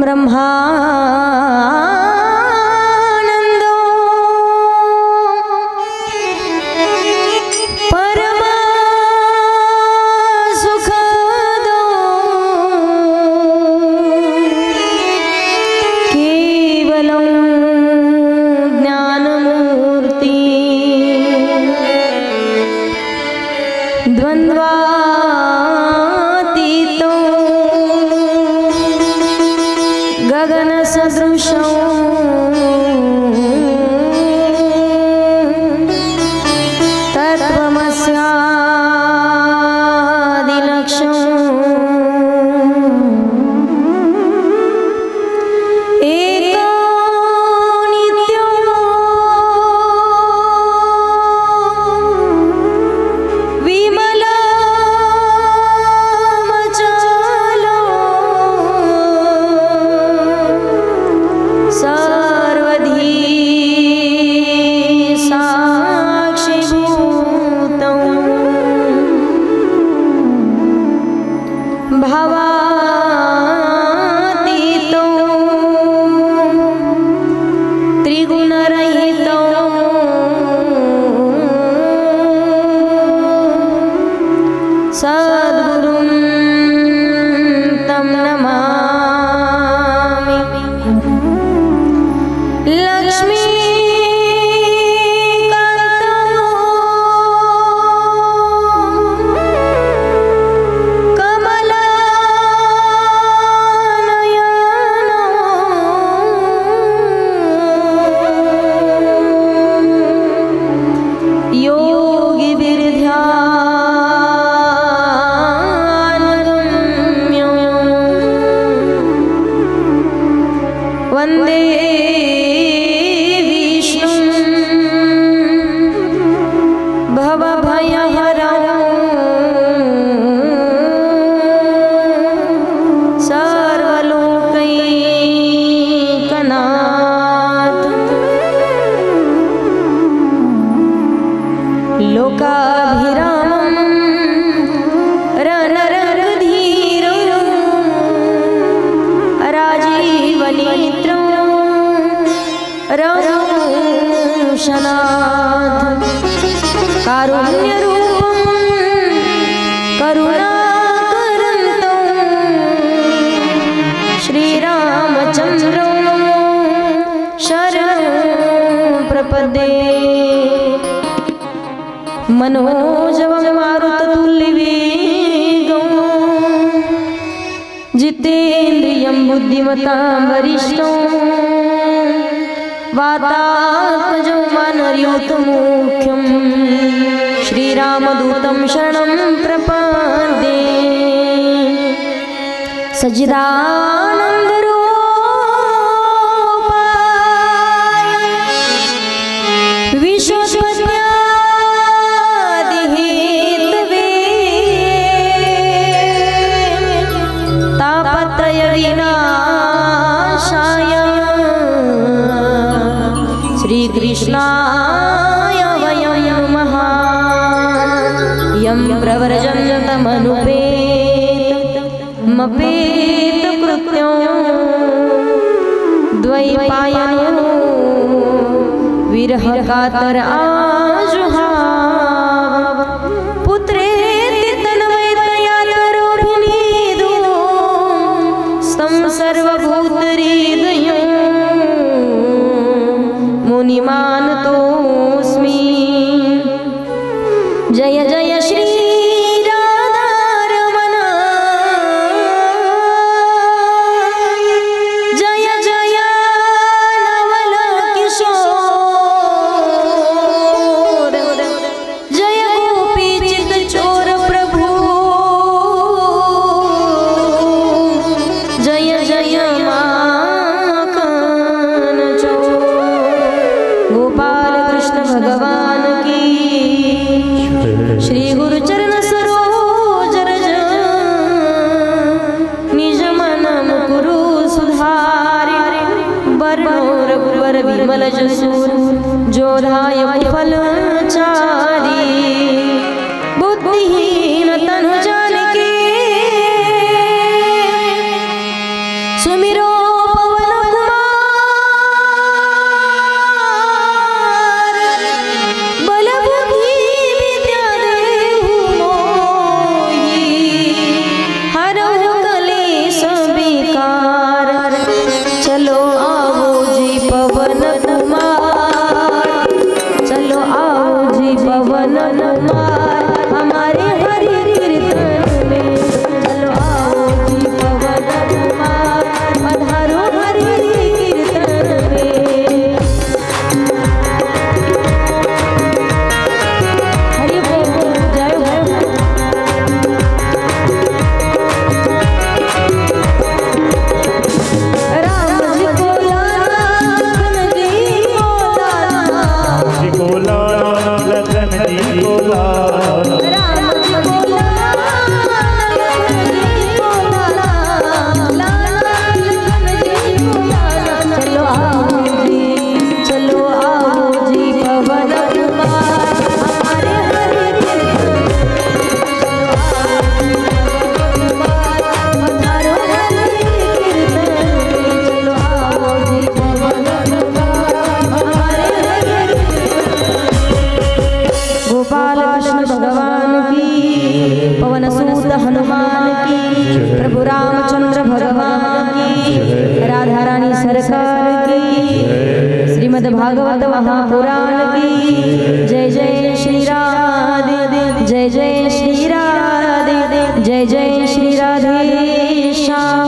ब्रह्मानन्दो परम सुखदो केवलं ज्ञानमूर्ति द्वन्द्वातीतो गगन सदृशो तत्त्वमस्यादिलक्ष्यो एको नित्यो विमलमचलो सर्वधी साक्षिभूतं भवातीतो त्रिगुणरहितो सद्गुरुं तं नमामि। लक्ष्मीकान्तो कमलानयनो योगिभिर्ध्यानगम्यो वन्दे विष्णुं भवभयहरं सर्वलोकैकनाथं लोकाभिरामं रणरङ्गधीरं राजीवनेत्रं रघुशनाथं कारुण्यरूपं करुणाकरन्तं श्रीरामचन्द्रं शरणं प्रपद्ये। मनोजवं मारुततुल्यवेगं जितेन्द्रियं बुद्धिमतां वरिष्ठं वातात्मजं वानरयूथमुख्यं श्रीरामदूतं शरणं प्रपद्ये। सच्चिदानन्दरूपाय विश्वोत्पत्त्यादिहेतवे तापत्रयविनाशाय श्रीकृष्णाय वयं नमः। यं प्रव्रजन्तमनुपेतमपेतकृत्यो द्वैपायनो विरहकातर आजुहाव पुत्रेति तन्मयतया तरोभिनीदो स्तं सर्वभूतहृदयो मुनिमानतोऽस्मि। जय जय श्री राधारमण जय जय नवल किशोर जय गोपी चित चोर प्रभु जय जय माखन चोर गोपाल कृष्ण भगवान की। श्री गुरु चरण सरोज रज निज मन मुकुरु सुधारि वर्ण रघुवर विमल जसु जोधाय फल चारि बुद्धिहीन तनु जानिके सुमिरो चलो आओ जी पवन कुमार, चलो आओ जी पवन कुमार हमारे हरि कीर्तन में। चलो आओ जी पवन कुमार पधारो हरि कीर्तन में। हरि बोल जय हो। हनुमान की, प्रभु रामचंद्र भगवान की, राधा रानी सरकार की, श्रीमद् भागवत महापुराण की। जय जय श्री राधे, जय जय श्री राधे, जय जय श्री राधे श्याम।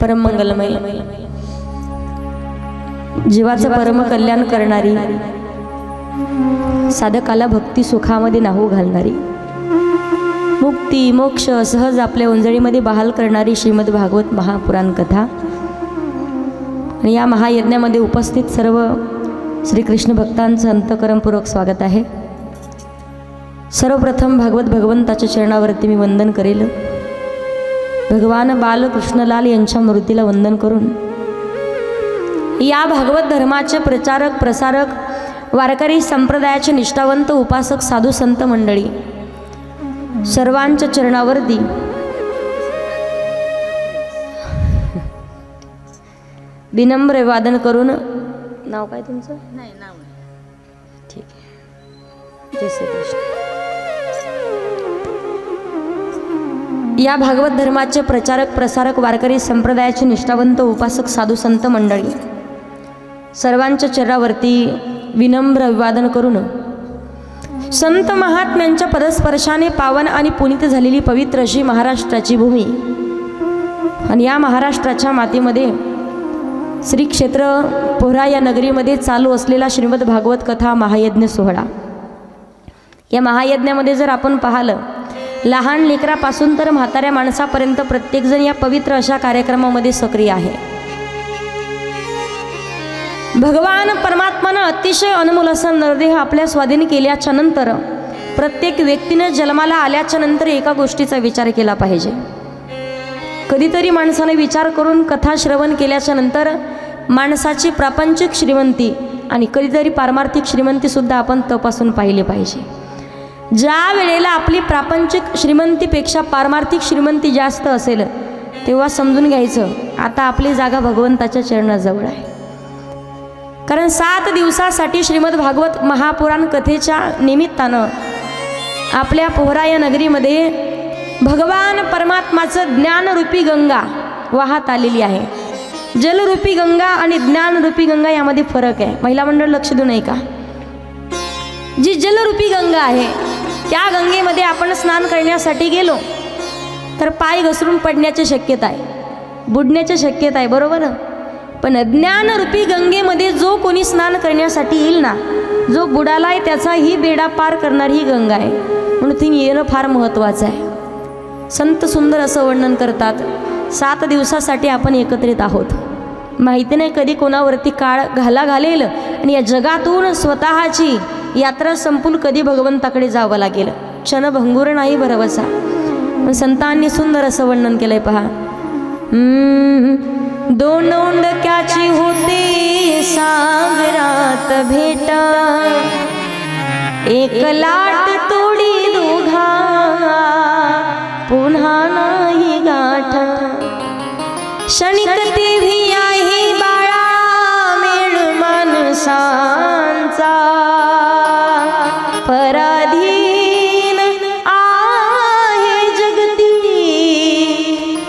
परम मंगलमय जीवाचं परम कल्याण करणारी, साधकाला भक्ती सुखामध्ये नाहू घालणारी, मुक्ती मोक्ष सहज आपल्या ओंजळीमध्ये बहाल करणारी श्रीमद् भागवत महापुराण कथा। आणि या महायज्ञामध्ये उपस्थित सर्व श्रीकृष्ण भक्तांचं अंतःकरणपूर्वक स्वागत आहे। सर्वप्रथम भागवत भगवंताच्या चरणावरती मी वंदन करेल। भगवान बालकृष्णलाल यांच्या मूर्तीला वंदन करून या भागवत धर्माचे प्रचारक प्रसारक वारकरी संप्रदायाचे निष्ठावंत उपासक साधू संत मंडळी सर्वांच्या चरणावरती विनम्र वादन करून, नाव काय तुमचं? नाही नाव ठीक आहे। जय श्री कृष्ण। या भागवत धर्माचे प्रचारक प्रसारक वारकरी संप्रदायाचे निष्ठावंत उपासक साधू संत मंडळी सर्वांच्या चरणावरती विनम्र अभिवादन करून संत महात्म्यांच्या पदस्पर्शाने पावन आणि पुनीत झालेली पवित्र अशी महाराष्ट्राची भूमी आणि या महाराष्ट्राच्या मातीमध्ये श्री क्षेत्र पोहरा या नगरीमध्ये चालू असलेला श्रीमद् भागवत कथा महायज्ञ सोहळा। या महायज्ञामध्ये जर आपण पाहिलं, लहान लेकरापासून तर म्हाताऱ्या माणसापर्यंत प्रत्येकजण या पवित्र अशा कार्यक्रमामध्ये सक्रिय आहे। भगवान परमात्मानं अतिशय अनमोल असा नरदेह आपल्या स्वाधीन केल्याच्या नंतर प्रत्येक व्यक्तीने जन्माला आल्याच्या नंतर एका गोष्टीचा विचार केला पाहिजे। कधीतरी माणसाने विचार करून कथा श्रवण केल्याच्या नंतर माणसाची प्रापंचिक श्रीमंती आणि कधीतरी पारमार्थिक श्रीमंती सुद्धा आपण तपासून पाहिले पाहिजे। ज्या वेळेला आपली प्रापंचिक श्रीमंतीपेक्षा पारमार्थिक श्रीमंती जास्त असेल तेव्हा समजून घ्यायचं आता आपली जागा भगवंताच्या चरणाजवळ आहे। कारण 7 दिवसासाठी श्रीमद् भागवत महापुराण कथेच्या निमित्तानं आपल्या पोहरा या नगरीमध्ये भगवान परमात्माचं ज्ञानरूपी गंगा वाहत आलेली आहे। जलरूपी गंगा आणि ज्ञानरूपी गंगा यामध्ये फरक आहे। महिला मंडळ लक्ष देऊ नये का? जी जलरूपी गंगा आहे त्या गंगेमध्ये आपण स्नान करण्यासाठी गेलो तर पाय घसरून पडण्याची शक्यता आहे, बुडण्याची शक्यता आहे, बरोबर। पण ज्ञानरूपी गंगेमध्ये जो कोणी स्नान करण्यासाठी येईल ना, जो बुडालाय त्याचा ही बेडा पार करणारी ही गंगा आहे, म्हणून ती येणं फार महत्त्वाचं आहे। संत सुंदर असं वर्णन करतात, 7 दिवसासाठी आपण एकत्रित आहोत, माहिती नाही कधी कोणावरती काळ घालेल आणि या जगातून स्वतःची यात्रा संपून कधी भगवंताकडे जावं लागेल, क्षणभंगूर नाही भरवसा। पण संतांनी सुंदर असं वर्णन केलंय पहा। 2 ओंडक्याची होते सागरात भेटा, एक लाट तोडी दोघा पुन्हा नाही गाठा। क्षणिक तेव्ही आहे बाळा मेळ माणसांचा, पराधीन आहे जगती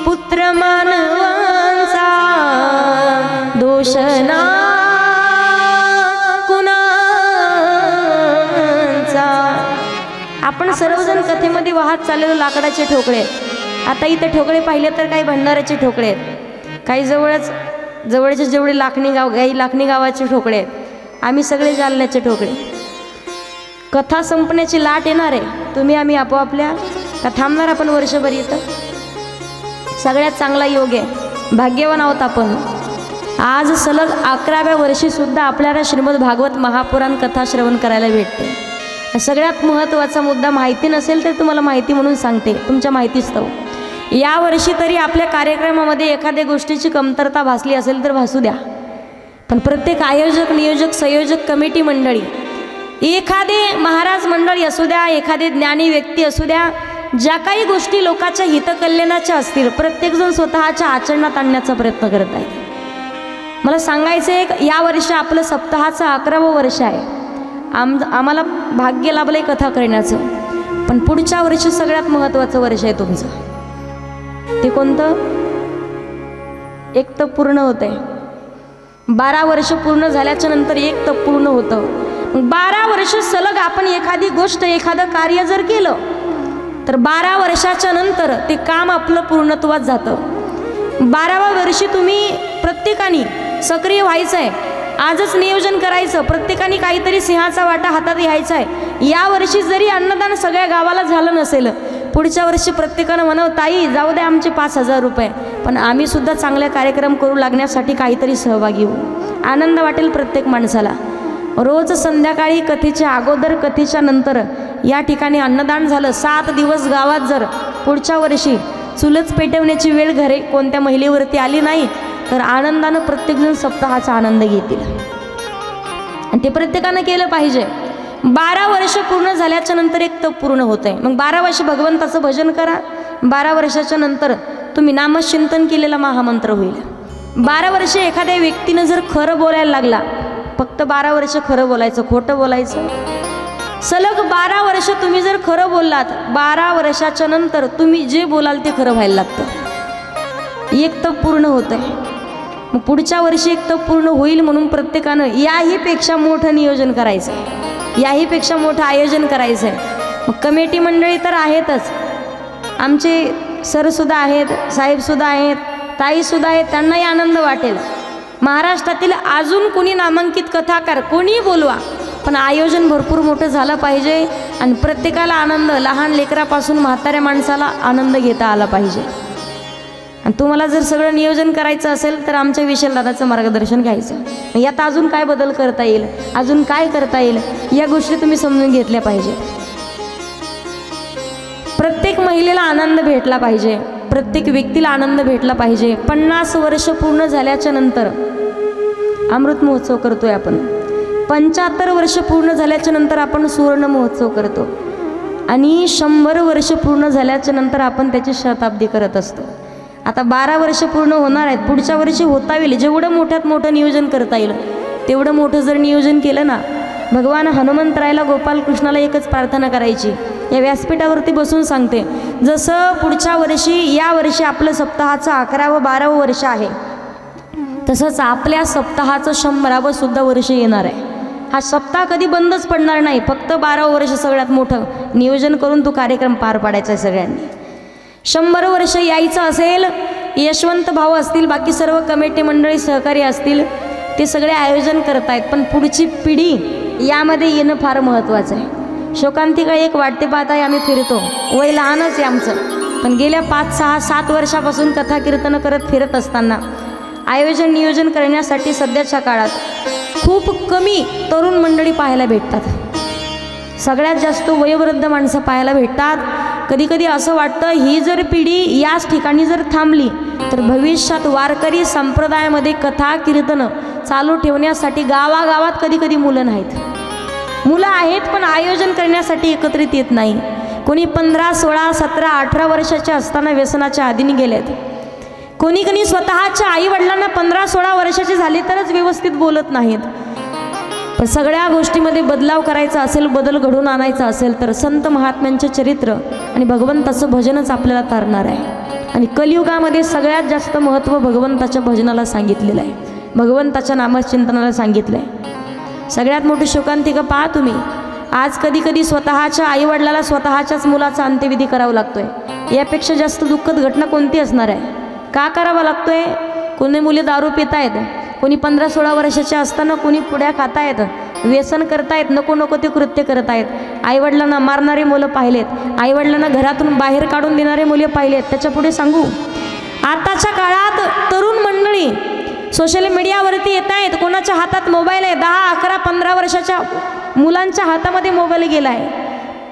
पुत्र मानवांचा दोष ना कुणाचा। आपण सर्वजण कथेमध्ये वाहत चाललेलो लाकडाचे ठोकळे, आता इथे ठोकळे पाहिले तर काही भंडाऱ्याचे ठोकळे आहेत, काही जवळचे जेवढे लाखणी गावाचे ठोकळे आहेत, आम्ही सगळे जालन्याचे ठोकळे। कथा संपण्याची लाट येणार आहे, तुम्ही आम्ही आपोआपल्या का थांबणार आपण वर्षभर इथं? सगळ्यात चांगला योग आहे, भाग्यवान आहोत आपण। आज सलग 11व्या वर्षी सुद्धा आपल्याला श्रीमद भागवत महापुराण कथा श्रवण करायला भेटते। सगळ्यात महत्त्वाचा मुद्दा माहिती नसेल तर तुम्हाला माहिती म्हणून सांगते, तुमच्या माहितीस्तव या वर्षी तरी आपल्या कार्यक्रमामध्ये एखाद्या गोष्टीची कमतरता भासली असेल तर भासू द्या, पण प्रत्येक आयोजक नियोजक संयोजक कमिटी मंडळी, एखादे महाराज मंडळी असू द्या, एखादे ज्ञानी व्यक्ती असू द्या, ज्या काही गोष्टी लोकांच्या हितकल्याणाच्या असतील प्रत्येकजण स्वतःच्या आचरणात आणण्याचा प्रयत्न करत आहे। मला सांगायचं एक, या वर्षी आपलं सप्ताहाचं 11वं वर्ष आहे, आम्हाला भाग्य लाभलंय कथा करण्याचं, पण पुढच्या वर्षी सगळ्यात महत्त्वाचं वर्ष आहे तुमचं। ते कोणतं? एक तप पूर्ण होत आहे, 12 वर्ष पूर्ण झाल्याच्या नंतर एक तप पूर्ण होतं। 12 वर्ष सलग आपण एखादी गोष्ट एखादं कार्य जर केलं तर 12 वर्षाच्या नंतर ते काम आपलं पूर्णत्वात जातं। 12व्या वर्षी तुम्ही प्रत्येकाने सक्रिय व्हायचं आहे, आजच नियोजन करायचं, प्रत्येकाने काहीतरी सिंहाचा वाटा हातात घ्यायचा आहे। या वर्षी जरी अन्नदान सगळ्या गावाला झालं नसेल, पुढच्या वर्षी प्रत्येकानं म्हणावं ताई जाऊ दे आमचे 5,000 रुपये, पण आम्ही सुद्धा चांगले कार्यक्रम करू लागण्यासाठी काहीतरी सहभागी होऊ। आनंद वाटेल प्रत्येक माणसाला। रोज संध्याकाळी कथेच्या अगोदर कथेच्या नंतर या ठिकाणी अन्नदान झालं, 7 दिवस गावात जर पुढच्या वर्षी चुलच पेटवण्याची वेळ घरे कोणत्या महिलेवरती आली नाही तर आनंदानं प्रत्येकजण सप्ताहाचा आनंद घेतील, आणि ते प्रत्येकानं केलं पाहिजे। 12 वर्ष पूर्ण झाल्याच्या नंतर एक तप पूर्ण होत आहे, मग 12 वर्ष भगवंताचं भजन करा, 12 वर्षाच्या नंतर तुम्ही नामचिंतन केलेला महामंत्र होईल। 12 वर्ष एखाद्या व्यक्तीनं जर खरं बोलायला लागला, फक्त 12 वर्ष खरं बोलायचं, खोटं बोलायचं, सलग 12 वर्ष तुम्ही जर खरं बोललात, 12 वर्षाच्या नंतर तुम्ही जे बोलाल ते खरं व्हायला लागतं, एक तप पूर्ण होत आहे। मग पुढच्या वर्षी एक तप पूर्ण होईल म्हणून प्रत्येकानं याहीपेक्षा मोठं नियोजन करायचं आहे, याहीपेक्षा मोठं आयोजन करायचं आहे। मग कमिटी मंडळी तर आहेतच, आमचे सरसुद्धा आहेत, साहेबसुद्धा आहेत, ताईसुद्धा आहेत, त्यांनाही आनंद वाटेल। महाराष्ट्रातील अजून कोणी नामांकित कथाकार कोणी बोलवा, पण आयोजन भरपूर मोठं झालं पाहिजे आणि प्रत्येकाला आनंद, लहान लेकरापासून म्हाताऱ्या माणसाला आनंद घेता आला पाहिजे। आणि तुम्हाला जर सगळं नियोजन करायचं असेल तर आमच्या विशाल दादाचं मार्गदर्शन घ्यायचं। यात अजून काय बदल करता येईल, अजून काय करता येईल, या गोष्टी तुम्ही समजून घेतल्या पाहिजे। प्रत्येक महिलेला आनंद भेटला पाहिजे, प्रत्येक व्यक्तीला आनंद भेटला पाहिजे। 50 वर्ष पूर्ण झाल्याच्या नंतर अमृत महोत्सव करतोय आपण, 75 वर्ष पूर्ण झाल्याच्या नंतर आपण सुवर्ण महोत्सव करतो, आणि 100 वर्ष पूर्ण झाल्याच्या नंतर आपण त्याची शताब्दी करत असतो। आता 12 वर्ष पूर्ण होणार आहेत, पुढच्या वर्षी होता येईल, जेवढं मोठ्यात मोठं नियोजन करता येईल तेवढं मोठं जर नियोजन केलं ना, भगवान हनुमंतरायला गोपालकृष्णाला एकच प्रार्थना करायची, या व्यासपीठावरती बसून सांगते, जसं पुढच्या वर्षी या वर्षी आपलं सप्ताहाचं 11 व 12वं वर्ष आहे, तसंच आपल्या सप्ताहाचं 100वं सुद्धा वर्ष येणार आहे। हा सप्ताह कधी बंदच पडणार नाही, फक्त 12वं वर्ष सगळ्यात मोठं नियोजन करून तो कार्यक्रम पार पाडायचा आहे सगळ्यांनी। 100 वर्ष यायचं असेल, यशवंत भाऊ असतील, बाकी सर्व कमिटी मंडळी सहकारी असतील, ते सगळे आयोजन करतायत, पण पुढची पिढी यामध्ये येणं फार महत्त्वाचं आहे। शोकांतिका एक वाटते पाहत आहे, आम्ही फिरतो, वय लहानच आहे आमचं, पण गेल्या 5, 6, 7 वर्षापासून कथा कीर्तन करत फिरत असताना आयोजन नियोजन करण्यासाठी सध्याच्या काळात खूप कमी तरुण मंडळी पाहायला भेटतात, सगळ्यात जास्त वयोवृद्ध माणसं पाहायला भेटतात। कधी कधी असं वाटतं ही जर पिढी याच ठिकाणी जर थांबली तर भविष्यात वारकरी संप्रदायामध्ये कथा कीर्तन चालू ठेवण्यासाठी गावागावात कधी कधी मुलं नाहीत, मुलं आहेत पण आयोजन करण्यासाठी एकत्रित येत नाही। कोणी 15, 16, 17, 18 वर्षाचे असताना व्यसनाच्या आधीने गेलेत, कोणी कोणी स्वतःच्या आई वडिलांना 15, 16 वर्षाचे झाले तरच व्यवस्थित बोलत नाहीत। पण सगळ्या गोष्टीमध्ये बदलाव करायचा असेल, बदल घडून आणायचा असेल तर संत महात्म्यांचे चरित्र आणि भगवंताचं भजनच आपल्याला तारणार आहे। आणि कलियुगामध्ये सगळ्यात जास्त महत्त्व भगवंताच्या भजनाला सांगितलेलं आहे, भगवंताच्या नामचिंतनाला सांगितलं आहे। सगळ्यात मोठी शोकांतिका पहा तुम्ही, आज कधी कधी स्वतःच्या आईवडिलाला स्वतःच्याच मुलाचा अंत्यविधी करावा लागतोय। यापेक्षा जास्त दुःखद घटना कोणती असणार आहे? का करावा लागतोय? कोणी मुले दारू पितायत, कोणी 15-16 वर्षाचे असताना कोणी पुड्या खातायत, व्यसन करतायत, नको नको ते कृत्य करत आहेत। आईवडिलांना मारणारे मुलं पाहिलेत, आईवडिलांना घरातून बाहेर काढून देणारे मुले पाहिलेत। त्याच्या पुढे सांगू, आताच्या काळात तरुण मंडळी सोशल मीडियावरती येत आहेत, कोणाच्या हातात मोबाईल आहे, 10, 11, 15 वर्षाच्या मुलांच्या हातामध्ये मोबाईल गेला आहे।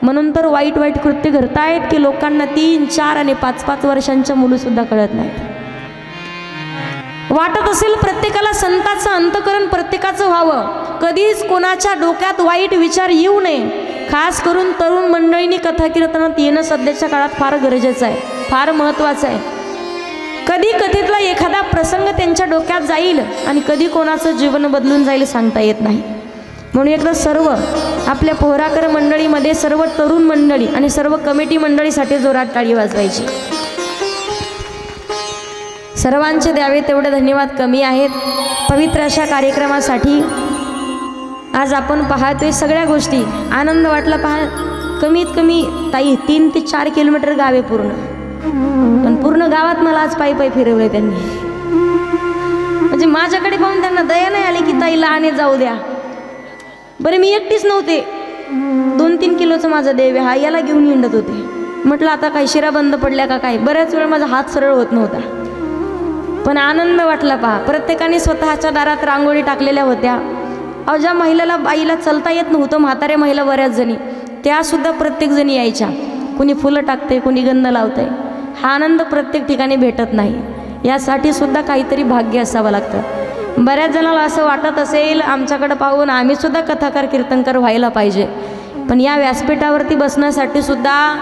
म्हणून तर वाईट वाईट कृत्य घडतायत की लोकांना 3, 4 आणि 5-5 वर्षांच्या मुलंसुद्धा कळत नाहीत। वाटत असेल प्रत्येकाला संताचं अंतकरण प्रत्येकाचं व्हावं, कधीच कोणाच्या डोक्यात वाईट विचार येऊ नये। खास करून तरुण मंडळींनी कथा कीर्तनात येणं सध्याच्या काळात फार गरजेचं आहे, फार महत्त्वाचं आहे। कधी कथेतला एखादा प्रसंग त्यांच्या डोक्यात जाईल आणि कधी कोणाचं जीवन बदलून जाईल सांगता येत नाही। म्हणून एकदा सर्व आपल्या पोहराकर मंडळीमध्ये सर्व तरुण मंडळी आणि सर्व कमिटी मंडळीसाठी जोरात टाळी वाजवायची। सर्वांचे द्यावे तेवढे धन्यवाद कमी आहेत। पवित्र अशा कार्यक्रमासाठी आज आपण पाहतोय सगळ्या गोष्टी, आनंद वाटला पहा। कमीत कमी ताई 3 ते 4 किलोमीटर गाव आहे पूर्ण, पण पूर्ण गावात मला आज पायी पायी फिरवले त्यांनी। म्हणजे माझ्याकडे पाहून त्यांना दया नाही आली की ताईला आणि जाऊ द्या। बरं मी एकटीच नव्हते, 2-3 किलोचं माझा देव हा, याला घेऊन हिंडत होते। म्हटलं आता काय शिरा बंद पडल्या का काय, बऱ्याच वेळ माझा हात सरळ होत नव्हता, पण आनंद वाटला पहा। प्रत्येकाने स्वतःच्या दारात रांगोळी टाकलेल्या होत्या। अहो ज्या महिलेला बाईला चलता येत नव्हतं, म्हाताऱ्या महिला बऱ्याच जणी, त्यासुद्धा प्रत्येक जणी यायच्या। कुणी फुलं टाकते, कुणी गंध लावते। हा आनंद प्रत्येक ठिकाणी भेटत नाही, यासाठी सुद्धा काहीतरी भाग्य असावं लागतं। बऱ्याच जणाला असं वाटत असेल आमच्याकडे पाहून आम्हीसुद्धा कथाकार कीर्तनकार व्हायला पाहिजे, पण या व्यासपीठावरती बसण्यासाठी सुद्धा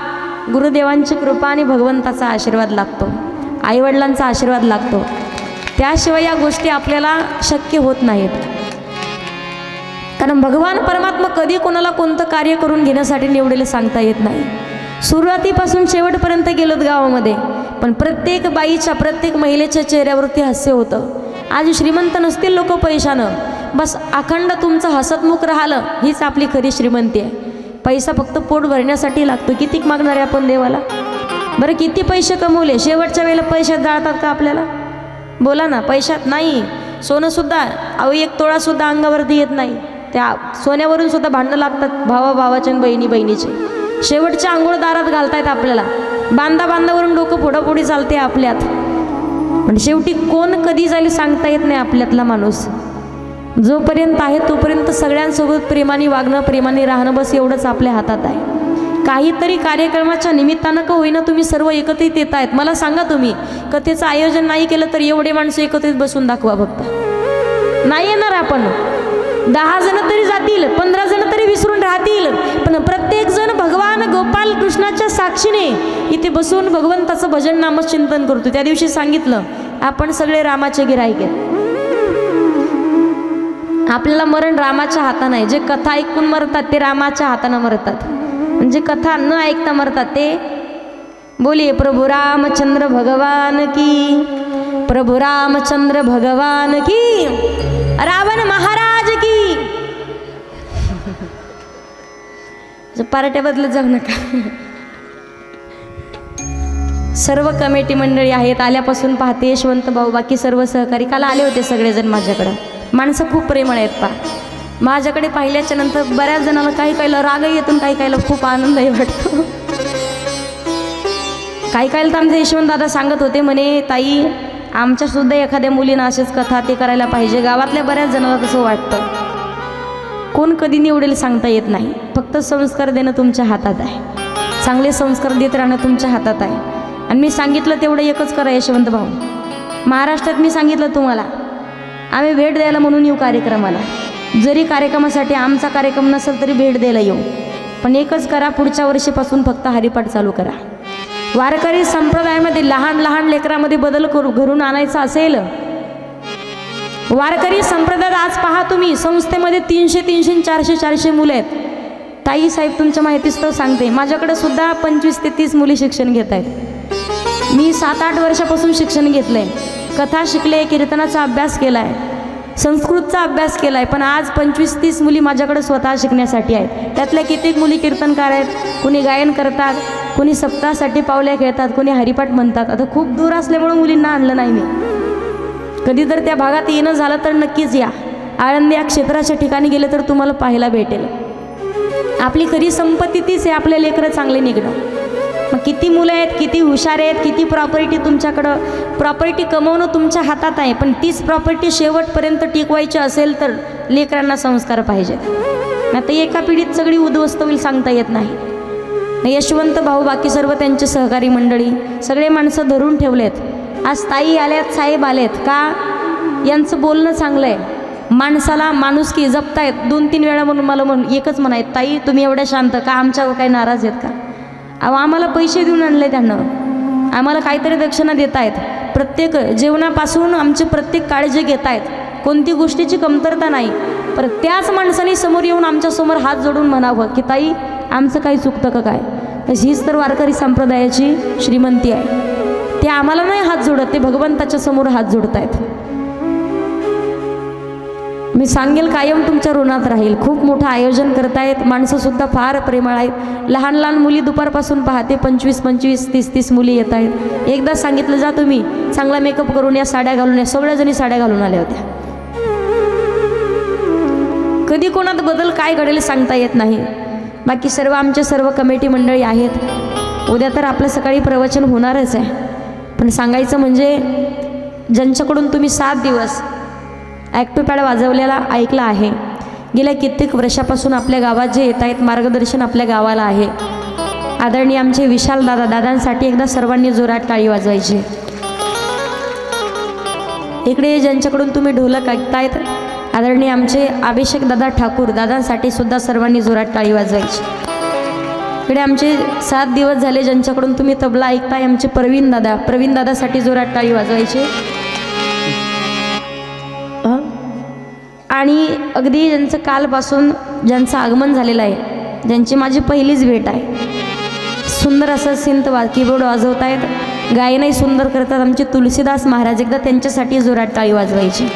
गुरुदेवांची कृपा आणि भगवंताचा आशीर्वाद लागतो, आईवडिलांचा आशीर्वाद लागतो, त्याशिवाय या गोष्टी आपल्याला शक्य होत नाहीत। कारण भगवान परमात्मा कधी कोणाला कोणतं कार्य करून घेण्यासाठी निवडेल सांगता येत नाही। सुरुवातीपासून शेवटपर्यंत गेलोत गावामध्ये, पण प्रत्येक बाईच्या प्रत्येक महिलेच्या चेहऱ्यावरती हास्य होतं। आज श्रीमंत नसतील लोक पैशानं, बस अखंड तुमचं हसतमुख राहिलं हीच आपली खरी श्रीमंती आहे। पैसा फक्त पोट भरण्यासाठी लागतो, कितीक मागणार आहे आपण देवाला? बरं किती पैसे कमवले, शेवटच्या वेळेला पैशात जाळतात का आपल्याला? बोला ना, पैशात नाही। सोनंसुद्धा अहो 1 तोळासुद्धा अंगावरती येत नाही, त्या सोन्यावरून सुद्धा भांडणं लागतात भावाभावाचे आणि बहिणी बहिणीचे। शेवटच्या आंघोळ दारात घालतायत आपल्याला, बांधावरून डोकं फोडाफोडी चालते आपल्यात, पण शेवटी कोण कधी जाईल सांगता येत नाही आपल्यातला माणूस। जोपर्यंत आहे तोपर्यंत सगळ्यांसोबत प्रेमाने वागणं, प्रेमाने राहणं, बस एवढंच आपल्या हातात आहे। काहीतरी कार्यक्रमाच्या निमित्तानं का होईना तुम्ही सर्व एकत्रित येत आहेत। मला सांगा, तुम्ही कथेचं आयोजन नाही केलं तर एवढे माणसं एकत्रित बसून दाखवा फक्त, नाही येणार आपण। 10 जण तरी जातील, 15 जण तरी विसरून राहतील, पण प्रत्येक जण भगवान गोपाल कृष्णाच्या साक्षीने इथे बसून भगवंताचं भजन नामचिंतन करतो। त्या दिवशी सांगितलं आपण सगळे रामाचे गिराईक आहेत, आपल्याला मरण रामाच्या हातानं आहे। जे कथा ऐकून मरतात ते रामाच्या हातानं मरतात, म्हणजे कथा न ऐकता मरतात ते। बोलिए प्रभु रामचंद्र भगवान की, प्रभु रामचंद्र भगवान की, रावण महाराज की। पार्ट्या बदलत जाऊ नका। सर्व कमिटी मंडळी आहेत, आल्यापासून पाहते यशवंत भाऊ, बाकी सर्व सहकारी काल आले होते सगळेजण माझ्याकडं। माणसं खूप प्रेमळ आहेत पा, माझ्याकडे पाहिल्याच्या नंतर बऱ्याच जणांना काही काहीला रागही येतो, काही काहीला खूप आनंदही वाटतो। काही काहीला तर आमचे यशवंत दादा सांगत होते म्हणे, ताई आमच्यासुद्धा एखाद्या मुलीनं असेच कथा ते करायला पाहिजे। गावातल्या बऱ्याच जणांना तसं वाटतं, कोण कधी निवडेल सांगता येत नाही। फक्त संस्कार देणं तुमच्या हातात आहे, चांगले संस्कार देत राहणं तुमच्या हातात आहे। आणि मी सांगितलं तेवढं एकच करा यशवंत भाऊ, महाराष्ट्रात मी सांगितलं तुम्हाला आम्ही भेट द्यायला म्हणून येऊ कार्यक्रमाला, जरी कार्यक्रमासाठी आमचा कार्यक्रम नसेल तरी भेट द्यायला येऊ, पण एकच करा, पुढच्या वर्षीपासून फक्त हरिपाठ चालू करा। वारकरी संप्रदायामध्ये लहान लहान लेकरामध्ये बदल घडून आणायचा असेल वारकरी संप्रदायात आज पहा तुम्ही संस्थेमध्ये 300 400 मुलं आहेत. ताई साहेब तुमच्या माहितीच तर सांगते, माझ्याकडे सुद्धा 25 ते 30 मुली शिक्षण घेत आहेत. मी 7-8 वर्षापासून शिक्षण घेतलं आहे, कथा शिकले, कीर्तनाचा अभ्यास केला आहे, संस्कृतचा अभ्यास केला आहे. पण आज 25-30 मुली माझ्याकडे स्वतः शिकण्यासाठी आहेत. त्यातल्या कित्येक मुली कीर्तनकार आहेत, कुणी गायन करतात, कुणी सप्ताहासाठी पावल्या खेळतात, कुणी हरिपाठ म्हणतात. आता खूप दूर असल्यामुळे मुलींना आणलं नाही मी. कधी जर त्या भागात येणं झालं तर नक्कीच या. आळंदी या क्षेत्राच्या ठिकाणी गेले तर तुम्हाला पाहायला भेटेल. आपली खरी संपत्ती तीच आहे, आपले लेकरं चांगले निघणं. मग किती मुलं आहेत, किती हुशार आहेत, किती प्रॉपर्टी तुमच्याकडं, प्रॉपर्टी कमवणं तुमच्या हातात आहे. पण तीच प्रॉपर्टी शेवटपर्यंत टिकवायची असेल तर लेकरांना संस्कार पाहिजेत. आता एका पिढीत सगळी उद्ध्वस्त होईल सांगता येत नाही. यशवंत भाऊ बाकी सर्व त्यांचे सहकारी मंडळी सगळे माणसं धरून ठेवलेत. आज ताई आल्यात, साहेब आलेत का, यांचं बोलणं चांगलं आहे. माणसाला माणुसकी जपतायत. 2-3 वेळा म्हणून मला एकच म्हणायत, ताई तुम्ही एवढ्या शांत का, आमच्यावर काही नाराज आहेत का. अहो आम्हाला पैसे देऊन आणले त्यानं, आम्हाला काहीतरी दक्षिणा देत आहेत. प्रत्येक जेवणापासून आमची प्रत्येक काळजी घेत आहेत, कोणती गोष्टीची कमतरता नाही. पण त्याच माणसाने समोर येऊन आमच्यासमोर हात जोडून म्हणावं की ताई आमचं काही चुकतं का काय. हीच तर वारकरी संप्रदायाची श्रीमंती आहे. ते आम्हाला नाही हात जोडत, ते भगवंताच्या समोर हात जोडत आहेत. मी सांगेल कायम तुमच्या ऋणात राहील. खूप मोठं आयोजन करतायत, माणसंसुद्धा फार प्रेमळ आहेत. लहान लहान मुली दुपारपासून पाहते 25-25, 30-30 मुली येत आहेत. एकदा सांगितलं जा तुम्ही चांगला मेकअप करून या, साड्या घालून या. सगळ्याजणी साड्या घालून आल्या होत्या. कधी कोणात बदल काय घडेल सांगता येत नाही. बाकी सर्व सर्व कमिटी मंडळी आहेत. उद्या तर आपलं सकाळी प्रवचन होणारच आहे. पण सांगायचं म्हणजे ज्यांच्याकडून तुम्ही 7 दिवस ॲक्टिव्ह पॅड वाजवलेला ऐकला आहे, गेल्या कित्येक वर्षापासून आपल्या गावात जे येत आहेत, मार्गदर्शन आपल्या गावाला आहे. आदरणीय आमचे विशाल दादांसाठी एकदा सर्वांनी जोरात टाळी वाजवायची. इकडे ज्यांच्याकडून तुम्ही ढोलक ऐकतायत, आदरणीय आमचे अभिषेक दादा ठाकूर दादांसाठी सुद्धा सर्वांनी जोरात टाळी वाजवायची. इकडे आमचे 7 दिवस झाले ज्यांच्याकडून तुम्ही तबला ऐकताय, आमचे प्रवीण दादासाठी जोरात टाळी वाजवायची. आणि अगदी ज्यांचं कालपासून ज्यांचं आगमन झालेलं आहे, ज्यांची माझी पहिलीच भेट आहे, सुंदर असं सिंथ कीबोर्ड वाजवत आहेत, गायनही सुंदर करतात आमचे तुलसीदास महाराज, एकदा त्यांच्यासाठी जोरात टाळी वाजवायची.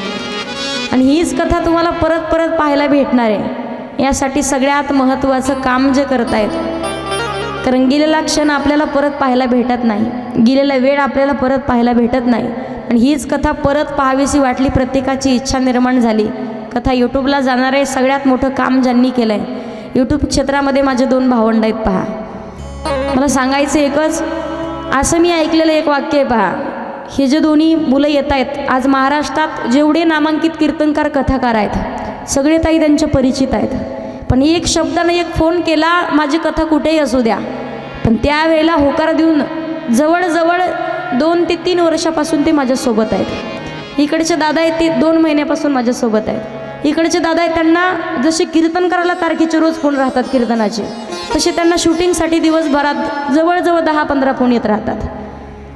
आणि हीच कथा तुम्हाला परत परत पाहायला भेटणार आहे. यासाठी सगळ्यात महत्त्वाचं काम जे करतायत, कारण गेलेला क्षण आपल्याला परत पाहायला भेटत नाही, गेलेला वेळ आपल्याला परत पाहायला भेटत नाही. आणि हीच कथा परत पाहावीशी वाटली, प्रत्येकाची इच्छा निर्माण झाली. कथा यूट्यूबला जाणार आहे. सगळ्यात मोठं काम ज्यांनी केलं आहे यूट्यूब क्षेत्रामध्ये माझे 2 भावंड आहेत. पहा, मला सांगायचं एकच, असं मी ऐकलेलं एक वाक्य आहे. पहा, हे जे दोन्ही मुलं येत आहेत, आज महाराष्ट्रात जेवढे नामांकित कीर्तनकार कथाकार आहेत सगळे ताई त्यांच्या परिचित आहेत. पण एक शब्दानं एक फोन केला, माझी कथा कुठेही असू द्या, पण त्यावेळेला होकार देऊन जवळजवळ 2 ते 3 वर्षापासून ते माझ्यासोबत आहेत. इकडचे दादा आहेत ते 2 महिन्यापासून माझ्यासोबत आहेत. इकडचे दादा आहेत त्यांना जसे कीर्तन करायला तारखेचे रोज फोन राहतात कीर्तनाचे, तसे त्यांना शूटिंगसाठी दिवसभरात जवळजवळ 10-15 फोन येत राहतात.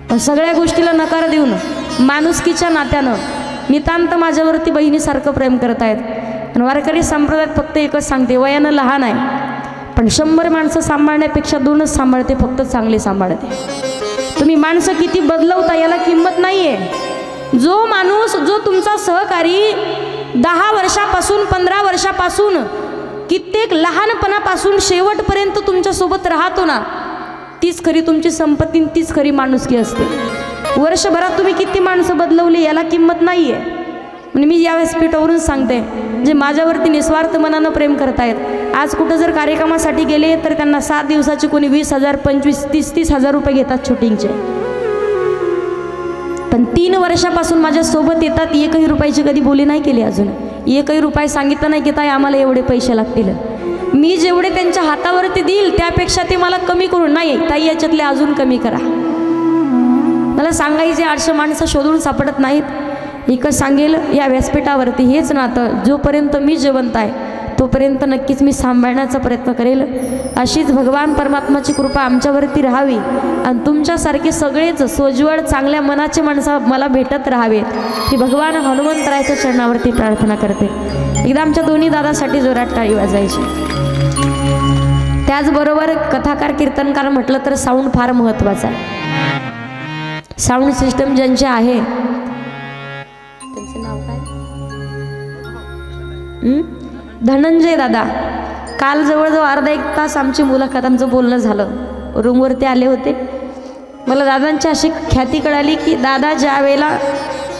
पण सगळ्या गोष्टीला नकार देऊन माणुसकीच्या नात्यानं नितांत माझ्यावरती बहिणीसारखं प्रेम करत आहेत. आणि वारकरी संप्रदायात फक्त एकच सांगते, वयानं लहान आहे पण 100 माणसं सांभाळण्यापेक्षा 2च सांभाळते, फक्त चांगले सांभाळते. तुम्ही माणसं किती बदलवता याला किंमत नाही आहे. जो माणूस, जो तुमचा सहकारी 10 वर्षापासून 15 वर्षापासून कित्येक लहानपणापासून शेवटपर्यंत तुमच्यासोबत राहतो ना, तीच खरी तुमची संपत्ती, तीच खरी माणुसकी असते. वर्षभरात तुम्ही किती माणसं बदलवली याला किंमत नाही आहे. म्हणजे मी या व्यासपीठावरून सांगते, जे माझ्यावरती निस्वार्थ मनानं प्रेम करतायत, आज कुठं जर कार्यक्रमासाठी गेले तर त्यांना 7 दिवसाचे कोणी 20,000, 25,000, 30,000 रुपये घेतात शूटिंगचे. पण 3 वर्षापासून माझ्यासोबत येतात, 1ही रुपयाची कधी बोली नाही केली अजून. 1ही रुपये सांगितलं नाही की ताई आम्हाला एवढे पैसे लागतील, मी जेवढे त्यांच्या हातावरती देईल त्यापेक्षा ते मला कमी करून, नाही ताई याच्यातले अजून कमी करा. मला सांगायचे 800 माणसं शोधून सापडत नाहीत. एकच सांगेल, या व्यासपीठावरती हेच नातं जोपर्यंत मी जिवंत आहे तोपर्यंत नक्कीच मी सांभाळण्याचा प्रयत्न करेल। अशीच भगवान परमात्माची कृपा आमच्यावरती राहावी आणि तुमच्यासारखे सगळेच सोज्वळ चांगल्या मनाचे माणसं मला भेटत राहावेत ही भगवान हनुमंतरायाच्या चरणावरती प्रार्थना करते। एकदा आमच्या दोन्ही दादासाठी जोरात टाळी वाजायची। त्याचबरोबर कथाकार कीर्तनकार म्हटलं तर साऊंड फार महत्त्वाचा आहे। साऊंड सिस्टम ज्यांचे आहे त्यांचं नाव काय? धनंजय दादा। काल जवळजवळ अर्धा एक तास आमची मुलाखत आमचं बोलणं झालं, रूमवरती आले होते। मला दादांची अशी ख्याती कळाली की दादा ज्या वेळेला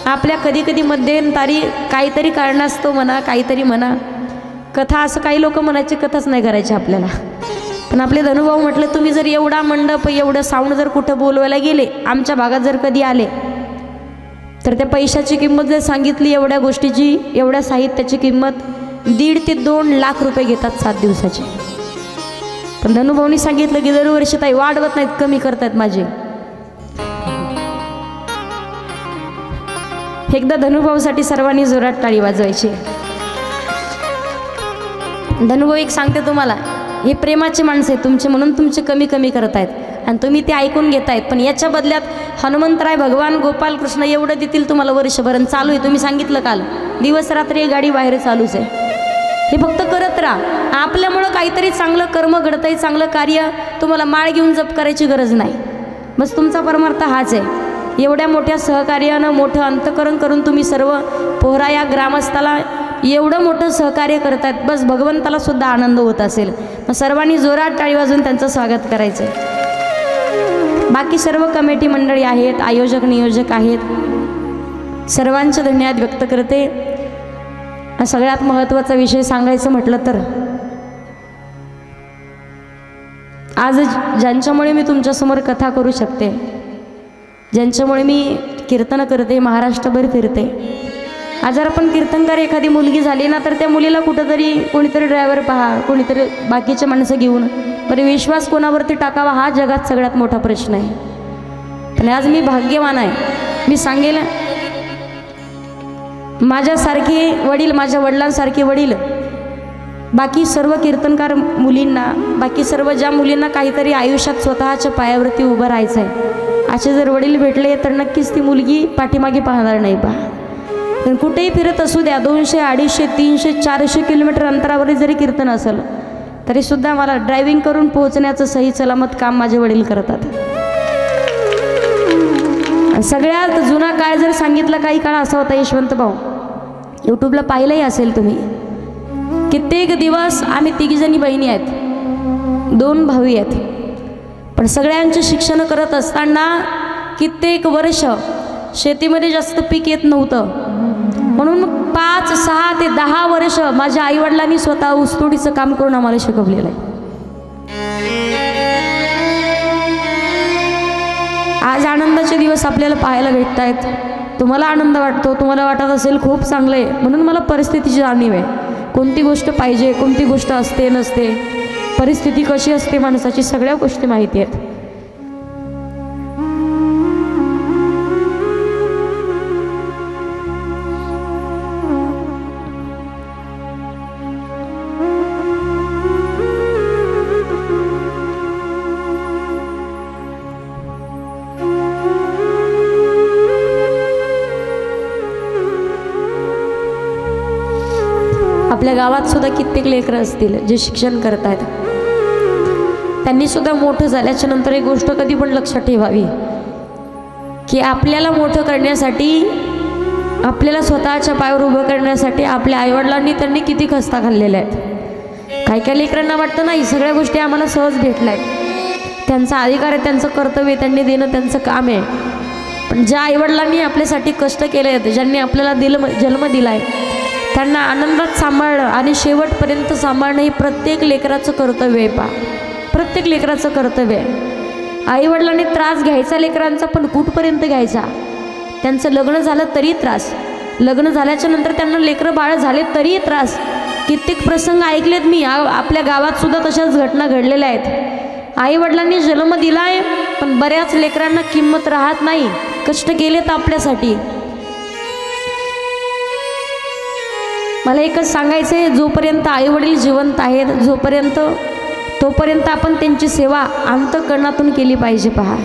आपल्या कधी कधी मध्यंतरी काहीतरी कारणास्तव म्हणा काहीतरी म्हणा कथा, असं काही लोक म्हणायची कथाच नाही करायची आपल्याला, पण आपले धनुभाऊ म्हटलं तुम्ही जर एवढा मंडप एवढं साऊंड जर कुठं बोलवायला गेले आमच्या भागात जर कधी आले तर त्या पैशाची किंमत जर सांगितली एवढ्या गोष्टीची एवढ्या साहित्याची किंमत 1.5 ते 2 लाख रुपये घेतात 7 दिवसाचे। पण धनुभाऊनी सांगितलं की दरवर्षी ताई वाढवत नाहीत, कमी करतायत माझे। एकदा धनुभाऊसाठी सर्वांनी जोरात टाळी वाजवायची। धनुभाऊ एक सांगते तुम्हाला, हे प्रेमाचे माणसं आहेत तुमचे म्हणून तुमचे कमी कमी करत आहेत आणि तुम्ही ते ऐकून घेतायत, पण याच्या बदल्यात हनुमंतराय भगवान गोपाल कृष्ण एवढं देतील तुम्हाला वर्षभर। चालू आहे, तुम्ही सांगितलं काल दिवस रात्री गाडी बाहेर चालूच आहे। हे फक्त करत राहा, आपल्यामुळं काहीतरी चांगलं कर्म घडतंय, चांगलं कार्य, तुम्हाला माळ घेऊन जप करायची गरज नाही। बस तुमचा परमार्थ हाच आहे। एवढ्या मोठ्या सहकार्यानं मोठं अंतकरण करून तुम्ही सर्व पोहरा या ग्रामस्थाला एवढं मोठं सहकार्य करतायत, बस भगवंताला सुद्धा आनंद होत असेल। मग सर्वांनी जोरात टाळी वाजवून त्यांचं स्वागत करायचं। बाकी सर्व कमिटी मंडळी आहेत, आयोजक नियोजक आहेत, सर्वांचे धन्यवाद व्यक्त करते। सगळ्यात महत्त्वाचा विषय सांगायचं म्हटलं तर आज ज्यांच्यामुळे मी तुमच्यासमोर कथा करू शकते, ज्यांच्यामुळे मी कीर्तन करते, महाराष्ट्रभर फिरते। आज जर आपण कीर्तनकार एखादी मुलगी झाली ना तर त्या मुलीला कुठंतरी कोणीतरी ड्रायव्हर पहा, कोणीतरी बाकीचे माणसं घेऊन, बरे विश्वास कोणावरती टाकावा हा जगात सगळ्यात मोठा प्रश्न आहे। पण आज मी भाग्यवान आहे, मी सांगेल माझ्यासारखे वडील, माझ्या वडिलांसारखे वडील, बाकी सर्व कीर्तनकार मुलींना, बाकी सर्व ज्या मुलींना काहीतरी आयुष्यात स्वतःच्या पायावरती उभं राहायचं आहे, असे जर वडील भेटले तर नक्कीच ती मुलगी पाठीमागे पाहणार नाही पहा। कुठेही फिरत असू द्या, 200, 250, 300, 400 किलोमीटर अंतरावर जरी कीर्तन असेल तरीसुद्धा मला ड्रायव्हिंग करून पोहोचण्याचं सही सलामत काम माझे वडील करतात। सगळ्यात जुना काळ जर सांगितलं, काही काळ असा होता यशवंत भाऊ, यूट्यूबला पाहिलंही असेल तुम्ही, कित्येक दिवस आम्ही 3 जणी बहिणी आहेत, 2 भाऊ आहेत, पण सगळ्यांचे शिक्षण करत असताना कित्येक वर्ष शेतीमध्ये जास्त पीक येत नव्हतं, म्हणून 5, 6 ते 10 वर्ष माझ्या आईवडिलांनी स्वतः ऊसतोडीचं काम करून आम्हाला शिकवलेलं आहे। आज आनंदाचे दिवस आपल्याला पाहायला भेटत आहेत, तुम्हाला आनंद वाटतो, तुम्हाला वाटत असेल खूप चांगलं आहे, म्हणून मला परिस्थितीची जाणीव आहे, कोणती गोष्ट पाहिजे, कोणती गोष्ट असते नसते, परिस्थिती कशी असते माणसाची, सगळ्या गोष्टी माहिती आहेत। आपल्या गावात सुद्धा कित्येक लेकरं असतील जे शिक्षण करत आहेत, त्यांनी सुद्धा मोठं झाल्याच्या नंतर एक गोष्ट कधी पण लक्षात ठेवावी की आपल्याला मोठं करण्यासाठी, आपल्याला स्वतःच्या पायावर उभं करण्यासाठी आपल्या आईवडिलांनी त्यांनी किती खस्ता खाल्लेल्या आहेत। काही काही लेकरांना वाटतं नाही सगळ्या गोष्टी आम्हाला सहज भेटल्या आहेत, त्यांचा अधिकार आहे, त्यांचं कर्तव्य त्यांनी देणं त्यांचं काम आहे, पण ज्या आईवडिलांनी आपल्यासाठी कष्ट केले आहेत, ज्यांनी आपल्याला जन्म दिला आहे, त्यांना आनंदात सांभाळणं आणि शेवटपर्यंत सांभाळणं ही प्रत्येक लेकराचं कर्तव्य आहे पहा, प्रत्येक लेकराचं कर्तव्य आहे। आईवडिलांनी त्रास घ्यायचा लेकरांचा, पण कुठपर्यंत घ्यायचा, त्यांचं लग्न झालं तरी त्रास, लग्न झाल्याच्या नंतर त्यांना लेकरं बाळ झाले तरी त्रास। कित्येक प्रसंग ऐकलेत मी, आपल्या गावात सुद्धा तशाच घटना घडलेल्या आहेत। आईवडिलांनी जन्म दिला आहे, पण बऱ्याच लेकरांना किंमत राहत नाही, कष्ट केलेत आपल्यासाठी, मला एकच सांगायचं आहे, जोपर्यंत आईवडील जिवंत आहेत तोपर्यंत आपण त्यांची सेवा अंतःकरणातून केली पाहिजे. पहा,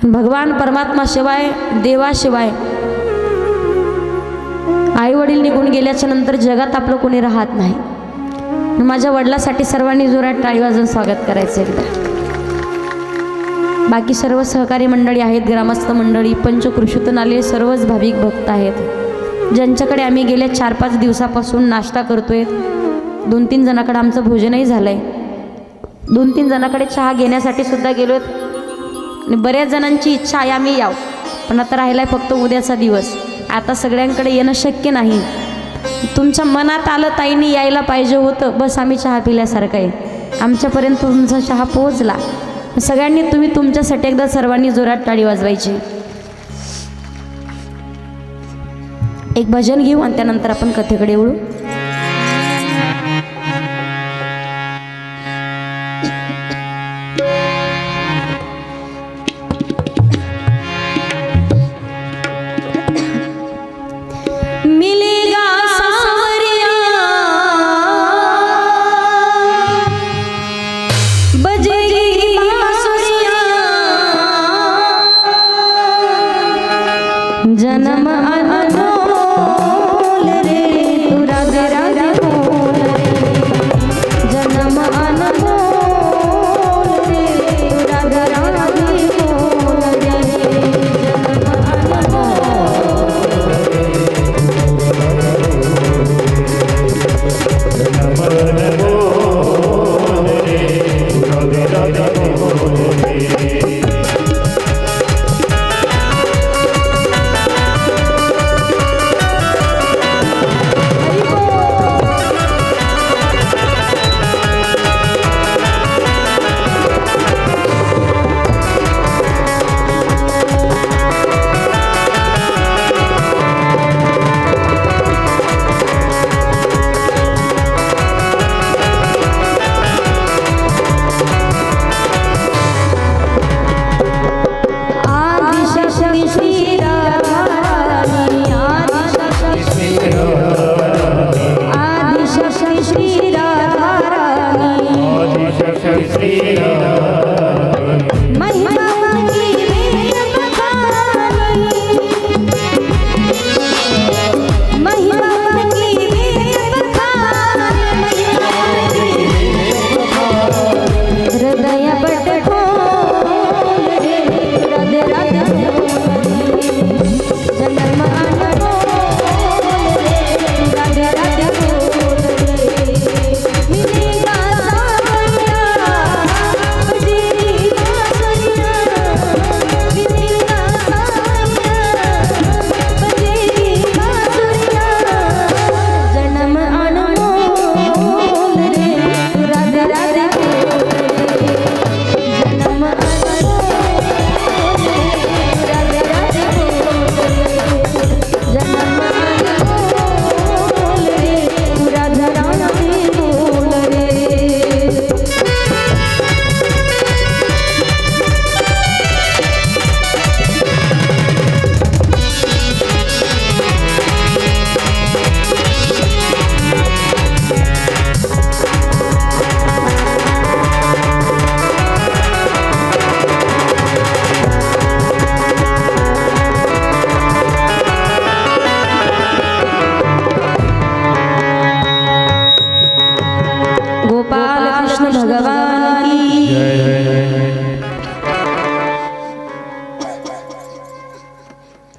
भगवान परमात्माशिवाय, देवाशिवाय आईवडील निघून गेल्याच्या नंतर जगात आपलं कोणी राहत नाही. माझ्या वडिलांसाठी सर्वांनी जोरात टाळी वाजवून स्वागत करायचं एकदा. बाकी सर्व सहकारी मंडळी आहेत, ग्रामस्थ मंडळी, पंचकृषीतून आले सर्वच भाविक भक्त आहेत, ज्यांच्याकडे आम्ही गेल्या 4-5 दिवसापासून नाश्ता करतोय. 2-3 जणांकडे आमचं भोजनही झालं आहे. 2-3 जणांकडे चहा घेण्यासाठी सुद्धा गेलो आहेत. आणि बऱ्याच जणांची इच्छा आहे आम्ही यावं, पण आता राहिला आहे फक्त उद्याचा दिवस. आता सगळ्यांकडे येणं शक्य नाही. तुमच्या मनात आलं ताईंनी यायला पाहिजे होतं, बस आम्ही चहा पिल्यासारखं आहे. आमच्यापर्यंत तुमचा चहा पोहोचला. सगळ्यांनी तुम्ही तुमच्यासाठी एकदा सर्वांनी जोरात टाळी वाजवायची. एक भजन घेऊ आणि त्यानंतर आपण कथेकडे वळू. जन्म अनमोल रे तू राधे राधे बोल रे, जन्म अनमोल रे तू राधे राधे बोल रे, जन्म अनमोल रे तू राधे राधे बोल रे.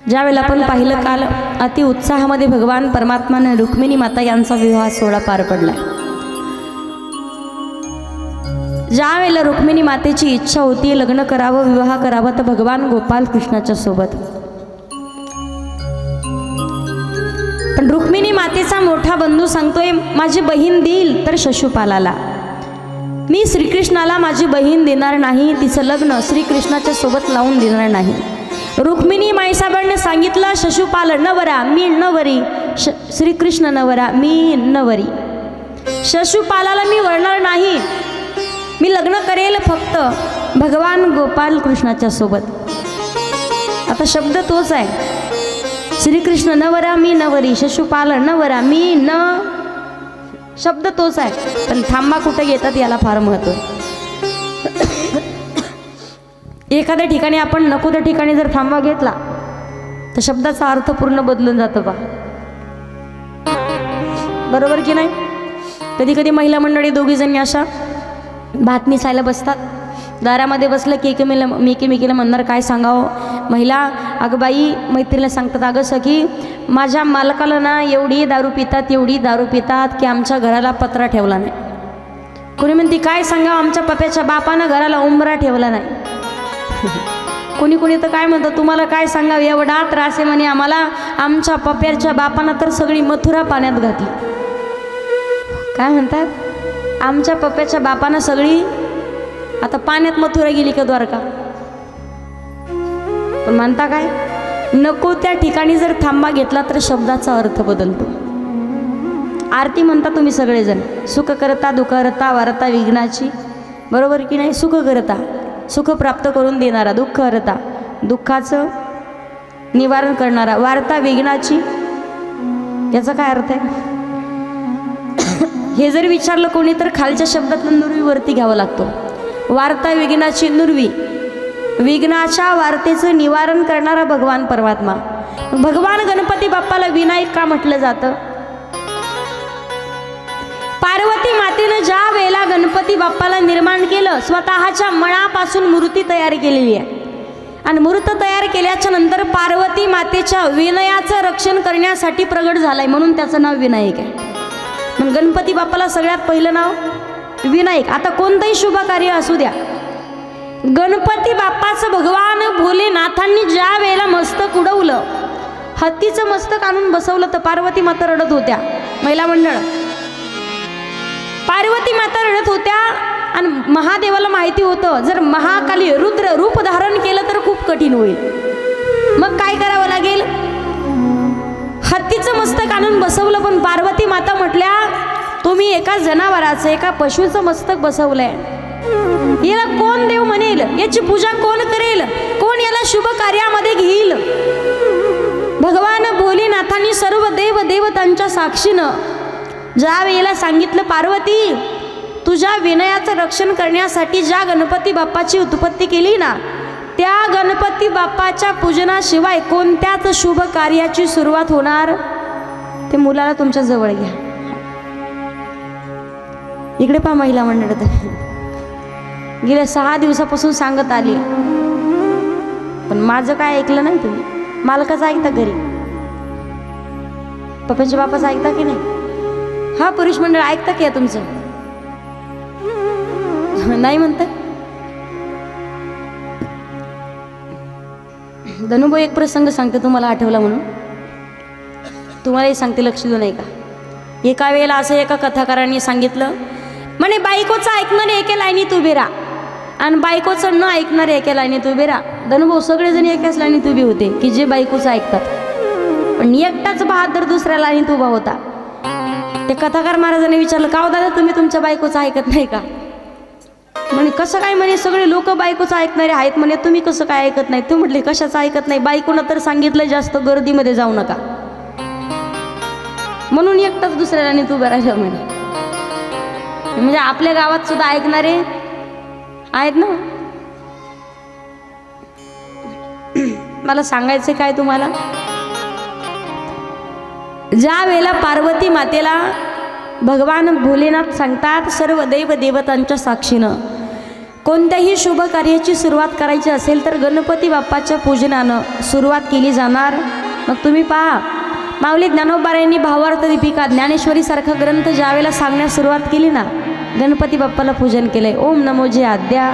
ज्यावेळेला आपण पाहिलं काल अति उत्साहामध्ये भगवान परमात्माने रुक्मिणी माता यांचा विवाह सोहळा पार पडला. ज्यावेळेला रुक्मिणी मातेची इच्छा होती लग्न करावं, विवाह करावा, तर भगवान गोपाल कृष्णाच्या सोबत. पण रुक्मिणी मातेचा मोठा बंधू सांगतोय माझी बहीण देईल तर शशुपालाला, मी श्रीकृष्णाला माझी बहीण देणार नाही, तिचं लग्न श्रीकृष्णाच्या सोबत लावून देणार नाही. रुक्मिणी माईसाहेबांनी सांगितलं शशुपाल नवरा मी नवरी, श्रीकृष्ण नवरा मी नवरी. शशुपालाला मी वळणार नाही, मी लग्न करेल फक्त भगवान गोपाल कृष्णाच्या सोबत. आता शब्द तोच आहे, श्रीकृष्ण नवरा मी नवरी, शिशुपाल नवरा मी न, शब्द तोच आहे, पण थांबा कुठे घेतात याला फार महत्त्व आहे. एखाद्या ठिकाणी आपण नको त्या ठिकाणी जर थांबा घेतला तर शब्दाचा अर्थ पूर्ण बदलून जातो बा, बरोबर की नाही. कधी कधी महिला मंडळी दोघी जणी अशा भात निसायला बसतात, दारामध्ये बसलं की एकमेकीला म्हणणार काय सांगावं. महिला अगं बाई मैत्रीला सांगतात, अगं सखी माझ्या मालकाला ना एवढी दारू पितात की आमच्या घराला पत्रा ठेवला नाही. कोणी म्हणते काय सांगावं आमच्या पप्याच्या बापानं घराला उंबरा ठेवला नाही. कोणी तर काय म्हणतं तुम्हाला काय सांगावं एवढा त्रास आहे म्हणे आम्हाला, आमच्या पप्याच्या बापानं तर सगळी मथुरा पाण्यात घातली. काय म्हणतात आमच्या पप्याच्या बापानं सगळी, आता पाण्यात मथुरा गेली का द्वारका. पण म्हणता काय नको त्या ठिकाणी जर थांबा घेतला तर शब्दाचा अर्थ बदलतो. आरती म्हणता तुम्ही सगळेजण, सुख करता दुःख करता वार्ता विघ्नाची, बरोबर की नाही. सुख करता सुख प्राप्त करून देणारा, दुःख करता दुःखाचं निवारण करणारा, वार्ता विघ्नाची, याचा काय अर्थ आहे. हे जर विचारलं कोणी तर खालच्या शब्दातून नुरवी वरती घ्यावा लागतो. वार्ता विघ्नाची नुरवी, विघ्नाच्या वार्तेचं निवारण करणारा भगवान परमात्मा. भगवान गणपती बाप्पाला विनायक का म्हटलं जातं. पार्वती मातेनं ज्या वेळेला गणपती बाप्पाला निर्माण केलं, स्वतःच्या मनापासून मूर्ती तयार केलेली आहे, आणि मूर्त तयार केल्याच्या नंतर पार्वती मातेच्या विनयाचं रक्षण करण्यासाठी प्रगट झालाय, म्हणून त्याचं नाव विनायक आहे. मग गणपती बाप्पाला सगळ्यात पहिलं नाव विनायक. आता कोणतंही शुभ कार्य असू द्या, गणपती बाप्पाचं भगवान भोलेनाथांनी ज्या वेळेला मस्तक उडवलं, हत्तीचं मस्तक आणून बसवलं तर पार्वती माता रडत होत्या. महिला मंडळ पार्वती माता रडत होत्या, आणि महादेवाला माहिती होतं जर महाकाली रुद्र रूप धारण केलं तर खूप कठीण होईल. मग काय करावं लागेल, हत्तीचं मस्तक आणून बसवलं. पण पार्वती माता म्हटल्या तुम्ही एका जनावराचं एका पशुचं मस्तक बसवलंय, याला कोण देव म्हणेल, याची पूजा कोण करेल, कोण याला शुभ कार्यामध्ये घेईल. भगवान भोलेनाथांनी सर्व देव देवतांच्या साक्षीनं ज्या वेळेला सांगितलं पार्वती तुझ्या विनयाचं रक्षण करण्यासाठी ज्या गणपती बाप्पाची उत्पत्ती केली ना, त्या गणपती बाप्पाच्या पूजनाशिवाय कोणत्याच शुभ कार्याची सुरुवात होणार. ते मुलाला तुमच्या जवळ घ्या. इकडे पहा महिला मंडळ गेल्या 6 दिवसापासून सांगत आली, पण माझं काय ऐकलं नाही तुम्ही. मालकाचं ऐकता घरी, पप्पाच्या बापाचं ऐकता की नाही. हा पुरुष मंडळ ऐकता की तुमचं नाही म्हणत. धनुभाऊ एक प्रसंग सांगते तुम्हाला आठवला म्हणून, तुम्हालाही सांगते लक्ष देऊ नाही का. एका वेळेला असं एका कथाकारांनी सांगितलं म्हणे बायकोचं ऐकणारे एका लाईनीत उभे राहा आणि बायकोचं न ऐकणारे एका लाईनीत उभे राहा. धनुभाऊ सगळेजण एकाच लाईनीत उभे होते की जे बायकोचं ऐकतात, पण एकटाच बहादर दुसऱ्या लाईनीत उभा होता. ते कथाकार महाराजांनी विचारलं का हो दादा तुम्ही तुमच्या बायकोचं ऐकत नाही का. म्हणे कसं काय, म्हणे सगळे लोक बायकोचं ऐकणारे आहेत म्हणे, तुम्ही कसं काय ऐकत नाही. तू म्हटले कशाचं ऐकत नाही, बायकोनं तर सांगितलं जास्त गर्दीमध्ये जाऊ नका, म्हणून एकटाच दुसऱ्या लाईनीत उभं राहिलं म्हणे. म्हणजे आपल्या गावात सुद्धा ऐकणारे आहेत ना. मला सांगायचं काय तुम्हाला, ज्या वेळेला पार्वती मातेला भगवान भोलेनाथ सांगतात सर्व देव देवतांच्या साक्षीनं कोणत्याही शुभ कार्याची सुरुवात करायची असेल तर गणपती बाप्पाच्या पूजनानं सुरुवात केली जाणार. मग तुम्ही पहा माऊली ज्ञानोबारायांनी भावार्थ दीपिका ज्ञानेश्वरीसारखा ग्रंथ ज्या वेळेला सांगण्यास सुरुवात केली ना, गणपती बाप्पाला पूजन केलंय. ओम नमो जे आद्या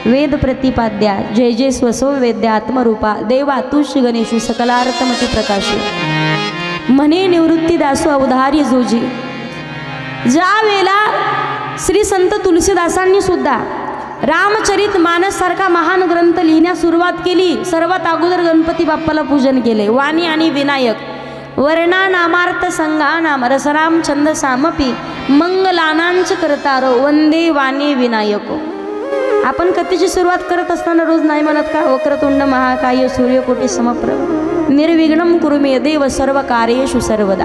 वेद प्रतिपाद्या जय जय स्वसो वेद्या आत्मरूपा देवा तू श्री गणेशू सकलार्थमती प्रकाशू म्हणे निवृत्ती दासो अवधार्य जोजी. ज्या वेळेला श्री संत तुलसीदासांनी सुद्धा रामचरित मानस सारखा महान ग्रंथ लिहिण्यास सुरुवात केली, सर्वात अगोदर गणपती बाप्पाला पूजन केले. वाणी आणि विनायक वर्णा नामार्थ संघानाम रसराम छंद सामपी मंगलानांच करतारो वंदे वाणी विनायको. आपण कथेची सुरुवात करत असताना रोज नाही म्हणत का वक्रतुंड महाकाय सूर्यकोटी समप्रभ निर्विघ्नं कुरु मे देव सर्व कार्येषु सर्वदा.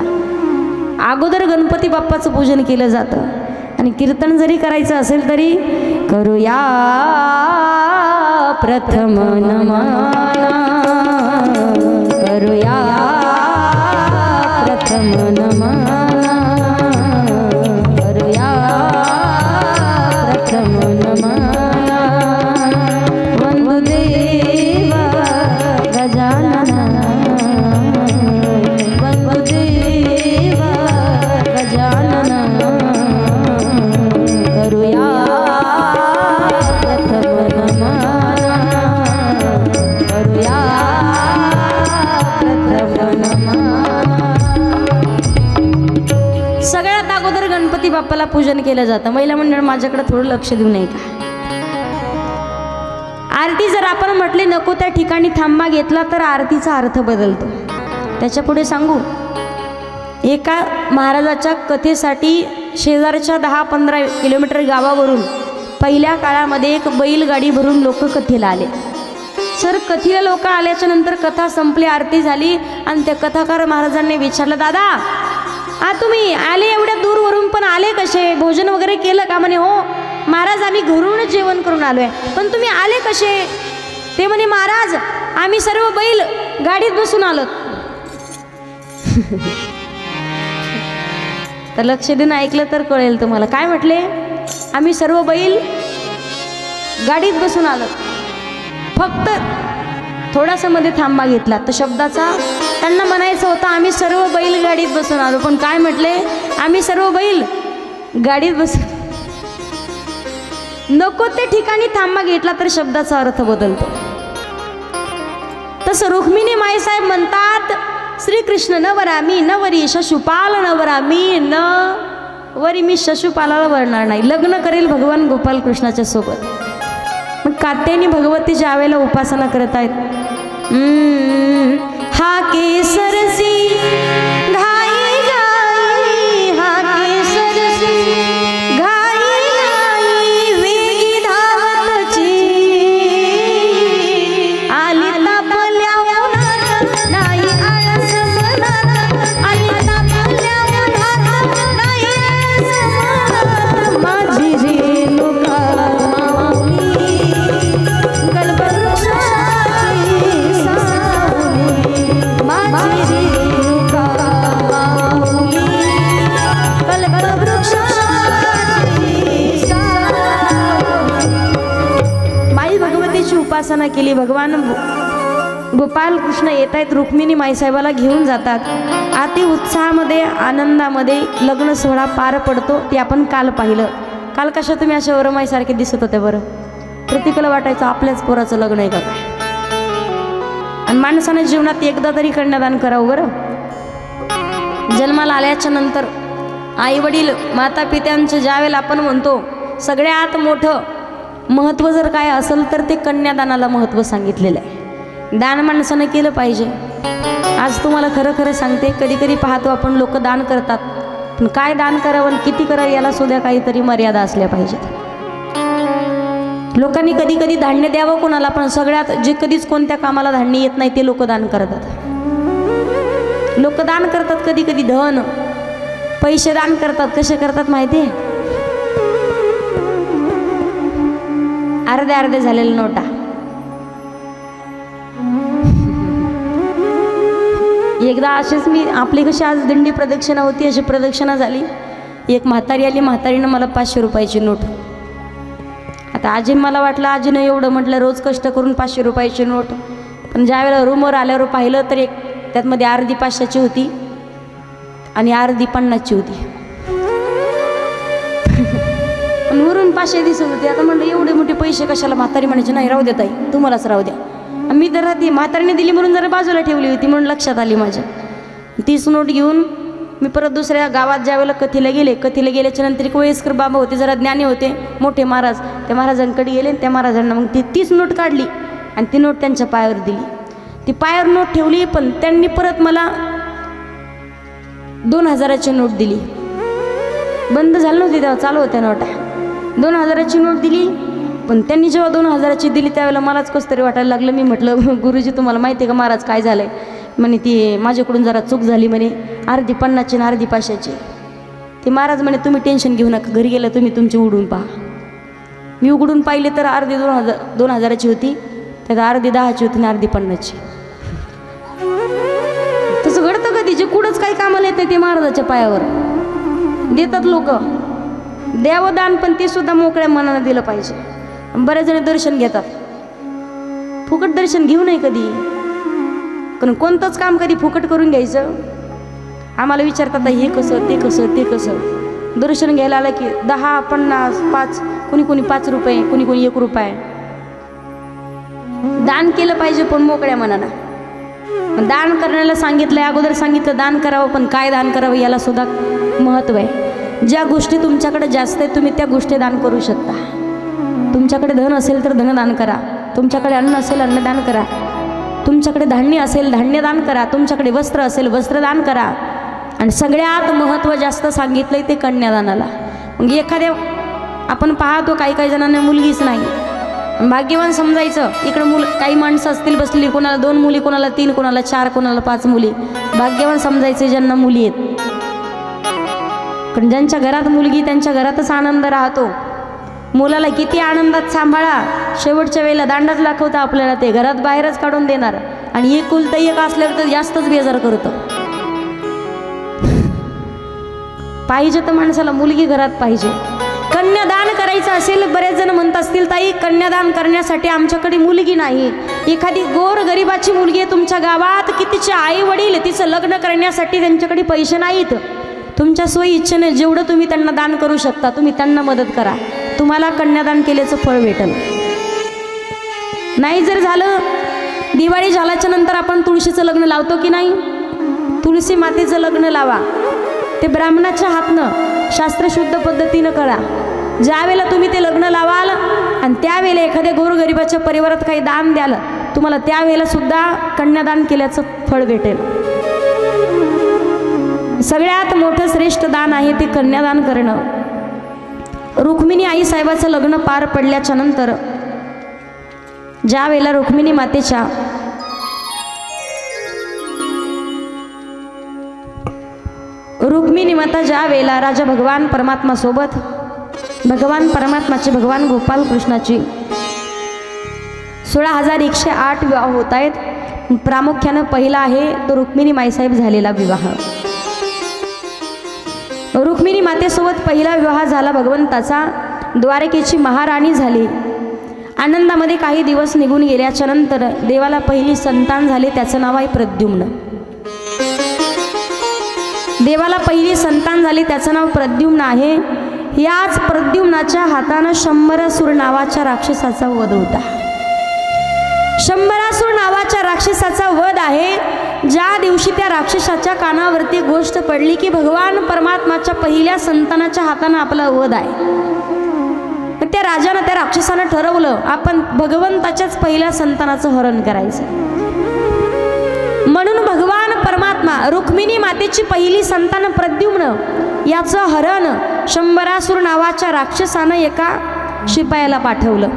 अगोदर गणपती बाप्पाचं पूजन केलं जातं आणि कीर्तन जरी करायचं असेल तरी करूया प्रथम नमन, करूया प्रथम नमन, करूया प्रथम नमन. वंदुदेव गजानन, वंदुदेव गजानन, करूया प्रथम नमन, करूया प्रथम नमन. सगळ्यात अगोदर गणपती बाप्पाला पूजन केलं जातं. महिला मंडळ माझ्याकडे थोडं लक्ष देऊ नये का? आरती जर आपण म्हटले नको त्या ठिकाणी थांबा घेतला तर आरतीचा अर्थ बदलतो. त्याच्या पुढे सांगू, एका महाराजाच्या कथेसाठी शेजारच्या 10-15 किलोमीटर गावावरून पहिल्या काळामध्ये एक बैलगाडी भरून लोक कथेला आले. सर कथेला लोक आल्याच्या नंतर कथा संपली, आरती झाली आणि त्या कथाकार महाराजांनी विचारलं, दादा तुम्ही आले एवढ्या दूरवरून पण आले कसे, भोजन वगैरे केलं का? म्हणे हो महाराज आम्ही घरूनच जेवण करून आलोय. पण तुम्ही आले कसे? ते म्हणे महाराज आम्ही सर्व बैल गाडीत बसून आलो. तर लक्ष देऊन ऐकलं तर कळेल तुम्हाला. काय म्हटले? आम्ही सर्व बैल गाडीत बसून आलो. फक्त थोडासा मध्ये थांबा घेतला तर शब्दाचा त्यांना म्हणायचं होतं आम्ही सर्व बैल गाडीत बसून आलो. पण काय म्हटले? आम्ही सर्व बैल गाडीत बसून. नको त्या ठिकाणी थांबा घेतला तर शब्दाचा अर्थ बदलतो. तसं रुक्मिणी माईसाहेब म्हणतात, श्रीकृष्ण नवरामी नवरी शशुपाल नवरामी नवरी. मी शशुपालाला वरणार नाही, लग्न करेल भगवान गोपाल कृष्णाच्या सोबत. मग कात्यायनी भगवती ज्या वेळेला उपासना करत आहेत, हा केसरसी घाई घाई, हा केसरसी घाई घाई, वेगी धावतची आली तापल्या उन्हात नाही आळस मनात, आली तापल्या उन्हात नाही आळस मनात. माझी रेणुका उपासना केली. भगवान गोपाल कृष्ण येत आहेत, रुक्मिणी माईसाहेबाला घेऊन जातात. अति उत्साहामध्ये आनंदामध्ये लग्न सोहळा पार पडतो. ते आपण काल पाहिलं. काल कशा तुम्ही अशा वरमाईसारखे दिसत होते बरं? प्रत्येकाला वाटायचं आपल्याच पोराचं लग्न आहे का काय. आणि माणसाने जीवनात एकदा तरी कन्यादान करावं बरं. जन्माला आल्याच्या नंतर आई वडील माता पित्यांचं ज्यावेळेला आपण म्हणतो सगळ्यात मोठं महत्त्व जर काय असेल तर ते कन्यादानाला महत्त्व सांगितलेलं आहे. दान माणसानं केलं पाहिजे. आज तुम्हाला खरं खरं सांगते, कधी कधी पाहतो आपण लोक दान करतात, पण काय दान करावं आणि किती करावं याला सुद्धा काहीतरी मर्यादा असल्या पाहिजेत. लोकांनी कधी कधी धान्य द्यावं कोणाला, पण सगळ्यात जे कधीच कोणत्या कामाला धान्य येत नाही ते लोक दान करतात. लोक दान करतात कधी कधी धन पैसे दान करतात. कसे करतात माहिती आहे? अर्धे अर्धे झालेले नोटा. एकदा असेच मी आपली कशी आज दिंडी प्रदक्षिणा होती अशी प्रदक्षिणा झाली. एक म्हातारी आली, म्हातारीनं मला 500 रुपयाची नोट. आता आजी मला वाटलं आजीनं एवढं म्हटलं रोज कष्ट करून 500 रुपयाची नोट. पण ज्या वेळेला रूमवर आल्यावर पाहिलं तर एक त्यातमध्ये अर्धी 500ची होती आणि अर्धी 50ची होती. वरून 500 दिसत होते. आता म्हणलं एवढे मोठे पैसे कशाला? म्हातारी म्हणायचे नाही राहू देत आहे, तुम्हालाच राहू द्या. मी तर ती म्हातारीने दिली म्हणून जरा बाजूला ठेवली होती, म्हणून लक्षात आली माझ्या. 30 नोट घेऊन मी परत दुसऱ्या गावात ज्यावेळेला कथेला गेल्याच्या नंतर एक वयस्कर बाबा होते, जरा ज्ञानी होते, मोठे महाराज. त्या महाराजांकडे गेले, त्या महाराजांना मग ती 30 नोट काढली आणि ती नोट त्यांच्या पायावर दिली. ती पायावर नोट ठेवली, पण त्यांनी परत मला 2000ची नोट दिली. बंद झालं नव्हती तेव्हा, चालू होत्या नोटा. 2000ची नोट दिली, पण त्यांनी जेव्हा 2000ची दिली त्यावेळेला मलाच कसं तरी वाटायला लागलं. मी म्हटलं गुरुजी तुम्हाला माहिती आहे का महाराज काय झालंय? म्हणे ती माझ्याकडून जरा चूक झाली म्हणे, अर्धी 50ची आणि अर्धी 500ची. ते महाराज म्हणे तुम्ही टेन्शन घेऊ नका, घरी गेलं तुम्ही तुमची उडून पहा. मी उघडून पाहिले तर अर्धी 2000ची होती, त्यात अर्धी 10ची होती आणि अर्धी 50ची. तसं घडतं कधी, जे कुठंच काही कामाला येत नाही ते महाराजाच्या पायावर देतात लोक. द्यावं दान, पण ते सुद्धा मोकळ्या मनानं दिलं पाहिजे. बरेच जण दर्शन घेतात, फुकट दर्शन घेऊ नये कधी. कारण कोणतंच काम कधी फुकट करून घ्यायचं. आम्हाला विचारतात हे कसं ते कसं ते कसं. दर्शन घ्यायला आलं की 10, 50, 5, कोणी 5 रुपये, कोणी 1 रुपये. दान केलं पाहिजे पण मोकळ्या मनानं. दान करण्याला सांगितलंय, अगोदर सांगितलं दान करावं, पण काय दान करावं याला सुद्धा महत्त्व आहे. ज्या गोष्टी तुमच्याकडे जास्त आहेत तुम्ही त्या गोष्टी दान करू शकता. तुमच्याकडे धन असेल तर धनदान करा, तुमच्याकडे अन्न असेल अन्नदान करा, तुमच्याकडे धान्य असेल धान्यदान करा, तुमच्याकडे वस्त्र असेल वस्त्रदान करा. आणि सगळ्यात महत्त्व जास्त सांगितलंय ते कन्यादानाला. मग एखाद्या आपण पाहतो काही जणांना मुलगीच नाही, भाग्यवान समजायचं. इकडं काही माणसं असतील बसलेली, कोणाला 2 मुली, कोणाला 3, कोणाला 4, कोणाला 5 मुली. भाग्यवान समजायचे ज्यांना मुली आहेत. पण ज्यांच्या घरात मुलगी त्यांच्या घरातच आनंद राहतो. मुलाला किती आनंदात सांभाळा, शेवटच्या वेळेला दांडाच दाखवता आपल्याला, ते घरात बाहेरच काढून देणार. आणि एकुलतं एक असल्यावर तर जास्तच बेजार करतं. पाहिजे तर माणसाला मुलगी घरात पाहिजे. कन्यादान करायचं असेल, बरेच जण म्हणत असतील ताई कन्यादान करण्यासाठी आमच्याकडे मुलगी नाही. एखादी गोर गरिबाची मुलगी आहे तुमच्या गावात, की तिचे आई वडील तिचं लग्न करण्यासाठी त्यांच्याकडे पैसे नाहीत, तुमच्या सोयी इच्छेने जेवढं तुम्ही त्यांना दान करू शकता तुम्ही त्यांना मदत करा, तुम्हाला कन्यादान केल्याचं फळ भेटेल. नाही जर झालं, दिवाळी झाल्याच्या नंतर आपण तुळशीचं लग्न लावतो की नाही, तुळशी मातेचं लग्न लावा. ते ब्राह्मणाच्या हातनं शास्त्रशुद्ध पद्धतीनं करा. ज्यावेळेला तुम्ही ते लग्न लावाल आणि त्यावेळेला एखाद्या गोरगरिबाच्या परिवारात काही दान द्याल, तुम्हाला त्यावेळेला सुद्धा कन्यादान केल्याचं फळ भेटेल. सगळ्यात मोठं श्रेष्ठ दान आहे ते कन्यादान करणं. रुक्मिणी आई साहेबाचं लग्न पार पडल्याच्या नंतर ज्या वेळेला रुक्मिणी मातेच्या रुक्मिणी माता ज्या वेळेला राजा भगवान परमात्मा सोबत भगवान परमात्माची भगवान गोपाल कृष्णाची 16,108 विवाह होत आहेत. प्रामुख्यानं पहिला आहे तो रुक्मिणी माईसाहेब झालेला विवाह. रुक्मिणी मातेसोबत पहिला विवाह झाला भगवंताचा. द्वारकेची महाराणी झाली. आनंदामध्ये काही दिवस निघून गेल्याच्या नंतर देवाला पहिली संतान झाले, त्याचं नाव आहे प्रद्युम्न. देवाला पहिली संतान झाली त्याचं नाव प्रद्युम्न आहे. याच प्रद्युम्नाच्या हातानं शंभरासूर नावाच्या राक्षसाचा वध होता. शंभरासूर नावाच्या राक्षसाचा वध आहे. ज्या दिवशी त्या राक्षसाच्या कानावरती गोष्ट पडली की भगवान परमात्माच्या पहिल्या संतानाच्या हातानं आपला वध आहे, त्या राजानं त्या राक्षसानं ठरवलं आपण भगवंताच्याच पहिल्या संतानाचं हरण करायचं. म्हणून भगवान परमात्मा रुक्मिणी मातेची पहिली संतान प्रद्युम्न याचं हरण शंभरासूर नावाच्या राक्षसानं एका शिपायाला पाठवलं.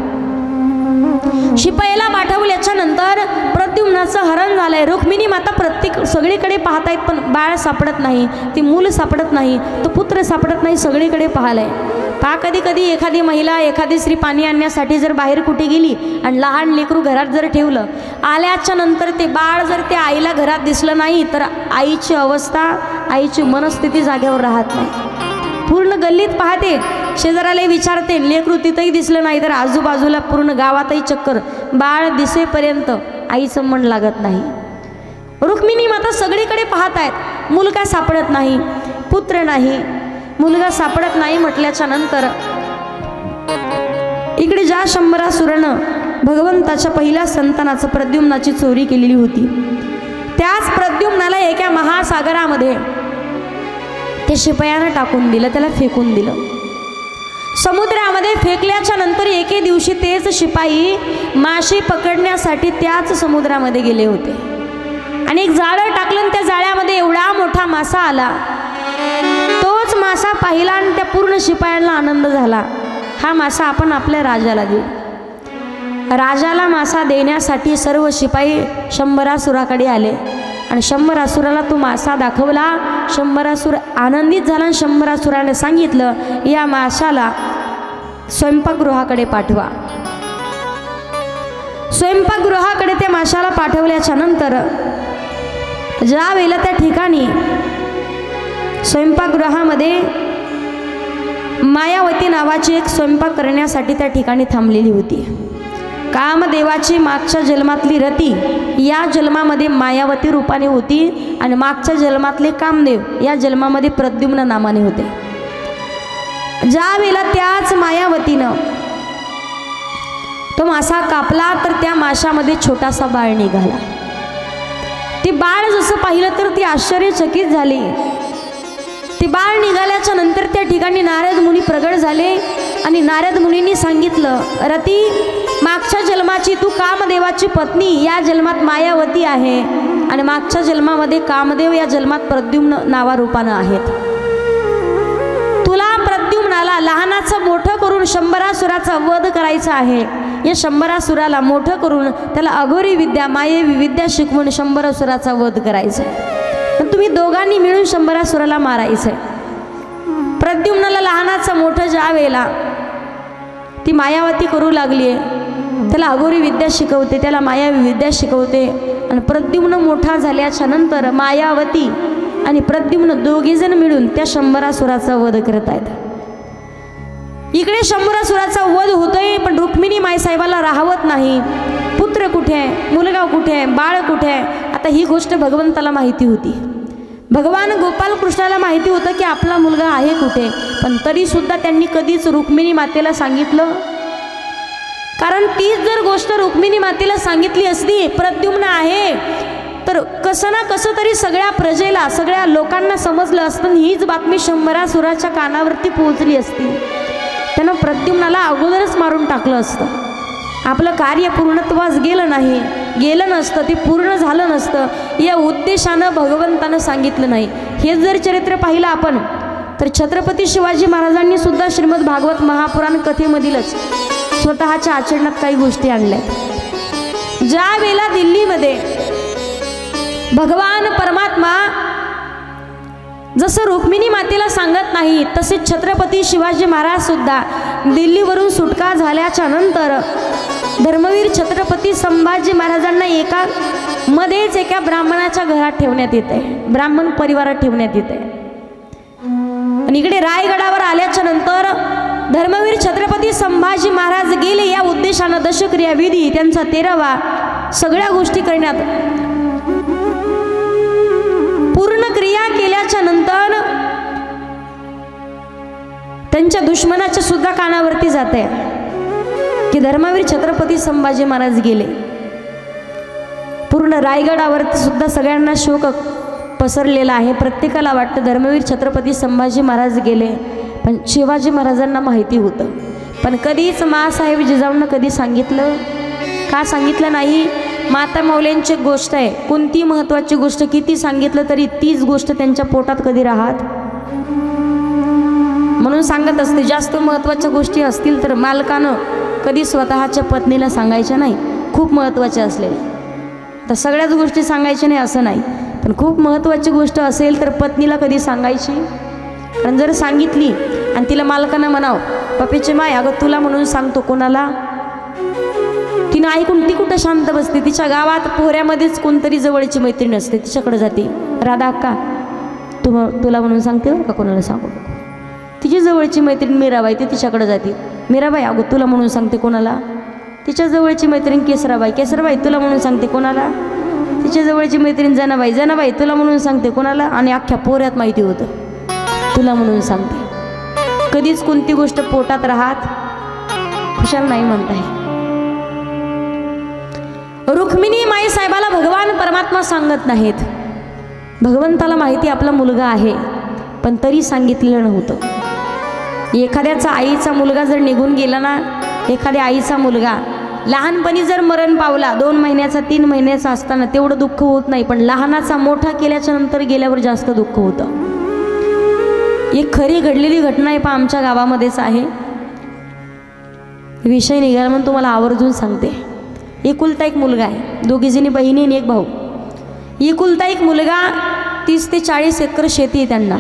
शिपायाला पाठवल्याच्या नंतर प्रद्युम्नाचं हरण झालंय. रुक्मिणी माता प्रत्येक सगळीकडे पाहतायत पण बाळ सापडत नाही, ती मूल सापडत नाही, तो पुत्र सापडत नाही, सगळीकडे पाहलंय. कधी कधी एखादी महिला एखादी स्त्री पाणी आणण्यासाठी जर बाहेर कुठे गेली आणि लहान लेकरू घरात जर ठेवलं, आल्याच्या नंतर ते बाळ जर त्या आईला घरात दिसलं नाही तर आईची अवस्था, आईची मनस्थिती जागेवर राहत नाही. पूर्ण गल्लीत पाहते, शेजाराला विचारते, लेकरू तिथंही दिसलं नाही तर आजूबाजूला पूर्ण गावातही चक्कर, बाळ दिसेपर्यंत आईचं मन लागत नाही. रुक्मिणी माता सगळीकडे पाहत आहेत, मुलगा सापडत नाही, पुत्र नाही, मुलगा सापडत नाही म्हटल्याच्या नंतर इकडे ज्या शंभरासुरानं भगवंताच्या पहिल्या संतानाचं प्रद्युम्नाची चोरी केलेली होती, त्याच प्रद्युम्नाला एका महासागरामध्ये ते शिपायानं टाकून दिलं, त्याला फेकून दिलं. समुद्रामध्ये फेकल्याच्या नंतर एके दिवशी तेच शिपाई मासे पकडण्यासाठी त्याच समुद्रामध्ये गेले होते आणि एक जाळं टाकलं आणि त्या जाळ्यामध्ये एवढा मोठा मासा आला. तोच मासा पाहिला आणि त्या पूर्ण शिपायांना आनंद झाला, हा मासा आपण आपल्या राजाला देऊ. राजाला मासा देण्यासाठी सर्व शिपाई शंभरासुराकडे आले. आणि शंभरासुराला तो मासा दाखवला. शंभरासुर आनंदित झाला आणि शंभरासुराने सांगितलं, या माशाला स्वयंपाकगृहाकडे पाठवा. स्वयंपाकगृहाकडे त्या माशाला पाठवल्याच्या नंतर ज्या वेळेला त्या ठिकाणी स्वयंपाकगृहामध्ये मायावती नावाची एक स्वयंपाक करण्यासाठी त्या ठिकाणी थांबलेली होती. कामदेवाची मागच्या जन्मातली रती या जन्मामध्ये मायावती रूपाने होती आणि मागच्या जन्मातले कामदेव या जन्मामध्ये प्रद्युम्न नामाने होते. ज्या वेळेला त्याच मायावतीनं तो मासा कापला तर त्या माशामध्ये छोटासा बाळ निघाला. ती बाळ जसं पाहिलं तर ती आश्चर्यचकित झाली. ती बाळ निघाल्याच्या नंतर त्या ठिकाणी नारद मुनी प्रगट झाले आणि नारद मुनींनी सांगितलं, रती मागच्या जन्माची तू कामदेवाची पत्नी या जन्मात मायावती आहे आणि मागच्या जन्मामध्ये कामदेव या जन्मात प्रद्युम्न नावारूपानं आहेत. तुला प्रद्युम्नाला लहानाचं मोठं करून शंभरासुराचा वध करायचा आहे. या शंभरासुराला मोठं करून त्याला अघोरी विद्या मायेवी विद्या शिकवून शंभरासुराचा वध करायचा आहे. पण तुम्ही दोघांनी मिळून शंभरासुराला मारायचं आहे. प्रद्युम्नाला लहानाचं मोठं ज्या वेळेला ती मायावती करू लागली आहे, त्याला अघोरी विद्या शिकवते, त्याला मायावी विद्या शिकवते आणि प्रद्युम्न मोठा झाल्याच्या नंतर मायावती आणि प्रद्युम्न दोघेजण मिळून त्या शंभरासुराचा वध करत आहेत. इकडे शंभरासुराचा वध होतोय पण रुक्मिणी मायसाहेबाला राहवत नाही. पुत्र कुठे आहे, मुलगा कुठे आहे, बाळ कुठे आहे. आता ही गोष्ट भगवंताला माहिती होती. भगवान गोपाल कृष्णाला माहिती होतं की आपला मुलगा आहे कुठे, पण तरीसुद्धा त्यांनी कधीच रुक्मिणी मातेला सांगितलं. कारण तीच जर गोष्ट रुक्मिणी मातेला सांगितली असती प्रद्युम्न आहे तर कसं ना कसं तरी सगळ्या प्रजेला सगळ्या लोकांना समजलं असतं. हीच बातमी शंभरासुराच्या कानावरती पोहोचली असती. त्यानं प्रद्युम्नाला अगोदरच मारून टाकलं असतं. आपलं कार्य पूर्णत्वास गेलं नाही, गेलं नसतं, ते पूर्ण झालं नसतं. या उद्देशानं भगवंतानं सांगितलं नाही. हे जर चरित्र पाहिलं आपण तर छत्रपती शिवाजी महाराजांनी सुद्धा श्रीमद भागवत महापुराण कथेमधीलच स्वतःच्या आचरणात काही गोष्टी आणल्या. ज्या वेळेला दिल्लीमध्ये भगवान परमात्मा जसं रुक्मिणी मातेला सांगत नाही तसेच छत्रपती शिवाजी महाराज सुद्धा दिल्लीवरून सुटका झाल्याच्या नंतर धर्मवीर छत्रपती संभाजी महाराजांना मध्येच एका ब्राह्मणाच्या घरात ठेवण्यात येते, ब्राह्मण परिवारात ठेवण्यात येते. आणि इकडे रायगडावर आल्याच्या नंतर धर्मवीर छत्रपती संभाजी महाराज गेले या उद्देशानं दशक्रिया विधी त्यांचा 13वा सगळ्या गोष्टी करण्यात पूर्ण क्रिया केल्याच्या नंतर त्यांच्या दुश्मनाच्या सुद्धा कानावरती जाते की धर्मवीर छत्रपती संभाजी महाराज गेले. पूर्ण रायगडावरती सुद्धा सगळ्यांना शोक पसरलेला आहे. प्रत्येकाला वाटतं धर्मवीर छत्रपती संभाजी महाराज गेले, पण शिवाजी महाराजांना माहिती होतं. पण कधीच मासाहेब जिजाऊंना कधी सांगितलं का सांगितलं नाही. माता मौल्यांची गोष्ट आहे, कोणती महत्त्वाची गोष्ट किती सांगितलं तरी तीच गोष्ट त्यांच्या पोटात कधी राहत. म्हणून सांगत असते जास्त महत्त्वाच्या गोष्टी असतील तर मालकानं कधी स्वतःच्या पत्नीला सांगायच्या नाही, खूप महत्त्वाच्या असलेल्या. तर सगळ्याच गोष्टी सांगायच्या नाही असं नाही, पण खूप महत्त्वाची गोष्ट असेल तर पत्नीला कधी सांगायची. कारण जर सांगितली आणि तिला मालकानं म्हणावं पप्पीची माय अगं तुला म्हणून सांगतो कोणाला, तिनं ऐकून ती कुठं शांत बसते. तिच्या गावात पोहऱ्यामध्येच कोणतरी जवळची मैत्रीण असते, तिच्याकडे जाते, राधा अक्का तुला म्हणून सांगते का कोणाला सांगू नको. तिची जवळची मैत्रीण मीराबाई ती तिच्याकडे जाते, मीराबाई अगं तुला म्हणून सांगते कोणाला. तिच्या जवळची मैत्रीण केसराबाई तुला म्हणून सांगते कोणाला. तिच्या जवळची मैत्रीण जनाबाई तुला म्हणून सांगते कोणाला. आणि अख्ख्या पोऱ्यात माहिती होतं तुला म्हणून सांगते. कधीच कोणती गोष्ट पोटात राहत खुशाल नाही म्हणताय. रुक्मिणी माई साहेबाला भगवान परमात्मा सांगत नाहीत. भगवंताला माहिती आपला मुलगा आहे पण तरी सांगितलेलं नव्हतं. एखाद्याचा आईचा मुलगा जर निघून गेला ना, एखाद्या आईचा मुलगा लहानपणी जर मरण पावला 2 महिन्याचा 3 महिन्याचा असताना तेवढं दुःख होत नाही, पण लहानाचा मोठा केल्याच्या नंतर गेल्यावर जास्त दुःख होतं. एक खरी घडलेली घटना आहे, पण आमच्या गावामध्येच आहे. विषय निघाला म्हणून तुम्हाला आवर्जून सांगते. एकुलता एक मुलगा आहे, दोघीजणी बहिणी आणि एक भाऊ. एकुलता एक मुलगा, 30 ते 40 एकर शेती आहे त्यांना.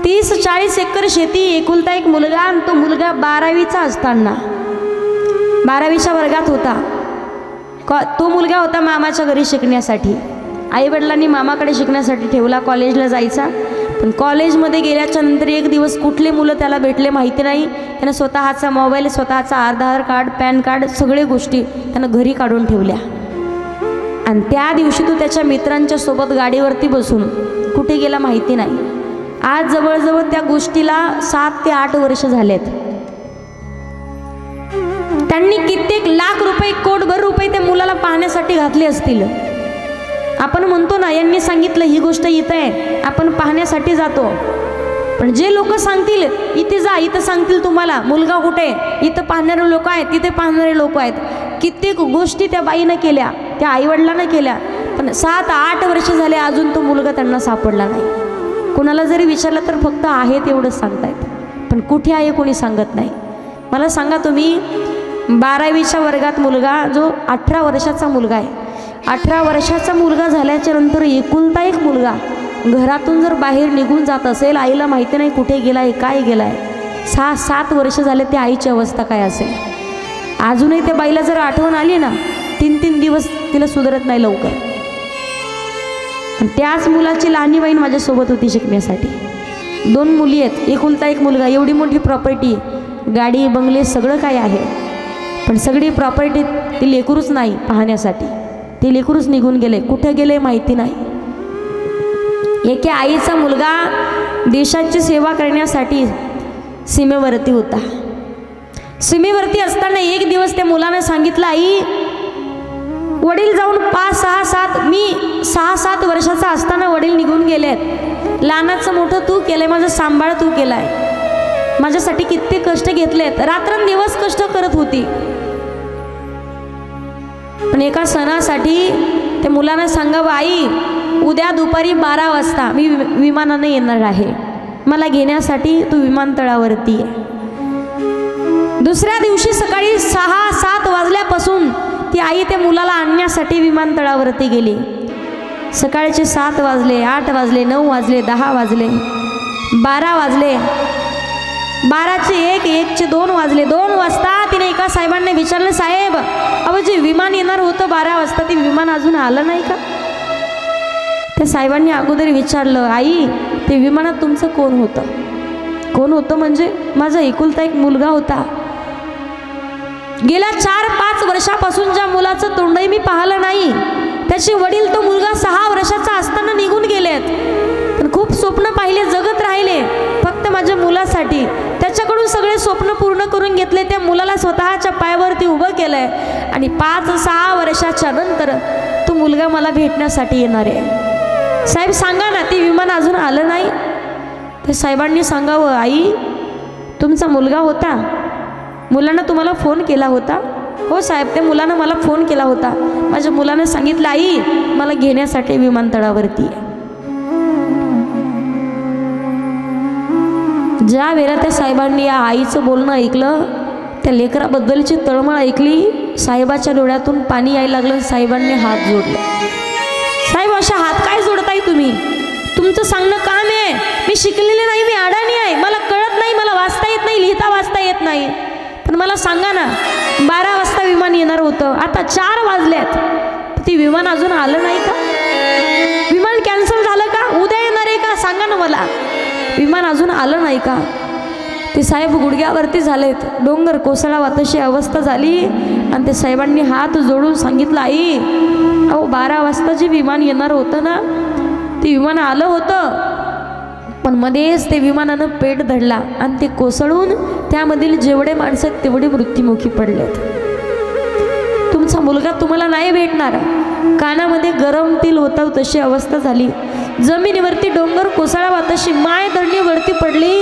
30-40 एकर शेती, एकुलता एक मुलगा. आणि तो मुलगा 12वीचा असताना 12वीच्या वर्गात होता. तो मुलगा होता मामाच्या घरी शिकण्यासाठी. आईवडिलांनी मामाकडे शिकण्यासाठी ठेवला, कॉलेजला जायचा. पण कॉलेजमध्ये गेल्याच्या नंतर एक दिवस कुठले मुलं त्याला भेटले माहिती नाही. त्यानं स्वतःचा मोबाईल, स्वतःचा आधार कार्ड, पॅन कार्ड, सगळे गोष्टी त्यानं घरी काढून ठेवल्या. आणि त्या दिवशी तो त्याच्या मित्रांच्या सोबत गाडीवरती बसून कुठे गेला माहिती नाही. आज जवळजवळ त्या गोष्टीला 7 ते 8 वर्ष झालेत. त्यांनी कित्येक लाख रुपये, कोटभर रुपये त्या मुलाला पाहण्यासाठी घातले असतील. आपण म्हणतो ना, यांनी सांगितलं ही गोष्ट इथं आहे, आपण पाहण्यासाठी जातो. पण जे लोक सांगतील इथे जा, इथं सांगतील तुम्हाला मुलगा कुठे, इथं पाहणारे लोक आहेत, तिथे पाहणारे लोक आहेत. कित्येक गोष्टी त्या बाईनं केल्या, त्या आईवडिलांना केल्या. पण 7-8 वर्ष झाले अजून तो मुलगा त्यांना सापडला नाही. कोणाला जरी विचारलं तर फक्त आहे तेवढंच सांगतायत, पण कुठे आहे कोणी सांगत नाही. मला सांगा तुम्ही, 12वीच्या वर्गात मुलगा, जो 18 वर्षाचा मुलगा आहे, 18 वर्षाचा मुलगा झाल्याच्या नंतर एकुलता एक मुलगा घरातून जर बाहेर निघून जात असेल, आईला माहिती नाही कुठे गेलाय, काय गेलाय. 6-7 वर्ष झाले, त्या आईची अवस्था काय असेल. अजूनही त्या बाईला जर आठवण आली ना, 3-3 दिवस तिला सुधारत नाही लवकर. त्याच मुलाची लहानी बहीण माझ्यासोबत होती शिकण्यासाठी. 2 मुली आहेत, एकुलता एक मुलगा. एवढी मोठी प्रॉपर्टी, गाडी बंगले सगळं काय आहे, पण सगळी प्रॉपर्टी ती लेकरूच नाही पाहण्यासाठी. ते लेकरूच निघून गेले, कुठे गेले माहिती नाही. एके आईचा मुलगा देशाची सेवा करण्यासाठी सीमेवरती होता. सीमेवरती असताना एक दिवस त्या मुलानं सांगितलं, आई, वडील जाऊन 5-6-7, मी 6-7 वर्षाचा असताना वडील निघून गेलेत. लहानाचं मोठं तू केलंय, माझं सांभाळ तू केलाय, माझ्यासाठी किती कष्ट घेतलेत, रात्रंदिवस कष्ट करत होती. पण एका सणासाठी त्या मुलानं सांगावं, आई, उद्या दुपारी 12 वाजता मी विमानाने येणार आहे, मला घेण्यासाठी तू विमानतळावरती आहे. दुसऱ्या दिवशी सकाळी 6-7 वाजल्यापासून ती आई त्या मुलाला आणण्यासाठी विमानतळावरती गेली. सकाळचे 7 वाजले, 8 वाजले, 9 वाजले, 10 वाजले, 12 वाजले, 12चे 1, 1चे 2 वाजले. 2 वाजता तिने एका साहेबांना विचारलं, साहेब, अहो जे विमान येणार होतं 12 वाजता, ते विमान अजून आलं नाही का? त्या साहेबांनी अगोदर विचारलं, आई, ते विमानात तुमचं कोण होतं? कोण होतं म्हणजे माझा एकुलता एक मुलगा होता. गेल्या 4-5 वर्षापासून ज्या मुलाचं तोंडही मी पाहिलं नाही, त्याचे वडील तो मुलगा 6 वर्षाचा असताना निघून गेलेत. पण खूप स्वप्न पाहिले, जगत राहिले फक्त माझ्या मुलासाठी. त्याच्याकडून सगळे स्वप्न पूर्ण करून घेतले, त्या मुलाला स्वतःच्या पायावरती उभं केलंय. आणि 5-6 वर्षाच्या नंतर तो मुलगा मला भेटण्यासाठी येणार आहे. साहेब सांगा ना, ते विमान अजून आलं नाही. त्या साहेबांनी सांगावं, आई, तुमचा मुलगा होता, मुलानं तुम्हाला फोन केला होता? हो साहेब, त्या मुलानं मला फोन केला होता. माझ्या मुलानं सांगितलं, आई, मला घेण्यासाठी विमानतळावरती आहे. ज्या वेळेला त्या साहेबांनी या आईचं बोलणं ऐकलं, त्या लेकराबद्दलची तळमळ ऐकली, साहेबाच्या डोळ्यातून पाणी यायला लागलं. साहेबांनी हात जोडले. साहेब, अशा हात काय जोडताय तुम्ही? तुमचं सांगणं काम आहे. मी शिकलेले नाही, मी अडाणी आहे, मला कळत नाही, मला वाचता येत नाही, लिहिता वाचता येत नाही. पण मला सांगा ना, 12 वाजता विमान येणार होतं, आता 4 वाजल्यात, ते विमान अजून आलं नाही का? विमान कॅन्सल झालं का? उद्या येणार आहे का? सांगा ना मला, विमान अजून आलं नाही का? ते साहेब गुडघ्यावरती झालेत, डोंगर कोसळावा तशी अवस्था झाली. आणि ते साहेबांनी हात जोडून सांगितलं, आई, अहो 12 वाजता जे विमान येणार होतं ना, ते विमान आलं होतं, पण मध्येच ते विमानानं पेट धरला आणि ते कोसळून त्यामधील जेवढे माणसं आहेत तेवढे मृत्युमुखी पडलेत. तुमचा मुलगा तुम्हाला नाही भेटणार. कानामध्ये गरम तेल होतं तशी अवस्था झाली. जमिनीवरती डोंगर कोसळावा तशी माय दंडी वरती पडली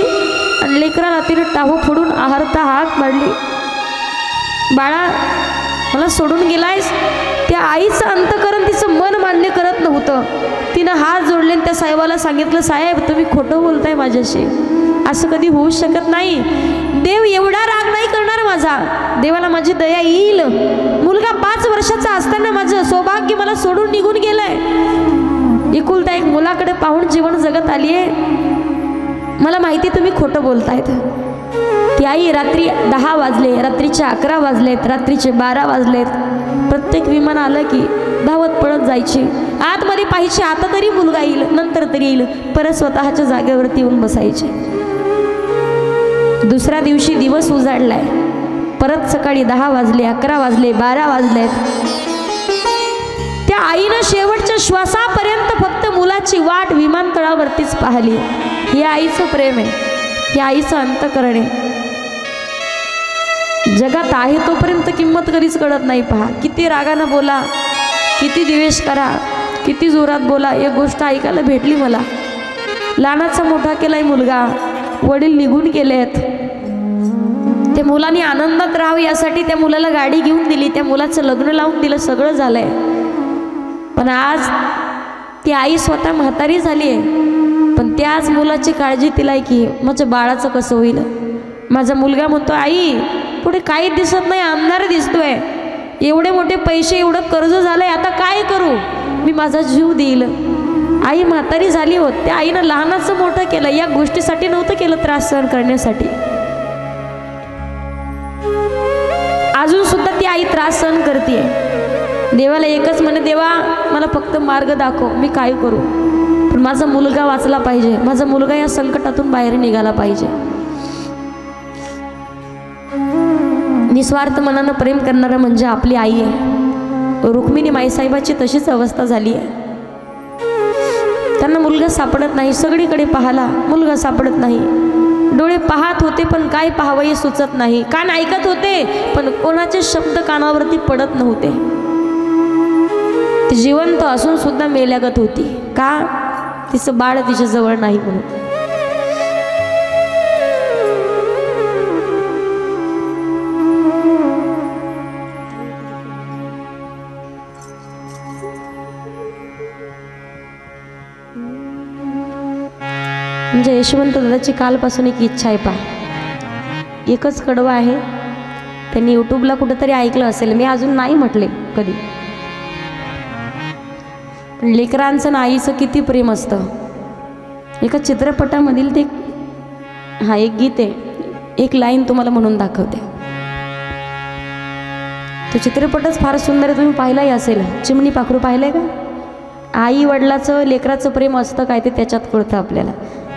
आणि लेकराला तिने टाहू फोडून आहारता हाक मारली. बाळा, मला सोडून गेलायस? त्या आईचं अंतकरण तिचं मन मान्य करत नव्हतं. तिनं हात जोडले त्या साहेबाला सांगितलं, साहेब, तुम्ही खोटं बोलताय माझ्याशी, असं कधी होऊ शकत नाही. देव एवढा राग नाही करणार माझा, देवाला माझी दया येईल. मुलगा 5 वर्षाचा असताना माझं सौभाग्य मला सोडून निघून गेलंय. एकुलता एक मुलाकडे पाहून जीवन जगत आली आहे. मला माहिती तुम्ही खोटं बोलतायत. ती आई रात्री 10 वाजले, रात्रीचे 11 वाजलेत, रात्रीचे 12 वाजलेत, प्रत्येक विमान आलं की धावत पळत जायची. आतमध्ये पाहिजे, आता तरी मुलगा येईल, नंतर तरी येईल, परत स्वतःच्या जागेवरती येऊन बसायचे. दुसऱ्या दिवशी दिवस उजाडलाय, परत सकाळी 10 वाजले, 11 वाजले, 12 वाजलेत. त्या आईनं शेवटच्या श्वासापर्यंत फक्त मुलाची वाट विमानतळावरतीच पाहिली. हे आईचं प्रेम आहे, हे आईचं अंतःकरण आहे. जगात आहे तोपर्यंत किंमत कधीच कळत नाही. पहा, किती रागानं बोला, किती द्वेष करा, किती जोरात बोला, एक गोष्ट ऐकायला भेटली मला. लहानाचा मोठा केलाय मुलगा, वडील निघून गेलेत. त्या मुलाने आनंदात राहावं यासाठी त्या मुलाला गाडी घेऊन दिली, त्या मुलाचं लग्न लावून दिलं, सगळं झालंय. पण आज ती आई स्वतः म्हातारी झाली आहे, पण त्याच मुलाची काळजी तिला आहे की माझ्या बाळाचं कसं होईल. माझा मुलगा म्हणतो, आई पुढे काही दिसत नाही, अंधार दिसतोय, एवढे मोठे पैसे, एवढं कर्ज झालंय, आता काय करू, मी माझा जीव देईल. आई म्हातारी झाली होत. त्या आईनं लहानाचं मोठं केलं, या गोष्टीसाठी नव्हतं केलं, त्रास सहन करण्यासाठी. अजून सुद्धा ती आई त्रास सहन करते. देवाला एकच म्हणे, देवा मला फक्त मार्ग दाखव, मी काय करू, पण माझा मुलगा वाचला पाहिजे, माझा मुलगा या संकटातून बाहेर निघाला पाहिजे. निस्वार्थ मनानं प्रेम करणारं म्हणजे आपली आई आहे. रुक्मिणी माईसाहेबाची तशीच अवस्था झाली आहे. त्यांना मुलगा सापडत नाही, सगळीकडे पाहाला मुलगा सापडत नाही. डोळे पाहत होते पण काय पाहावं हे सुचत नाही. कान ऐकत होते पण कोणाचे शब्द कानावरती पडत नव्हते. ती जिवंत असून सुद्धा मेल्यागत होती. का? तिचं बाळ तिच्या जवळ नाही म्हणून. म्हणजे यशवंत दादाची कालपासून एक इच्छा आहे. पहा, एकच कडवं आहे, त्यांनी यूट्यूबला कुठेतरी ऐकलं असेल, मी अजून नाही म्हटले कधी. पण लेकरांचं ना आईचं किती प्रेम असतं. एका चित्रपटामधील ते एक गीत आहे, एक लाईन तुम्हाला म्हणून दाखवते. तो चित्रपटच फार सुंदर आहे, तुम्ही पाहिलाही असेल. चिमणी पाखरू पाहिलंय का? आई वडिलाचं लेकराचं प्रेम असतं काय ते त्याच्यात कळतं आपल्याला.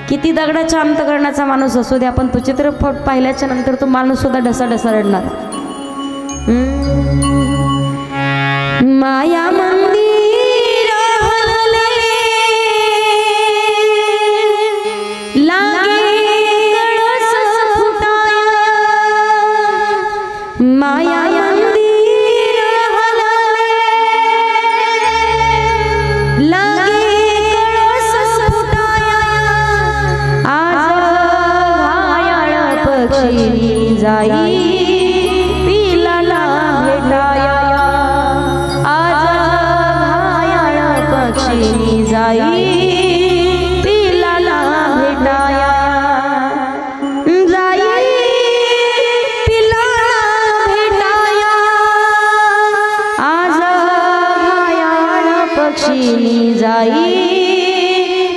किती दगडाच्या अंतकरणाचा माणूस असू दे, आपण तो चित्रपट पाहिल्याच्या नंतर तो माणूस सुद्धा ढसा रडणार. माया मंदिर हलले लागे कळस फुटाया, माया मंदिर हलले लागे कळस फुटाया, आज घायाळ पक्षी जाई पिलाला भेटाया, जाई पिलाला भेटाया, जाई पिलाला भेटाया, आज घायाळ पक्षी जाई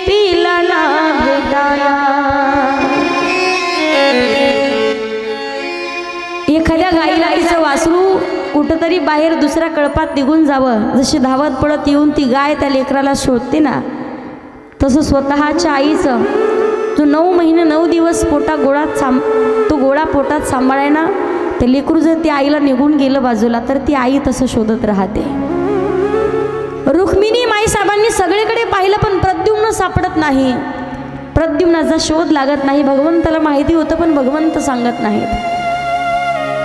पिलाला भेटाया. एखाद्या गाईला तिचं वासरू कुठंतरी बाहेर दुसऱ्या कळपात निघून जावं, जशी धावत पडत येऊन ती गाय त्या लेकराला शोधते ना, तसं स्वतःच्या आईचं जो 9 महिने 9 दिवस तो गोळा पोटात सांभाळाय ना, ते लेकरू जर ती आईला निघून गेलं बाजूला तर ती आई तसं शोधत राहते. रुक्मिणी माईसाहेबांनी सगळीकडे पाहिलं पण प्रद्युम्न सापडत नाही. प्रद्युम्नाचा शोध लागत नाही. भगवंताला माहिती होतं पण भगवंत सांगत नाहीत.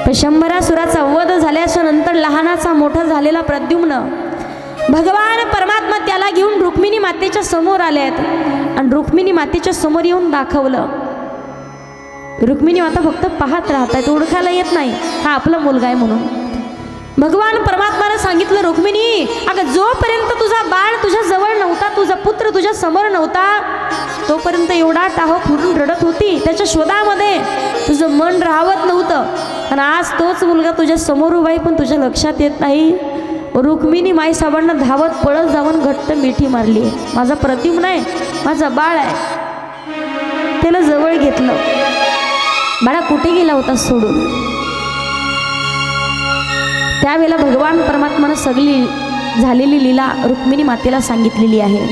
पण शंभरासुराचा वध झाल्याच्या नंतर लहानाचा मोठा झालेला प्रद्युम्न भगवान परमात्मा त्याला घेऊन रुक्मिणी मातेच्या समोर आलेत आणि रुक्मिणी मातेच्या समोर येऊन दाखवलं. रुक्मिणी माता फक्त पाहत राहतात, ओळखायला येत नाही हा आपला मुलगा आहे म्हणून. भगवान परमात्माने सांगितलं, रुक्मिणी अगं जोपर्यंत तुझा बाळ तुझ्या जवळ नव्हता, तुझा पुत्र तुझ्या समोर नव्हता, तोपर्यंत एवढा टाहो फुटून रडत होती, त्याच्या शोधामध्ये तुझं मन राहत नव्हतं. आणि आज तोच मुलगा तुझ्या समोर उभा आहे, पण तुझ्या लक्षात येत नाही. रुक्मिणी माईसाहेबांना धावत पळत जाऊन घट्ट मिठी मारली आहे. माझा प्रतिम नाही, माझा बाळ आहे. त्याला जवळ घेतलं. बाळा कुठे गेला होता सोडून? त्यावेळेला भगवान परमात्मानं सगळी झालेली लीला रुक्मिणी मातेला सांगितलेली आहे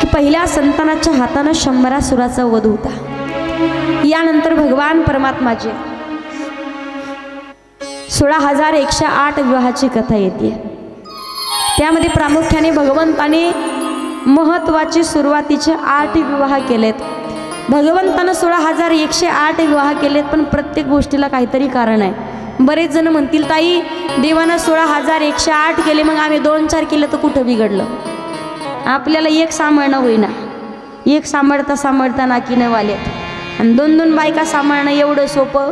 की पहिल्या संतानाच्या हातानं 100 सुराचा वध होता. यानंतर भगवान परमात्माचे 16,108 विवाहाची कथा येते. त्यामध्ये प्रामुख्याने भगवंताने महत्त्वाचे सुरुवातीचे 8 विवाह केलेत. भगवंतानं 16,108 विवाह केलेत, पण प्रत्येक गोष्टीला काहीतरी कारण आहे. बरेच जण म्हणतील ताई देवानं 16,108 केले, मग आम्ही 2-4 केलं तर कुठं बिघडलं? आपल्याला एक सांभाळणं होईना, एक सांभाळता सांभाळता नाकीनं वालेत, आणि 2-2 बायका सांभाळणं एवढं सोपं?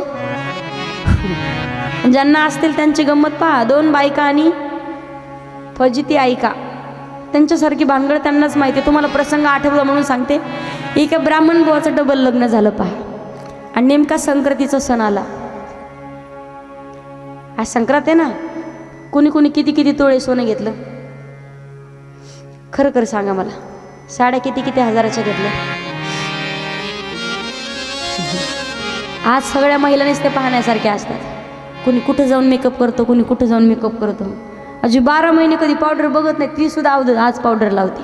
ज्यांना असतील त्यांची गंमत पहा. 2 बायका आणि फजिती ऐका, त्यांच्यासारखी भानगड त्यांनाच माहिती. तुम्हाला प्रसंग आठवला म्हणून सांगते. एका ब्राह्मण बुवाचं डबल लग्न झालं पहा, आणि नेमका संक्रांतीचा सण आला. आज संक्रांत आहे ना, कोणी कोणी किती किती तोळे सोनं घेतलं? खरं खरं सांगा मला. साड्या किती किती हजाराच्या घेतल्या? आज सगळ्या महिलांनीच ते पाहण्यासारखे असतात. कोणी कुठं जाऊन मेकअप करतो, कोणी कुठं जाऊन मेकअप करतो. अजून 12 महिने कधी पावडर बघत नाही, ती सुद्धा आज पावडर लावते.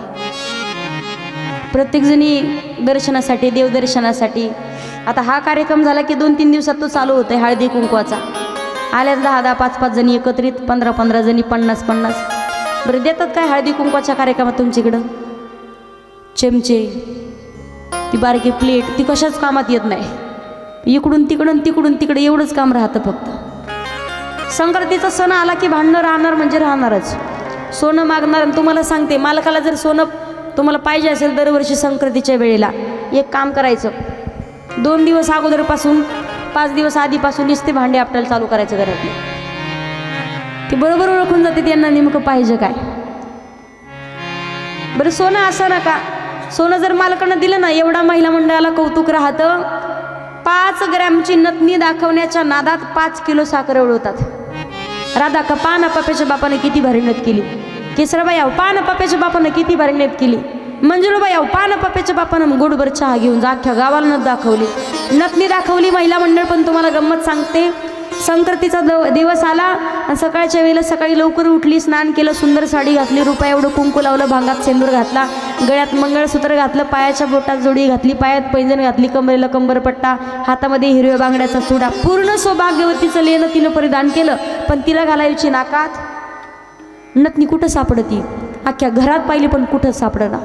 प्रत्येकजणी दर्शनासाठी, देवदर्शनासाठी. आता हा कार्यक्रम झाला की 2-3 दिवसात तो चालू होतोय हळदी कुंकवाचा. आल्याच 10-10, 5-5 जणी एकत्रित, 15-15 जणी, 50-50. बरं देतात काय हळदी कुंकवाच्या कार्यक्रमात तुमच्याकडं? चमचे, ती बारकी प्लेट, ती कशाच कामात येत नाही. इकडून तिकडून तिकडून तिकडे एवढंच काम राहतं फक्त. संक्रांतीचा सण आला की भांडणं राहणार म्हणजे राहणारच. सोनं मागणार. आणि तुम्हाला सांगते, मालकाला जर सोनं तुम्हाला पाहिजे असेल दरवर्षी संक्रांतीच्या वेळेला, एक काम करायचं, 2 दिवस अगोदरपासून 5 दिवस आधीपासून नुसते भांडे आपल्याला चालू करायचं घरातले. ती बरोबर ओळखून जाते त्यांना नेमकं पाहिजे काय. बरं सोनं असं नका. सोनं जर मालकानं दिलं ना, एवढा महिला मंडळाला कौतुक राहतं. 5 ग्रॅमची नथनी दाखवण्याच्या नादात 5 किलो साखर उडवतात. राधा का पान पप्याच्या बापानं किती भारी नथ केली. केसराबाई आहो पान पप्याच्या बापानं किती भारी नथ केली. मंजुळाबाई आहो पान पप्याच्या बापानं गोडभर चहा घेऊन जा अख्ख्या गावाला नथ दाखवली. नथनी दाखवली महिला मंडळ. पण तुम्हाला गंमत सांगते, संक्रांतीचा दिवस आला आणि सकाळच्या वेळेला सकाळी लवकर उठली, स्नान केलं, सुंदर साडी घातली, रुपया एवढं कुंकू लावलं, भांगात सेंदूर घातला, गळ्यात मंगळसूत्र घातलं, पायाच्या बोटात जोडी घातली, पायात पैंजण घातली, कमरेला कंबरपट्टा, हातामध्ये हिरव्या बांगड्याचा चुडा. पूर्ण सौभाग्यवतीचं लेणं तिनं परिधान केलं. पण तिला घालायची नाकात नथनी कुठं सापडती? अख्ख्या घरात पाहिली पण कुठं सापडना.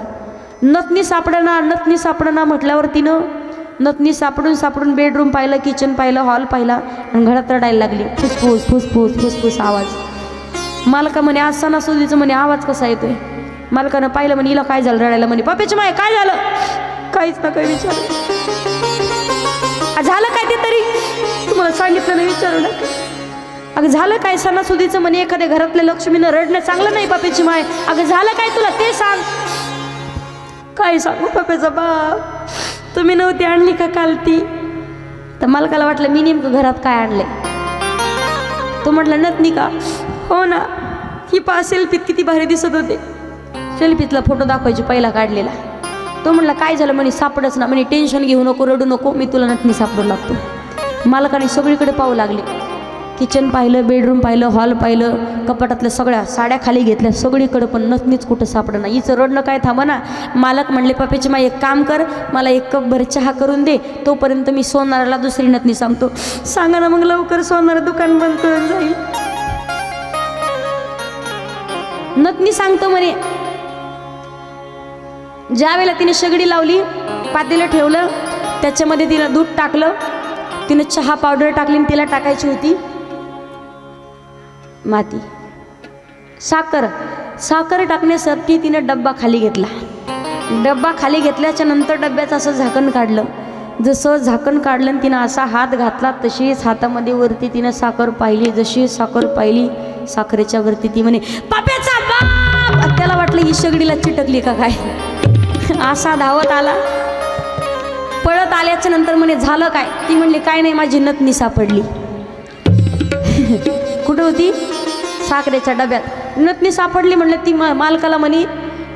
नथनी सापडना म्हटल्यावर तिनं नथनी सापडून बेडरूम पाहिलं, किचन पाहिलं, हॉल पाहिला, आणि घरात रडायला लागली. फुसफुस फुसफुस फुसफुस आवाज. मालका म्हणे आज सणासुदीचं म्हणे आवाज कसा येतोय? मालकानं पाहिलं म्हणे हिला काय झालं रडायला. म्हणे पप्याच्या माय काय झालं? काहीच ना काही विचार. झालं काय ते तरी तुम्हाला सांगितलं नाही, विचारू नका. अगं झालं काय सणासुदीचं? म्हणे एखाद्या घरातल्या लक्ष्मीनं रडणं चांगलं नाही पप्याची माय. अगं झालं काय तुला ते सांग. काय सांगू पप्याचा बाप, तुम्ही नव्हती आणली का काल ती? तर मालकाला वाटलं मी नेमकं घरात काय आणले. तो म्हटला नथनी का? हो ना, ही पा सेल्फीत किती भारी दिसत होते. सेल्फीतला फोटो दाखवायची पहिला काढलेला. तो म्हटला काय झालं? म्हणे सापडच ना. म्हणे टेन्शन घेऊ नको, रडू नको, मी तुला नथनी सापडू लागतो. मालकाने सगळीकडे पाहू लागले. किचन पाहिलं, बेडरूम पाहिलं, हॉल पाहिलं, कपाटातल्या सगळ्या साड्या खाली घेतल्या, सगळीकडे, पण नथनीच कुठं सापडना. हिचं रडणं काय थांबा ना. मालक म्हणले पप्याची माय एक काम कर, मला 1 कप भर चहा करून दे, तोपर्यंत मी सोनाराला दुसरी नथनी सांगतो. सांगा ना मग लवकर, सोनारा दुकान बंद करून जाईल. नथनी सांगतो म्हणे. ज्या वेळेला तिने शेगडी लावली, पातेलं ठेवलं, त्याच्यामध्ये तिनं दूध टाकलं, तिनं चहा पावडर टाकली, तिला टाकायची होती माती. साखर टाकण्यासाठी तिने डब्बा खाली घेतला. डब्बा खाली घेतल्याच्या नंतर डब्याचं असं झाकण काढलं. जसं झाकण काढलं तिनं असा हात घातला तशीच हातामध्ये वरती तिनं साखर पाहिली. जशी साखर पाहिली साखरेच्या वरती ती म्हणे पाप्याचा बाप. त्याला वाटलं ही शेगडीला चिटकली का काय. असा धावत आला. पळत आल्याच्या नंतर म्हणे झालं काय. ती म्हणली काय नाही माझी नथनी सापडली. कुठं होती. साखरेच्या डब्यात नथनी सापडली. म्हणलं ती मालकाला म्हणे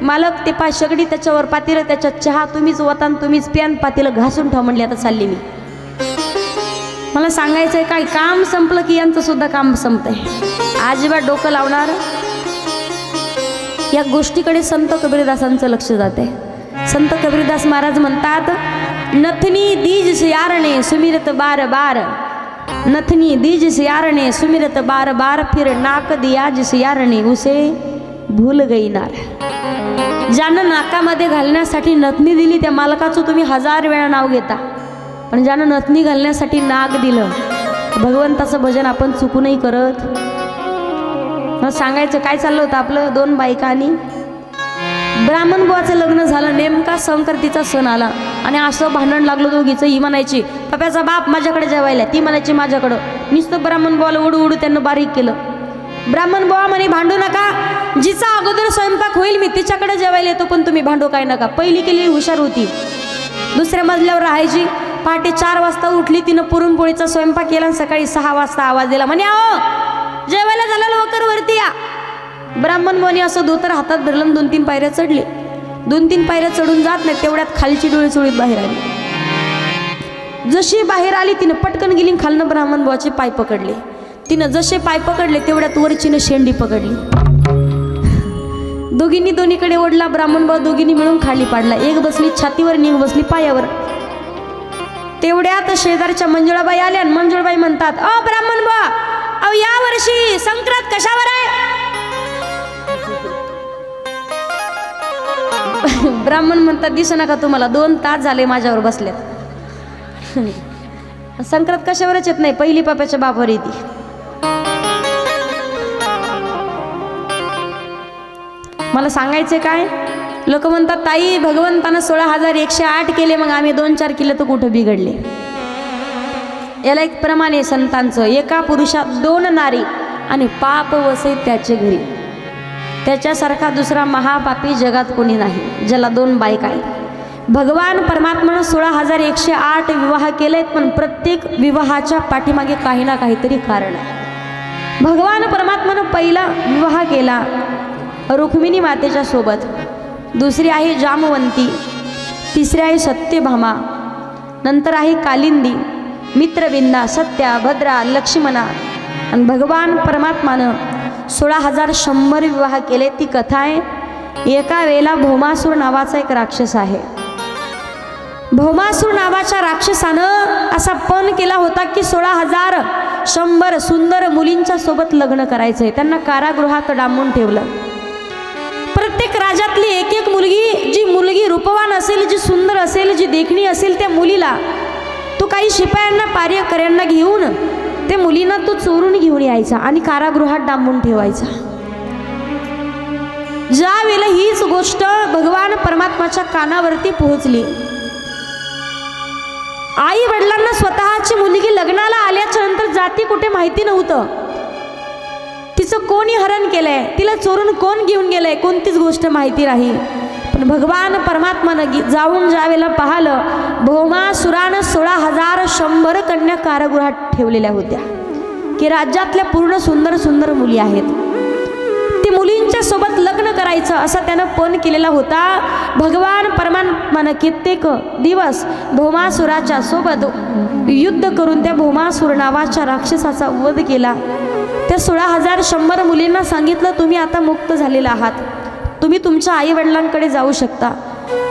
मालक ते शेगडी त्याच्यावर पातेलं त्याच्यात चहा तुम्हीच वता तुम्हीच प्यान पातेलं घासून ठेवा. म्हणली आता चालली मी. मला सांगायचंय काय काम संपलं की यांचं सुद्धा काम संपतंय. अजिबात डोकं लावणार या गोष्टीकडे संत कबीरदासांचं लक्ष जाते. संत कबीरदास महाराज म्हणतात नथनी these सियारणे सुमिरत bar bar. Nathni these सियारणे सुमिरत बार बार फिर नाक दिया सियारणे उसे भूल गई नार. ज्यानं नाकामध्ये घालण्यासाठी नथनी दिली त्या मालकाचं तुम्ही 1000 वेळा नाव घेता. पण ज्यानं नथनी घालण्यासाठी नाक दिलं भगवंताचं भजन आपण चुकूनही करत. मग सांगायचं काय चाललं होतं आपलं. 2 बायका आणि ब्राह्मण बुवाचं लग्न झालं. नेमका संक्रांतीचा सण आला आणि असं भांडण लागलं दोघीचं. ही म्हणायची पप्याचा बाप माझ्याकडे जेवायला. ती म्हणायची माझ्याकडं. नुसतं ब्राह्मण बुवाला उडू उडू त्यांना बारीक केलं. ब्राह्मण बुवा म्हणे भांडू नका. जिचा अगोदर स्वयंपाक होईल मी तिच्याकडे जेवायला येतो पण तुम्ही भांडू काय नका. पहिली केली हुशार होती. दुसऱ्या मजल्यावर राहायची. पहाटे 4 वाजता उठली. तिनं पुरणपोळीचा स्वयंपाक केला आणि सकाळी 6 वाजता आवाज दिला म्हणे आओ जेवायला झालं लवकर वरती या. ब्राह्मण बुवानी असं धोतर हातात धरलं 2-3 पायऱ्या चढले. 2-3 पायऱ्या चढून जात नाही तेवढ्यात खालची डोळी चोळीत बाहेर आली. जशी बाहेर आली तिनं पटकन गेली खालनं ब्राह्मण बुवाचे पाय पकडले. तिनं जसे पाय पकडले तेवढ्यात वरचीनं शेंडी पकडली. दोघींनी दोन्हीकडे ओढला. ब्राह्मण बुवा दोघींनी मिळून खाली पाडला. एक बसली छातीवर आणि एक बसली पायावर. तेवढ्यात शेजारच्या मंजुळाबाई आल्या आणि मंजुळाबाई म्हणतात अ ब्राह्मण बुवा अहो या वर्षी संक्रांत कशावर आहे. ब्राह्मण म्हणतात दिसू नका तुम्हाला 2 तास झाले माझ्यावर बसल्यात. संक्रांत कशावरच येत नाही पहिली पाप्याच्या बापावर येते. मला सांगायचे काय लोक म्हणतात ताई भगवंतानं 16,108 केले मग आम्ही 2-4 केले तर कुठं बिघडले. याला एक प्रमाणे संतांचं एका पुरुषात 2 नारी आणि पाप वसे त्याचे घरी. त्याच्यासारखा दुसरा महापापी जगात कोणी नाही ज्याला 2 बायका आहेत. भगवान परमात्म्यानं 16,108 विवाह केलेत पण प्रत्येक विवाहाच्या पाठीमागे काही ना काहीतरी कारण आहे. भगवान परमात्म्यानं पहिला विवाह केला रुक्मिणी मातेच्या सोबत. दुसरी आहे जामवंती. तिसरी आहे सत्यभामा. नंतर आहे कालिंदी मित्रविंदा सत्या भद्रा लक्ष्मणा. आणि भगवान परमात्मानं 16,100 विवाह केले. ती कथा आहे. एका वेळेला भौमासूर नावाचा एक राक्षस आहे. भौमासूर नावाच्या राक्षसानं असा पण केला होता की 16,100 सुंदर मुलींच्या सोबत लग्न करायचंय. त्यांना कारागृहात डांबून ठेवलं. प्रत्येक राज्यातली एक मुलगी जी मुलगी रूपवान असेल जी सुंदर असेल जी देखणी असेल त्या मुलीला तो काही शिपायांना पार्यकऱ्यांना घेऊन त्या मुलींना तो चोरून घेऊन यायचा आणि कारागृहात डांबून ठेवायचा. ज्या वेळेला हीच गोष्ट भगवान परमात्माच्या कानावरती पोहोचली आई वडिलांना स्वतःची मुलगी लग्नाला आल्याच्या नंतर जाती कुठे माहिती नव्हतं. तिचं कोणी हरण केलंय तिला चोरून कोण घेऊन गेलंय कोणतीच गोष्ट माहिती नाही. पण भगवान परमात्मानं जाऊन ज्यावेळेला पाहिलं भौमासुरानं 16,100 कन्या कारागृहात ठेवलेल्या होत्या की राज्यातल्या पूर्ण सुंदर सुंदर मुली आहेत. ती मुलींच्या सोबत लग्न करायचं असा त्यानं पण केलेला होता. भगवान परमात्मानं कित्येक दिवस भौमासुराच्या सोबत युद्ध करून त्या भौमासुर नावाच्या राक्षसाचा वध केला. त्या 16,100 मुलींना सांगितलं तुम्ही आता मुक्त झालेला आहात. तुम्ही तुमच्या आई वडिलांकडे जाऊ शकता.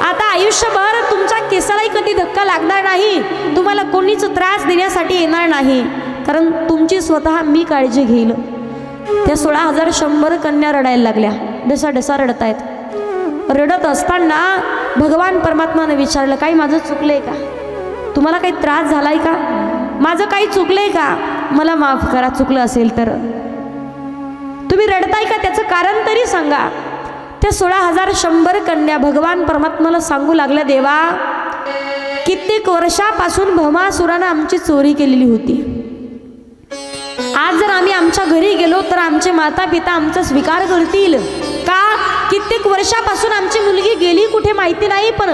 आता आयुष्यभर तुमच्या केसालाही कधी धक्का लागणार नाही. तुम्हाला कोणीच त्रास देण्यासाठी येणार नाही कारण तुमची स्वतः मी काळजी घेईल. त्या 16,100 कन्या रडायला लागल्या. डसा रडत आहेत. रडत असताना भगवान परमात्मानं विचारलं काही माझं चुकलंय का. तुम्हाला काही त्रास झालाय का. माझं काही चुकलंय का. मला माफ करा चुकलं असेल तर. तुम्ही रडताय का त्याचं कारण तरी सांगा. त्या 16,100 कन्या भगवान परमात्माला सांगू लागल्या देवा कित्येक वर्षापासून भौमासुरानं आमची चोरी केलेली होती. आज जर आम्ही आमच्या घरी गेलो तर आमचे माता पिता आमचा स्वीकार करतील का? कित्येक वर्षापासून आमची मुलगी गेली कुठे माहिती नाही, पण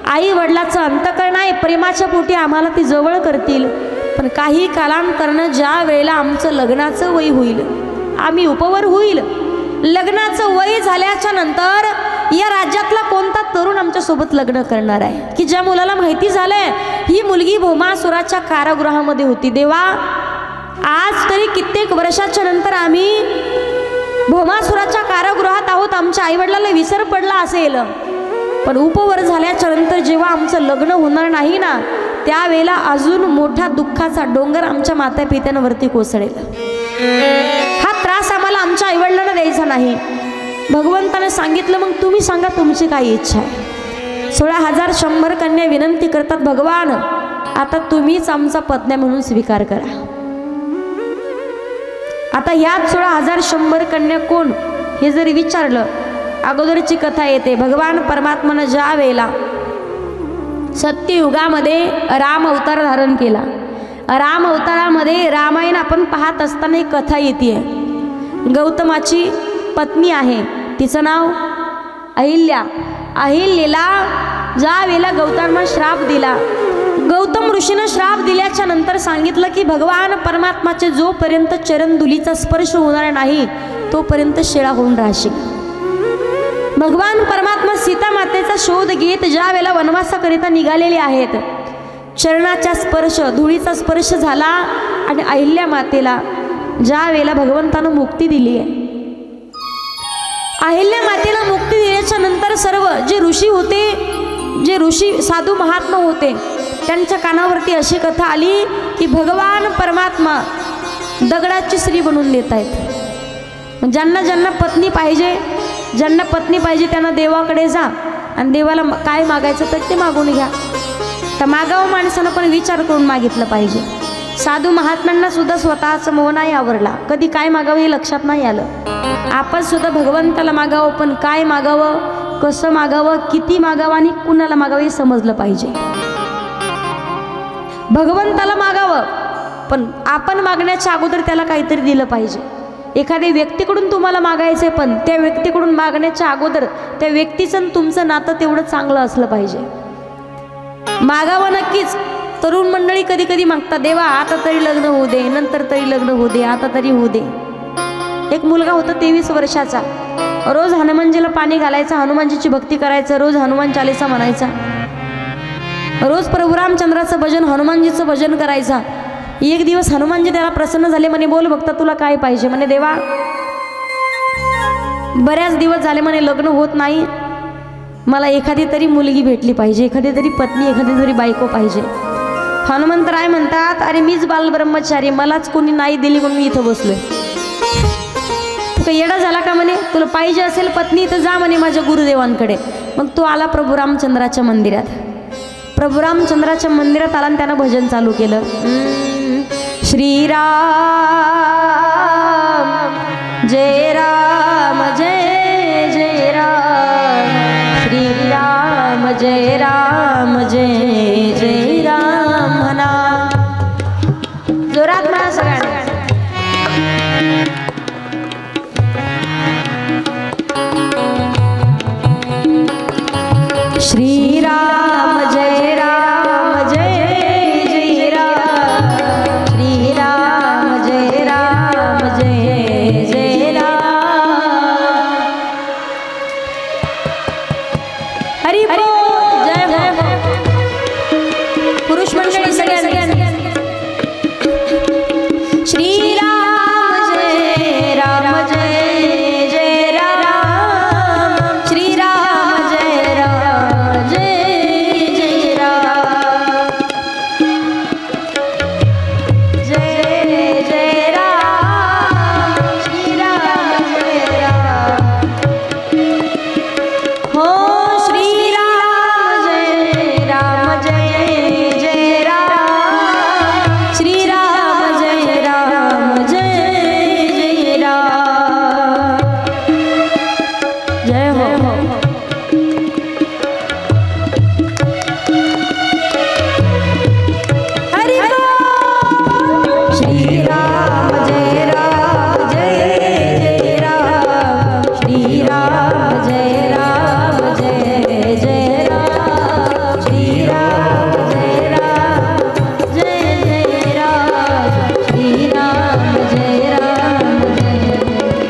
आई वडिलाचं अंतःकरण आहे, प्रेमाच्या पोटी आम्हाला ती जवळ करतील. पण काही कालांतरानं ज्या वेळेला आमचं लग्नाचं वय होईल, आम्ही उपवर होईल, लग्नाचं वय झाल्याच्या नंतर या राज्यातला कोणता तरुण आमच्या सोबत लग्न करणार आहे की ज्या मुलाला माहिती झालंय ही मुलगी भौमासुराच्या कारागृहामध्ये होती. देवा, आज तरी कित्येक वर्षाच्या नंतर आम्ही भौमासुराच्या कारागृहात आहोत, आमच्या आईवडिलाला विसर पडला असेल, पण उपवर झाल्याच्या नंतर जेव्हा आमचं लग्न होणार नाही ना, त्यावेळेला अजून मोठा दुःखाचा डोंगर आमच्या माता पित्यांवरती कोसळेल. हा त्रास आम्हाला आमच्या आईवडिलांना द्यायचा नाही. भगवंताने सांगितलं, मग तुम्ही सांगा तुमची काय इच्छा आहे. 16,100 कन्या विनंती करतात, भगवान आता तुम्हीच आमचा पत्नी म्हणून स्वीकार करा. आता ह्यात 16,100 कन्या कोण हे जर विचारलं, अगोदरची कथा येते. भगवान परमात्मानं ज्या वेळेला सत्ययुगामध्ये राम अवतार धारण केला, राम अवतारामध्ये रामायण आपण पाहत असताना एक कथा येते. गौतमाची पत्नी आहे, तिचं नाव अहिल्या. अहिल्याला ज्या वेळेला गौतमानं श्राप दिला, गौतम ऋषीनं श्राप दिल्याच्या नंतर सांगितलं की भगवान परमात्माचे जोपर्यंत चरणधुलीचा स्पर्श होणार नाही तोपर्यंत शेळा होऊन राहशील. भगवान परमात्मा सीता मातेचा शोध घेत ज्या वेळेला वनवासाकरिता निघालेले आहेत, चरणाचा स्पर्श, धुळीचा स्पर्श झाला आणि अहिल्या मातेला ज्या वेळेला भगवंतानं मुक्ती दिली आहे, अहिल्या मातेला मुक्ती दिल्याच्या नंतर सर्व जे ऋषी होते, जे ऋषी साधू महात्मा होते, त्यांच्या कानावरती अशी कथा आली की भगवान परमात्मा दगडाची स्त्री बनवून देत आहेत. ज्यांना ज्यांना पत्नी पाहिजे, ज्यांना पत्नी पाहिजे त्यांना देवाकडे जा आणि देवाला काय मागायचं तर ते मागून घ्या. तर मागावं माणसानं पण विचार करून मागितलं पाहिजे. साधू महात्म्यांना सुद्धा स्वतःचं मोह नाही आवरला, कधी काय मागावं हे लक्षात नाही आलं. आपण सुद्धा भगवंताला मागावं, पण काय मागावं, कसं मागावं, किती मागावं आणि कुणाला मागावं हे समजलं पाहिजे. भगवंताला मागावं, पण आपण मागण्याच्या अगोदर त्याला काहीतरी दिलं पाहिजे. एखाद्या व्यक्तीकडून तुम्हाला मागायचं आहे, पण त्या व्यक्तीकडून मागण्याच्या अगोदर त्या व्यक्तीचं तुमचं नातं तेवढं चांगलं असलं पाहिजे. मागावं नक्कीच. तरुण मंडळी कधी कधी मागतात, देवा आता तरी लग्न होऊ दे, नंतर तरी लग्न होऊ दे, आता तरी होऊ दे. एक मुलगा होता 23 वर्षाचा, रोज हनुमानजीला पाणी घालायचा, हनुमानजीची भक्ती करायचं, रोज हनुमान चालीसा म्हणायचा, रोज प्रभू रामचंद्राचं भजन, हनुमानजीचं भजन करायचा. एक दिवस हनुमानजी त्याला प्रसन्न झाले, म्हणे बोल भक्ता तुला काय पाहिजे. म्हणे देवा बऱ्याच दिवस झाले म्हणे लग्न होत नाही, मला एखादी तरी मुलगी भेटली पाहिजे, एखादी तरी पत्नी, एखादी तरी बायको पाहिजे. हनुमंतराय म्हणतात, अरे मीच बालब्रह्मचारी, मलाच कोणी नाही दिली म्हणून मी इथं बसलोय. तू काही येडा झाला का म्हणे, तुला पाहिजे असेल पत्नी तर जा म्हणे माझ्या गुरुदेवांकडे. मग तो आला प्रभू रामचंद्राच्या मंदिरात. प्रभू रामचंद्राच्या मंदिरात आला आणि त्यानं भजन चालू केलं. श्रीराम जय राम जय जय राम, श्रीराम जय राम जय जय राम म्हणा. जोरात म्हणा सगळ्यांना. श्रीराम जय राम जय जय राम, श्रीराम जय राम जय जय राम.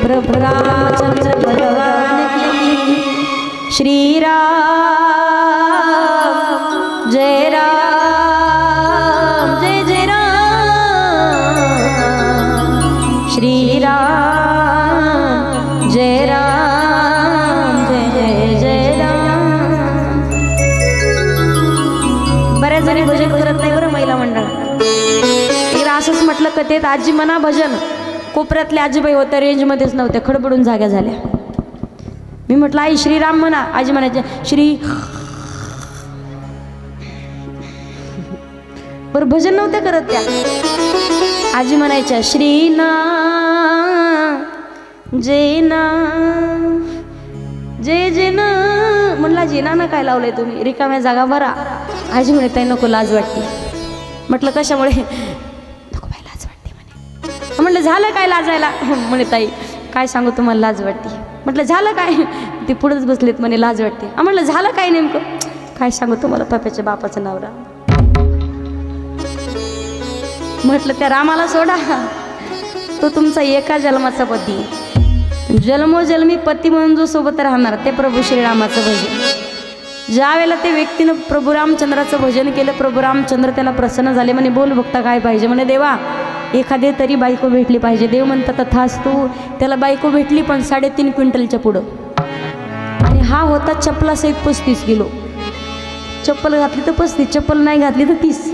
प्रभु रामचंद्र भगवान की श्री राम जय राम जय जय राम श्री राम जय राम जय जय राम। बऱ्याच जणी भजन करत नाही बरं महिला मंडळ। एकदा असंच म्हटलं कथेत आजी म्हणा भजन, कोपऱ्यातल्या आजीबाई होत्या रेंजमध्येच नव्हत्या, खडबडून जाग्या झाल्या। मी म्हटलं आई श्रीराम म्हणा, आजी म्हणायच्या श्री, बरं भजन नव्हत्या करत त्या। आजी म्हणायच्या श्रीना जय ना जय जय ना। म्हणला जेना ना काय लावलंय तुम्ही, रिकाम्या जागा भरा। आजी म्हणे ताई नको लाज वाटते। म्हटलं कशामुळे, नको बाई लाज वाटते म्हणे। म्हटलं झालं काय लाजायला, म्हणे ताई काय सांगू तुम्हाला लाज वाटते। म्हटलं झालं काय, ते पुढेच बसलेत म्हणे लाज वाटते। म्हटलं झालं काय नेमकं, काय सांगू तुम्हाला पप्याच्या बापाचं नाव राम। म्हटलं त्या रामाला सोडा, तो तुमचा एका जन्माचा पती, जन्मोजन्मी पती म्हणून जो सोबत राहणार ते प्रभू श्रीरामाचं भजन। ज्या वेळेला ते व्यक्तीनं प्रभू रामचंद्राचं भजन केलं, प्रभू रामचंद्र त्याला प्रसन्न झाले। म्हणे बोल भक्ता काय पाहिजे, म्हणे देवा एखादी तरी बायको भेटली पाहिजे। देव म्हणतात तथास्तु। त्याला बायको भेटली पण 3.5 क्विंटलच्या पुढं, आणि हा होता चप्पलासहित 35 किलो। चप्पल घातली तर 35, चप्पल नाही घातली तर 30।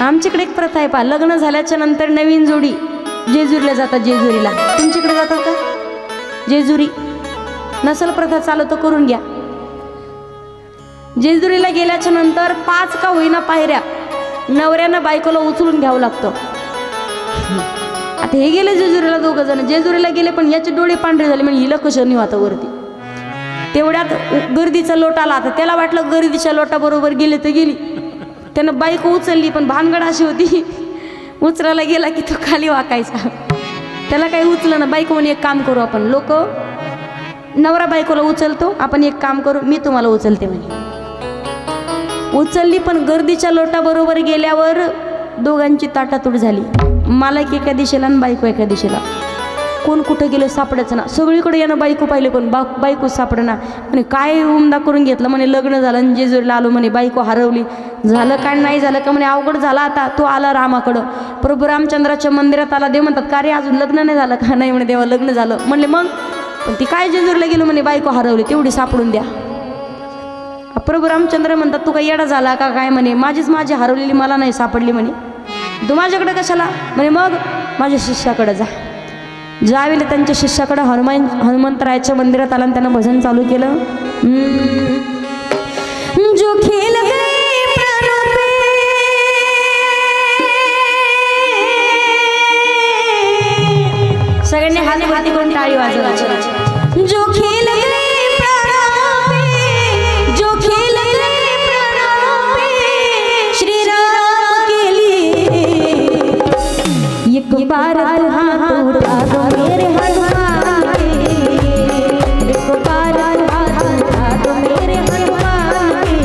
आमच्याकडे एक प्रथा आहे पहा, लग्न झाल्याच्या नंतर नवीन जोडी जेजुरीला जातात। जेजुरीला तुमच्याकडे जातात का? जेजुरी नसल प्रथा चालू तर करून घ्या। जेजुरीला गेल्याच्या नंतर 5 का होईना पायऱ्या नवऱ्यानं बायकोला उचलून घ्यावं लागतं। आता हे गेले जेजुरीला, 2 जण जेजुरीला गेले, पण याचे डोळे पांढरे झाले, म्हणजे हिला कसं नाही आता वरती। तेवढ्यात गर्दीचा लोट आला। आता त्याला वाटलं गर्दीच्या लोटाबरोबर गेले तर गेली, त्यानं बायको उचलली, पण भानगड अशी होती उचलायला गेला की तो खाली वाकायचा। त्याला काही उचलं ना, बायको म्हणे एक काम करू आपण, लोक नवरा बायकोला उचलतो, आपण एक काम करू मी तुम्हाला उचलते म्हणे। उचलली, पण गर्दीच्या लोटाबरोबर गेल्यावर दोघांची ताटातूट झाली। मालक एका दिशेला आणि बायको एका दिशेला। कोण कुठं गेलं सापडायचं ना, सगळीकडे यानं बायको पाहिले, कोण बायको सापडना। म्हणे काय उमदा करून घेतलं, म्हणे लग्न झालं आणि जेजुरीला आलो, म्हणे बायको हरवली। झालं काय नाही झालं का, म्हणे अवघड झाला। आता तो आला रामाकडं, प्रभू रामचंद्राच्या मंदिरात आला। देव म्हणतात का रे अजून लग्न नाही झालं का? नाही म्हणे देवा लग्न झालं। म्हणले मग, पण ती काय जेजुरीला गेलो, म्हणे बायको हरवली, तेवढी सापडून द्या। प्रभू रामचंद्र म्हणतात तू काय येडा झाला का काय, म्हणे माझी हरवलेली मला नाही सापडली, म्हणे तू माझ्याकडे कशाला? म्हणे मग माझ्या शिष्याकडे जा। ज्यावेळेला त्यांच्या शिष्याकडे हनुमंतरायाच्या मंदिरात आला आणि त्यानं भजन चालू केलं। जो खेल गए प्राणों पे, सगळ्यांनी हाती करून टाळी वाजवायची। जो खेल गए प्राणों पे, जो खेल गए प्राणों पे, श्री राम के लिए एक बार हाथ उठा दो मेरे हनुमान के, एक बार हाथ उठा दो मेरे हनुमान के,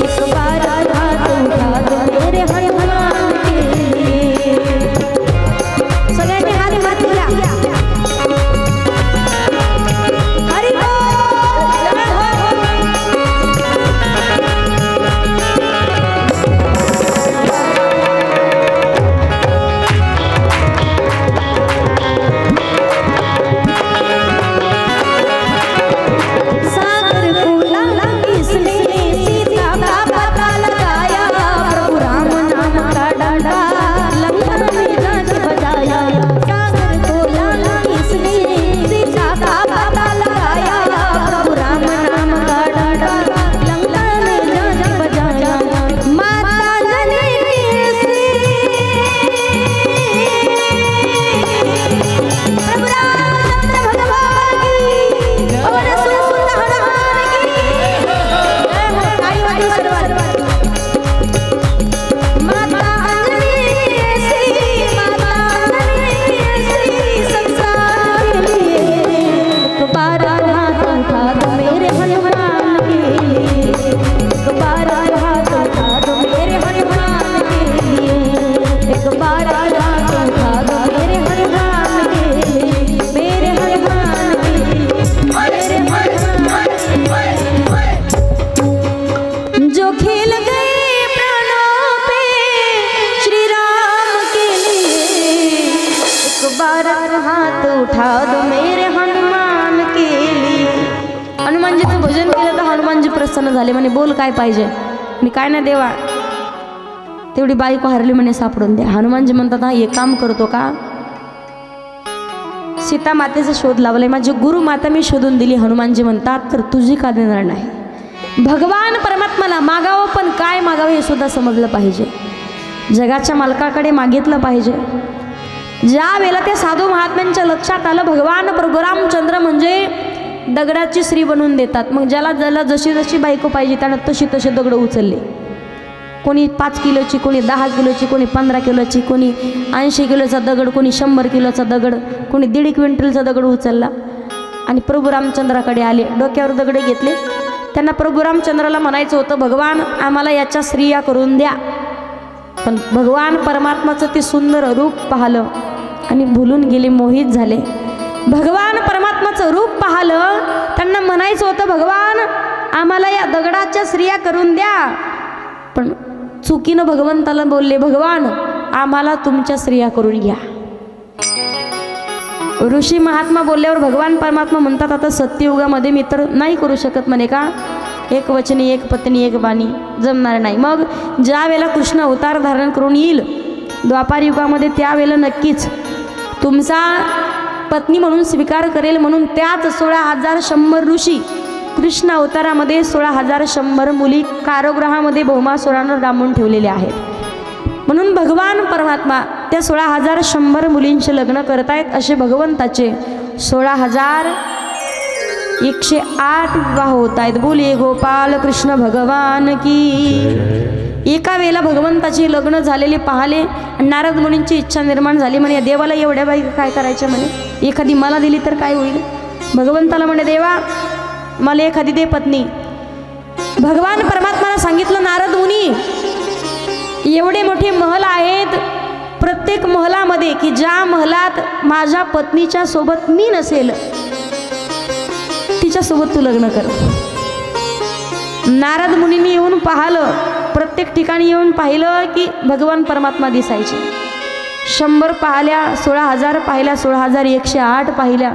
एक बार हाथ उठा दो मेरे हनुमान के। सगळ्यांनी हात घ्या। हरि बोल। बार हात उठा दो मेरे हनुमान के लिए. हनुमानजीचं भजन केलं तर हनुमानजी प्रसन्न झाले. म्हणे बोल काय पाहिजे. मी काय नाही देवा, तेवढी बायको हरली म्हणे सापडून द्या. हनुमानजी म्हणतात हा हे काम करतो का. सीता मातेचा शोध लावलाय, माझी गुरु माता मी शोधून दिली. हनुमानजी म्हणतात तर तुझी का देणार नाही. भगवान परमात्माला मागावं, पण काय मागावं हे सुद्धा समजलं पाहिजे. जगाच्या मालकाकडे मागितलं पाहिजे. ज्या वेळेला त्या साधू महात्म्यांच्या लक्षात आलं भगवान परशुरामचंद्र म्हणजे दगडाची श्री बनवून देतात. मग ज्याला ज्याला जशी जशी बायको पाहिजे त्यानं तशी तशी दगड उचलले. कोणी 5 किलोची, कोणी 10 किलोची, कोणी 15 किलोची, कोणी 80 किलोचा दगड, कोणी 100 किलोचा दगड, कोणी 1.5 क्विंटलचा दगड उचलला आणि प्रभू रामचंद्राकडे आले. डोक्यावर दगडे घेतले. त्यांना प्रभू रामचंद्राला म्हणायचं होतं भगवान आम्हाला याच्या स्त्रिया करून द्या. पण भगवान परमात्माचं ते सुंदर रूप पाहिलं आणि भुलून गेले, मोहित झाले. भगवान परमात्माचं रूप पाहिलं, त्यांना म्हणायचं होतं भगवान आम्हाला या दगडाच्या स्त्रिया करून द्या. पण चुकीनं भगवंताला बोलले भगवान आम्हाला तुमच्या स्त्रिया करून घ्या. ऋषी महात्मा बोलल्यावर भगवान परमात्मा म्हणतात आता सत्ययुगामध्ये मी तर नाही करू शकत म्हणे का. एक वचनी, एक पत्नी, एक बाणी जमणार नाही. मग ज्या वेळेला कृष्ण अवतार धारण करून येईल द्वापार युगामध्ये त्यावेळेला नक्कीच तुमचा पत्नी म्हणून स्वीकार करेल. म्हणून त्याच 16,100 ऋषी कृष्ण अवतारामध्ये 16,100 मुली कारागृहामध्ये भौमासुरानं डांबून ठेवलेल्या आहेत. म्हणून भगवान परमात्मा त्या 16,100 मुलींचे लग्न करतायत. असे भगवंताचे 16,108 विवाह होत आहेत. बोले गोपाल कृष्ण भगवान की. एका वेळेला भगवंताची लग्न झालेले पाहिले. नारद मुनींची इच्छा निर्माण झाली. म्हणे देवाला एवढ्या बाई काय करायचं म्हणे, एखादी मला दिली तर काय होईल. भगवंताला म्हणे देवा मला एखादी दे पत्नी. भगवान परमात्माला सांगितलं नारद मुनी एवढे मोठे महल आहेत, प्रत्येक महलामध्ये की ज्या महलात माझ्या पत्नीच्या सोबत मी नसेल तिच्यासोबत तू लग्न कर. नारद मुनींनी येऊन पाहिलं, प्रत्येक ठिकाणी येऊन पाहिलं की भगवान परमात्मा दिसायचे. 100 पाहिल्या, 16,000 पाहिल्या, 16,108 पाहिल्या.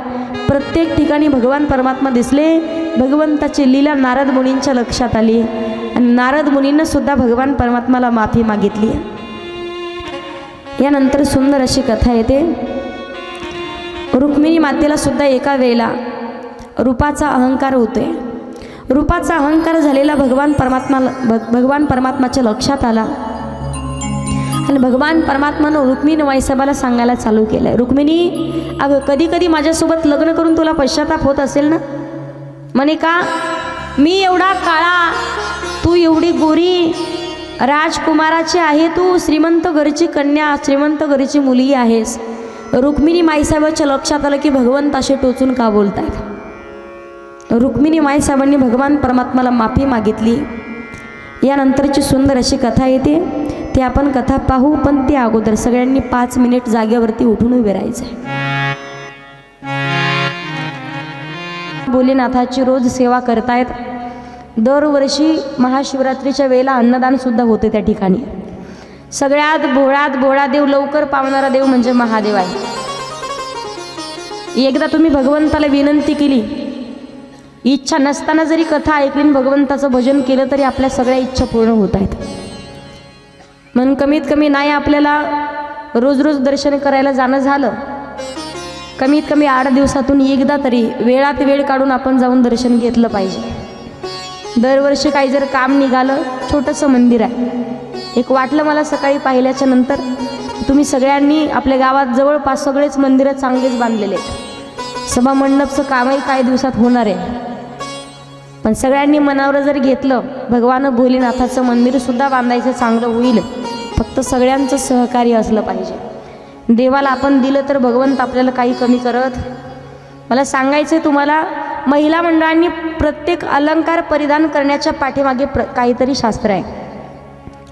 प्रत्येक ठिकाणी भगवान परमात्मा दिसले. भगवंताची लीला नारद मुनींच्या लक्षात आली आणि नारद मुनींना सुद्धा भगवान परमात्माला माफी मागितली. यानंतर सुंदर अशी कथा येते. रुक्मिणी मातेला सुद्धा एका वेळेला रूपाचा अहंकार होतोय. रूपाचा अहंकार झालेला भगवान परमात्माच्या लक्षात आला आणि भगवान परमात्मानं रुक्मिणी माईसाहेबाला सांगायला चालू केलं. रुक्मिणी अगं कधी कधी माझ्यासोबत लग्न करून तुला पश्चाताप होत असेल ना. म्हणे का मी एवढा काळा, तू एवढी गोरी, राजकुमाराची आहे, तू श्रीमंत घरची कन्या, श्रीमंत घरची मुलगी आहेस. रुक्मिणी माईसाहेबाच्या लक्षात आलं की भगवंत असे टोचून का बोलतायत. रुक्मिणी माईसाहेबांनी भगवान परमात्माला माफी मागितली. यानंतरची सुंदर अशी कथा येते. ती आपण कथा पाहू, पण त्या अगोदर सगळ्यांनी 5 मिनिट जागेवरती उठून उभे राहायचं. भोलेनाथाची रोज सेवा करतायत. दरवर्षी महाशिवरात्रीच्या वेळेला अन्नदान सुद्धा होते त्या ठिकाणी. सगळ्यात भोळा देव, लवकर पावणारा देव म्हणजे महादेव आहे. एकदा तुम्ही भगवंताला विनंती केली, इच्छा नसताना जरी कथा ऐकली, भगवंताचं भजन केलं तरी आपल्या सगळ्या इच्छा पूर्ण होत आहेत. म्हणून कमीत कमी नाही आपल्याला रोज रोज दर्शन करायला जाणं झालं, कमीत कमी 8 दिवसातून एकदा तरी वेळात वेळ काढून आपण जाऊन दर्शन घेतलं पाहिजे. दरवर्षी काही जर काम निघालं, छोटंसं मंदिर आहे, एक वाटलं मला सकाळी पाहिल्याच्या नंतर तुम्ही सगळ्यांनी आपल्या गावात जवळपास सगळेच मंदिरं चांगलेच बांधलेले आहेत. सभा मंडपचं कामही काही दिवसात होणार आहे. पण सगळ्यांनी मनावर जर घेतलं, भगवान भोलेनाथाचं मंदिरसुद्धा बांधायचं चांगलं होईल. फक्त सगळ्यांचं सहकार्य असलं पाहिजे. देवाला आपण दिलं तर भगवंत आपल्याला काही कमी करत. मला सांगायचं आहे तुम्हाला, महिला मंडळांनी प्रत्येक अलंकार परिधान करण्याच्या पाठीमागे काहीतरी शास्त्र आहे.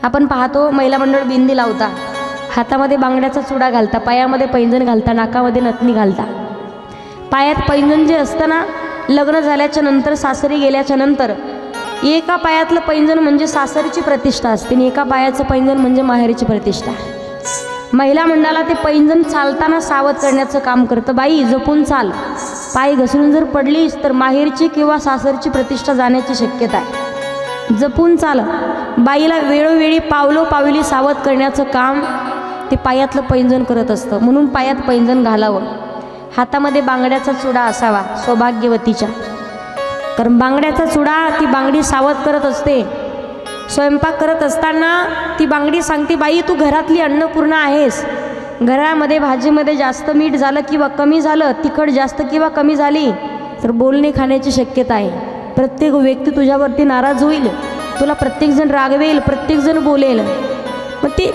आपण पाहतो महिला मंडळ बिंदी लावता, हातामध्ये बांगड्याचा चुडा घालता, पायामध्ये पैंजण घालता, नाकामध्ये नथनी घालता. पायात पैंजण जे असतं ना, लग्न झाल्याच्या नंतर सासरी गेल्याच्या नंतर एका पायातलं पैंजण म्हणजे सासरीची प्रतिष्ठा असते आणि एका पायाचं पैंजण म्हणजे माहेरीची प्रतिष्ठा. महिला मंडळाला ते पैंजण चालताना सावध करण्याचं काम करतं. बाई जपून चाल, पाय घसरून जर पडलीस तर माहेरची किंवा सासरची प्रतिष्ठा जाण्याची शक्यता आहे. जपून चाल. बाईला वेळोवेळी पावलोपावली सावध करण्याचं काम ते पायातलं पैंजण करत असतं. म्हणून पायात पैंजण घालावं. हातामध्ये बांगड्याचा चुडा असावा सौभाग्यवतीच्या, कारण बांगड्याचा चुडा ती बांगडी सावध करत असते. स्वयंपाक करत असताना ती बांगडी सांगते, बाई तू घरातली अन्नपूर्णा आहेस. घरामध्ये भाजीमध्ये जास्त मीठ झालं किंवा कमी झालं, तिखट जास्त किंवा कमी झाली तर बोलणे खाण्याची शक्यता आहे. प्रत्येक व्यक्ती तुझ्यावरती नाराज होईल, तुला प्रत्येकजण रागवेल, प्रत्येकजण बोलेल. मग ती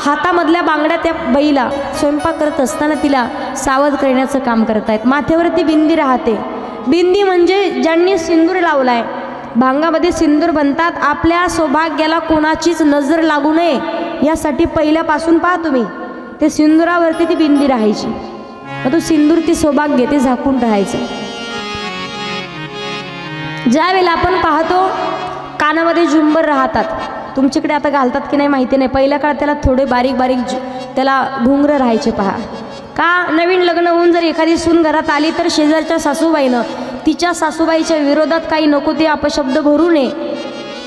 हातामधल्या बांगड्या त्या बाईला स्वयंपाक करत असताना तिला सावध करण्याचं काम करत आहेत. माथ्यावरती बिंदी राहते. बिंदी म्हणजे ज्यांनी सिंदूर लावलाय. भांगामध्ये सिंदूर बनतात. आपल्या सौभाग्याला कोणाचीच नजर लागू नये यासाठी पहिल्यापासून पहा तुम्ही ते सिंदुरावरती ती बिंदी राहायची. मग तो सिंदूर ती सौभाग्य ते झाकून राहायचं. ज्या वेळेला आपण पाहतो कानामध्ये झुंबर राहतात, तुमच्याकडे आता घालतात की नाही माहिती नाही. पहिल्या काळात त्याला थोडे बारीक बारीक त्याला घुंगरं राहायचे. पहा का नवीन लग्न होऊन जर एखादी सून घरात आली तर शेजारच्या सासूबाईनं तिच्या सासूबाईच्या विरोधात काही नको ते अपशब्द भरू नये.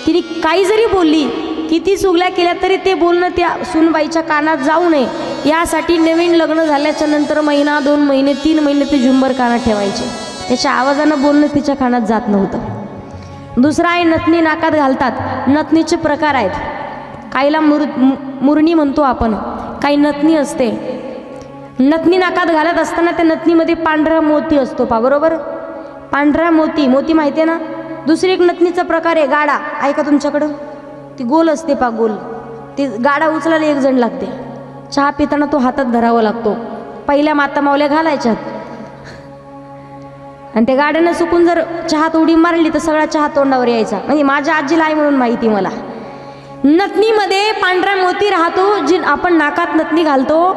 तिने काही जरी बोलली, किती चुगल्या केल्या तरी ते बोलणं त्या सूनबाईच्या कानात जाऊ नये यासाठी नवीन लग्न झाल्याच्या नंतर महिना 2 महिने 3 महिने ते झुंबर कानात ठेवायचे. त्याच्या आवाजानं बोलणं तिच्या कानात जात नव्हतं. दुसरा आहे नथनी नाकात घालतात. नथनीचे प्रकार आहेत. काहीला मुरणी म्हणतो आपण, काही नथनी असते. नथनी नाकात घालत असताना त्या नथनीमध्ये पांढरा मोती असतो. पहा बरोबर, पांढरा मोती. मोती माहिती आहे ना. दुसरी एक नथनीचा प्रकार आहे गाडा. ऐका तुमच्याकडं, ती गोल असते. पहा गोल, ती गाडा उचलायला 1 जण लागते. चहा पिताना तो हातात धरावा लागतो. पहिल्या माता मावल्या घालायच्यात आणि त्या गाड्यानं चुकून जर चहात उडी मारली तर सगळा चहा तोंडावर यायचा. म्हणजे माझ्या आजीला आहे म्हणून माहिती मला. नथनीमध्ये पांढरा मोती राहतो जी आपण नाकात नथनी घालतो.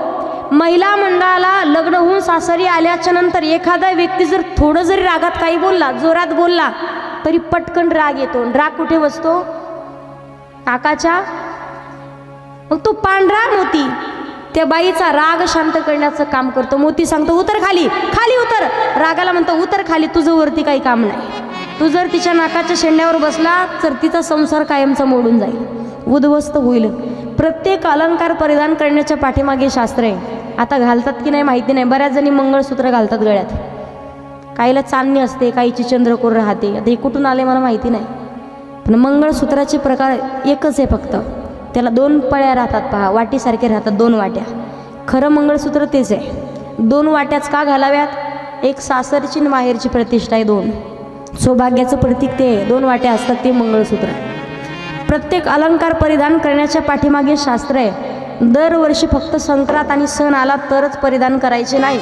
महिला मंडळाला लग्न होऊन सासरी आल्याच्या नंतर एखादा व्यक्ती जर थोडं जरी रागात काही बोलला, जोरात बोलला तरी पटकन राग येतो. राग कुठे बसतो? नाकाच्या. मग तो पांढरा मोती त्या बाईचा राग शांत करण्याचं काम करतो. मोती सांगतो उतर खाली, खाली उतर. रागाला म्हणतो उतर खाली, तुझं वरती काही काम नाही. तू जर तिच्या नाकाच्या शेंड्यावर बसला तर तिचा संसार कायमचा मोडून जाईल, उद्ध्वस्त होईल. प्रत्येक अलंकार परिधान करण्याच्या पाठीमागे शास्त्र आहे. आता घालतात की नाही माहिती नाही. बऱ्याच जणी मंगळसूत्र घालतात गळ्यात. काहीला चांदणी असते, काहीची चंद्रकोर राहते. आता हे कुठून आले मला माहिती नाही, पण मंगळसूत्राचे प्रकार एकच आहे फक्त. त्याला 2 पळ्या राहतात. पहा वाटीसारखे राहतात, 2 वाट्या. खरं मंगळसूत्र तेच आहे. 2 वाट्याच का घालाव्यात? एक सासरची आणि माहेरची प्रतिष्ठा आहे. 2 सौभाग्याचं प्रतीक ते 2 वाट्या असतात, ते मंगळसूत्र. प्रत्येक अलंकार परिधान करण्याच्या पाठीमागे शास्त्र आहे. दरवर्षी फक्त संक्रांत आणि सण आला तरच परिधान करायचे नाही.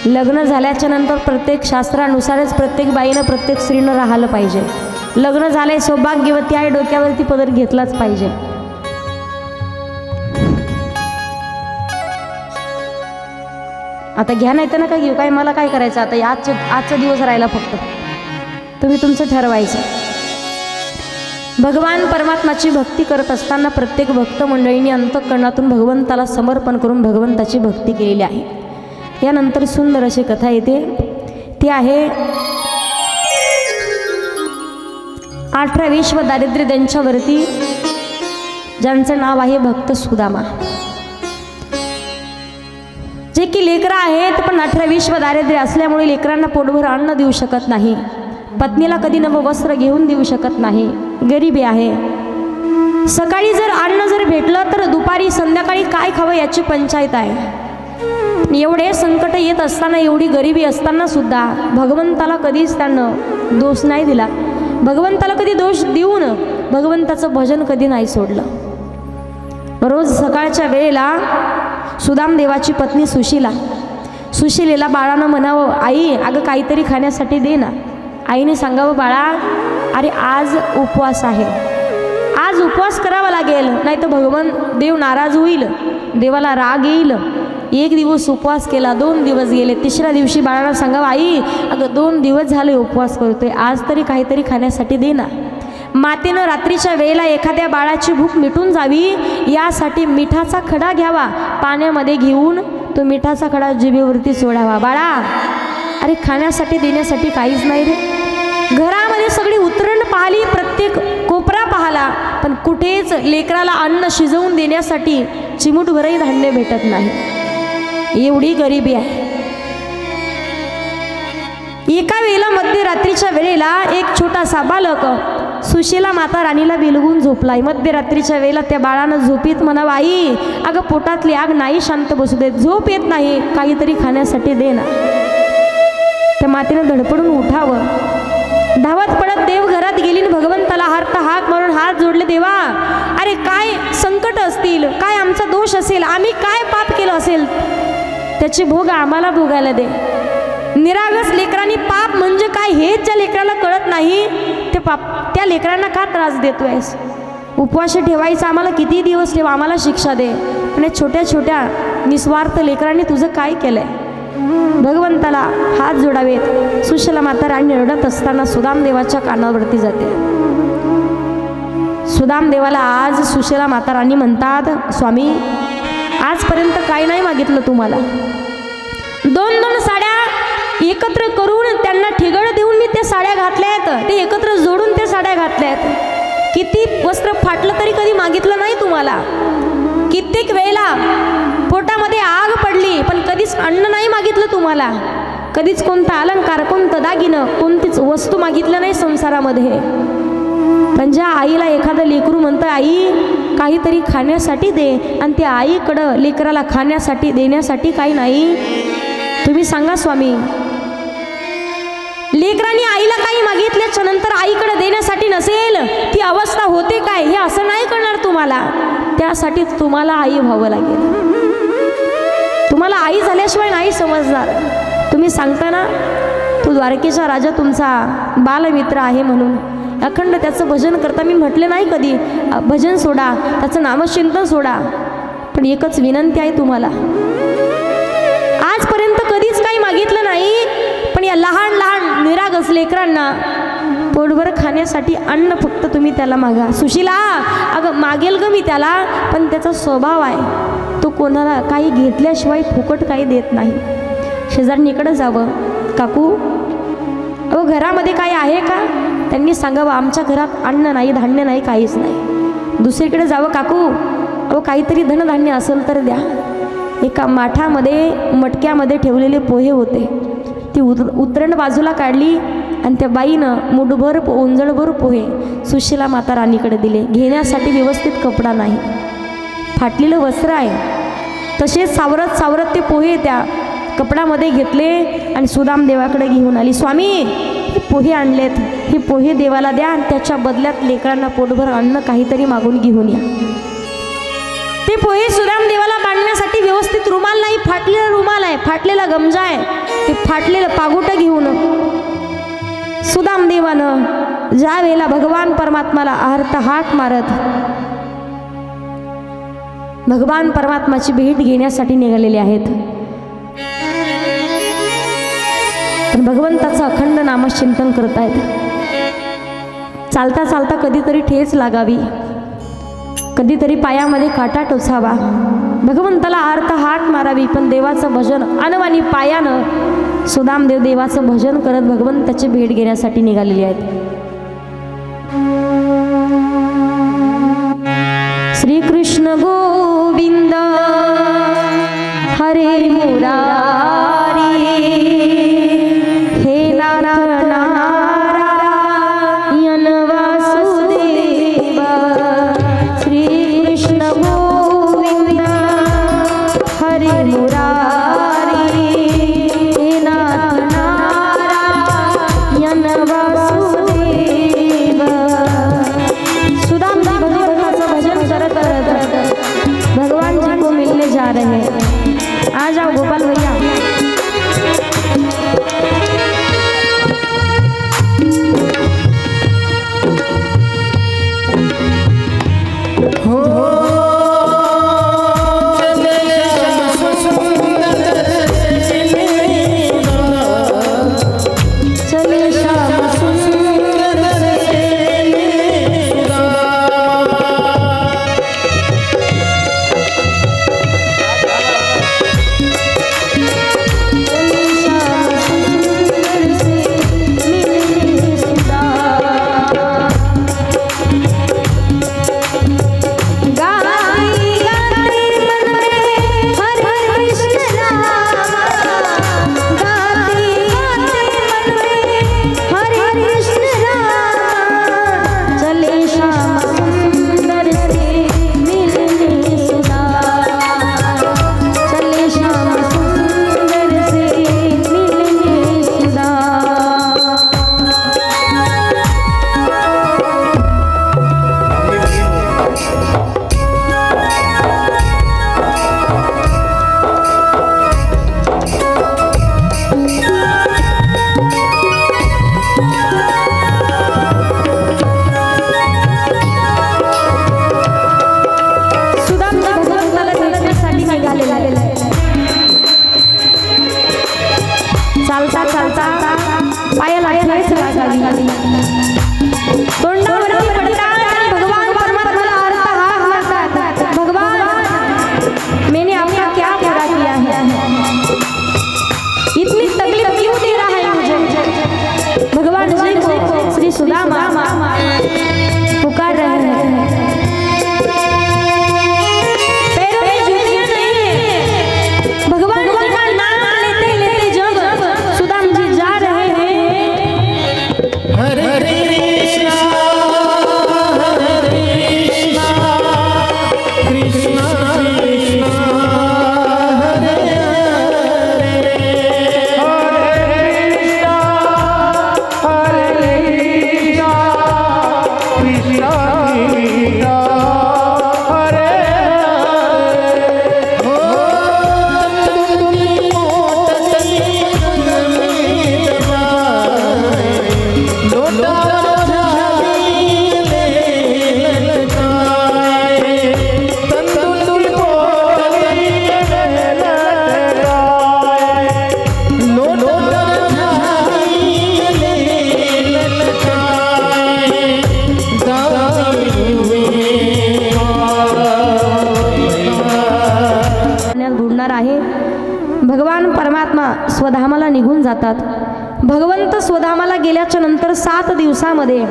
लग्न झाल्याच्या नंतर प्रत्येक शास्त्रानुसारच प्रत्येक बाईनं प्रत्येक स्त्रीनं राहिलं पाहिजे. लग्न झालंय, सौभाग्यवती आहे, डोक्यावरती पदर घेतलाच पाहिजे. आता घ्या नाही तर नका घेऊ. काय मला काय करायचं आता? आजचा दिवस राहिला फक्त, तुम्ही तुमचं ठरवायचं. भगवान परमात्माची भक्ती करत असताना प्रत्येक भक्त मंडळींनी अंतःकरणातून भगवंताला समर्पण करून भगवंताची भक्ती केलेली आहे. यानंतर सुंदर अशी कथा येते. ती आहे 18 विश्व दारिद्र्य त्यांच्यावरती, ज्यांचं नाव आहे भक्त सुदामा. जे की लेकरं आहेत पण 18 विश्व दारिद्र्य असल्यामुळे लेकरांना पोटभर अन्न देऊ शकत नाही. पत्नीला कधी नवं वस्त्र घेऊन देऊ शकत नाही. गरिबी आहे. सकाळी जर अन्न जर भेटलं तर दुपारी संध्याकाळी काय खावं याची पंचायत आहे. एवढे संकट येत असताना, एवढी गरिबी असताना सुद्धा भगवंताला कधीच त्यानं दोष नाही दिला. भगवंताला कधी दोष देऊन भगवंताचं भजन कधी नाही सोडलं. रोज सकाळच्या वेळेला सुदामदेवाची पत्नी सुशीलेला बाळानं म्हणावं, आई अगं काहीतरी खाण्यासाठी दे ना. आईने सांगावं, बाळा अरे आज उपवास आहे, आज उपवास करावा लागेल, नाही तर भगवान देव नाराज होईल, देवाला राग येईल. 1 दिवस उपवास केला, 2 दिवस गेले. 3ऱ्या दिवशी बाळाला सांगावं, आई अगं 2 दिवस झाले उपवास करतोय, आज तरी काहीतरी खाण्यासाठी दे ना. मातेनं रात्रीच्या वेळेला एखाद्या बाळाची भूक मिटून जावी यासाठी मिठाचा खडा घ्यावा, पाण्यामध्ये घेऊन तो मिठाचा खडा जिभेवरती सोडावा. बाळा, अरे खाण्यासाठी देण्यासाठी काहीच नाही रे. घरामध्ये सगळी उतरण पाहिली, प्रत्येक कोपरा पाहिला, पण कुठेच लेकराला अन्न शिजवून देण्यासाठी चिमूटभरही धान्य भेटत नाही. एवढी गरिबी आहे. एका वेळेला मध्यरात्रीच्या वेळेला एक छोटासा बालक सुशीला माता राणीला बिलगून झोपलाय. मध्यरात्रीच्या वेळेला त्या बाळानं झोपीत म्हणावं, आई अगं पोटातली आग नाही शांत बसू देत, झोप येत नाही, काहीतरी खाण्यासाठी दे ना. त्या मातेनं धडपडून उठावं. धावत पडत देव घरात गेली, भगवंताला हाक मारून हात जोडले. देवा, अरे काय संकट असतील, काय आमचा दोष असेल, आम्ही काय पाप केलं असेल, त्याचे भोग आम्हाला भोगायला दे. निरागस लेकरांनी पाप म्हणजे काय हेच ज्या लेकराला कळत नाही, ते पाप त्या लेकरांना का त्रास देतोयस. उपवास ठेवायचा आम्हाला किती दिवस ठेवा, आम्हाला शिक्षा दे. आणि छोट्या छोट्या निस्वार्थ लेकरांनी तुझं काय केलंय. भगवंताला हात जोडावेत. सुशीला माता राणी रडत असताना सुदामदेवाच्या कानावरती जाते. सुदामदेवाला आज सुशीला माता राणी म्हणतात, स्वामी आजपर्यंत काय नाही मागितलं तुम्हाला. 2-2 साड्या एकत्र करून त्यांना ठिगळ देऊन मी त्या साड्या घातल्या आहेत, ते एकत्र जोडून त्या साड्या घातल्या आहेत. किती वस्त्र फाटलं तरी कधी मागितलं नाही तुम्हाला. कित्येक वेळेला पोटामध्ये आग पडली पण कधीच अन्न नाही मागितलं तुम्हाला. कधीच कोणता अलंकार, कोणतं दागिनं, कोणतीच वस्तू मागितलं नाही संसारामध्ये. पण ज्या आईला एखादं लेकरू म्हणतं आई काहीतरी खाण्यासाठी दे, आणि त्या आईकडं लेकराला खाण्यासाठी देण्यासाठी काही नाही, तुम्ही सांगा स्वामी. लेकरांनी आईला काही मागितल्याच्या नंतर आईकडे देण्यासाठी नसेल, ती अवस्था होते काय हे असं नाही करणार तुम्हाला. त्यासाठी तुम्हाला आई व्हावं लागेल. तुम्हाला आई झाल्याशिवाय नाही समजणार. तुम्ही सांगता ना, तू द्वारकेचा राजा तुमचा बालमित्र आहे म्हणून अखंड त्याचं भजन करता. मी म्हटले नाही कधी भजन सोडा, त्याचं नामचिंतन सोडा, पण एकच विनंती आहे तुम्हाला. आजपर्यंत कधीच काही मागितलं नाही, पण या लहान लहान निरागस लेकरांना पोटभर खाण्यासाठी अन्न फक्त तुम्ही त्याला मागा. सुशीला, अगं मागेल ग मी त्याला, पण त्याचा स्वभाव आहे तो कोणाला काही घेतल्याशिवाय फुकट काही देत नाही. शेजारणीकडे जावं, काकू अहो घरामध्ये काही आहे का. त्यांनी सांगावं आमच्या घरात अन्न नाही, धान्य नाही, काहीच नाही. दुसरीकडे जावं, काकू अहो काहीतरी धनधान्य असेल तर द्या. एका माठामध्ये मटक्यामध्ये ठेवलेले पोहे होते, ती उतरण बाजूला काढली आणि त्या बाईनं मुठभर ओंजळभर पोहे सुशीला माता राणीकडे दिले. घेण्यासाठी व्यवस्थित कपडा नाही, फाटलेलं वस्त्र आहे. तसेच सावरत सावरत ते पोहे त्या कपड्यामध्ये घेतले आणि सुदामदेवाकडे घेऊन आली. स्वामी हे पोहे आणलेत, हे पोहे देवाला द्या आणि त्याच्या बदल्यात लेकरांना पोटभर अन्न काहीतरी मागून घेऊन या. ते पोहे सुदामदेवाला बांधण्यासाठी व्यवस्थित रुमाल नाही, फाटलेला रुमाल आहे, फाटलेला गमजा आहे. ते फाटलेलं पागोटं घेऊन सुदामदेवानं ज्या वेळेला भगवान परमात्माला आर्त हाक मारत भगवान परमात्माची भेट घेण्यासाठी निघालेले आहेत. पण भगवंताचं अखंड नामचिंतन करतायत. चालता चालता कधीतरी ठेच लागावी, कधीतरी पायामध्ये काटा टोचावा, भगवंताला आर्त हाक मारावी, पण देवाचं भजन अनवानी पायानं सुदामदेव देवाचं भजन करत भगवंताची भेट घेण्यासाठी निघालेले आहेत. श्रीकृष्ण गोविंद हरे मुरारी, हे नारायण वासुदेव. श्रीकृष्ण गोविंद हरे मुरारी, हे नारायण वासुदेव. चालता चालता पायाला ठेच लागावी, तोंडावरती पडतात आणि भगवान परमात्माला अर्थ हाक मारतात, भगवान मैंने आपका क्या बुरा किया है, इतनी तकलीफ क्यों दे रहा है मुझे। भगवान जी को श्री सुदामा पुकार रहे हैं, पैरों में जूतियां नहीं है, भगवान जी का नाम लेते लेते जब सुदाम जी जा रहे हैं, हरे कृष्णा कृष्णा कृष्णा हरे आहे। भगवान परमात्मा स्वधामाला निघून जातात। भगवंत स्वधामाला गेल्याच्या नंतर 7 दिवसामध्ये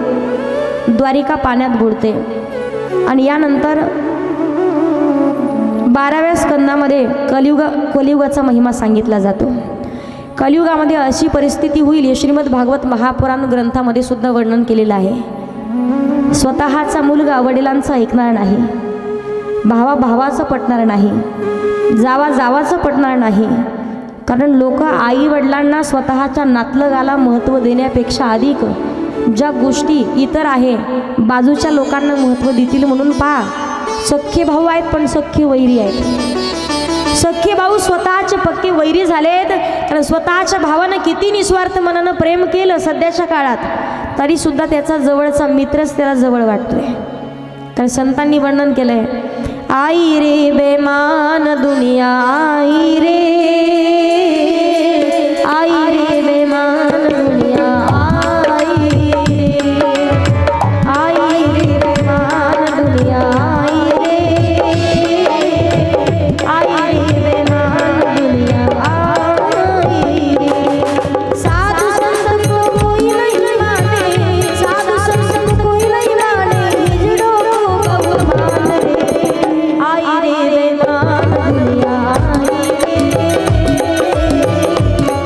द्वारिका पाण्यात बुडते आणि यानंतर 12व्या स्कंदामध्ये कलियुगाचा महिमा सांगितला जातो। कलियुगामध्ये अशी परिस्थिती होईल हे श्रीमद भागवत महापुराण ग्रंथामध्ये सुद्धा वर्णन केलेलं आहे। स्वतःचा मुलगा वडिलांचं ऐकणार नाही, भावाचं पटणार नाही, जावाचं पटणार नाही, कारण लोक आई वडिलांना स्वतःच्या नातलगाला महत्त्व देण्यापेक्षा अधिक ज्या गोष्टी इतर आहे बाजूच्या लोकांना महत्त्व देतील म्हणून पहा, सख्खे भाऊ आहेत पण सख्खे वैरी आहेत। सख्खे भाऊ स्वतःचे पक्के वैरी झालेत, कारण स्वतःच्या भावानं किती निस्वार्थ मनानं प्रेम केलं सध्याच्या काळात तरी सुद्धा त्याचा जवळचा मित्रच त्याला जवळ वाटतोय। कारण संतांनी वर्णन केलंय, आई रे बेमान दुनिया आई रे, आई रे बेमान दुनिया आई रे, आई रे बेमान दुनिया आई रे, आई रे बेमान दुनिया आई रे। साधु संत को कोई नहीं माने, साधु संत को कोई नहीं माने, हिजड़ों को भगवान रे, आई रे बेमान दुनिया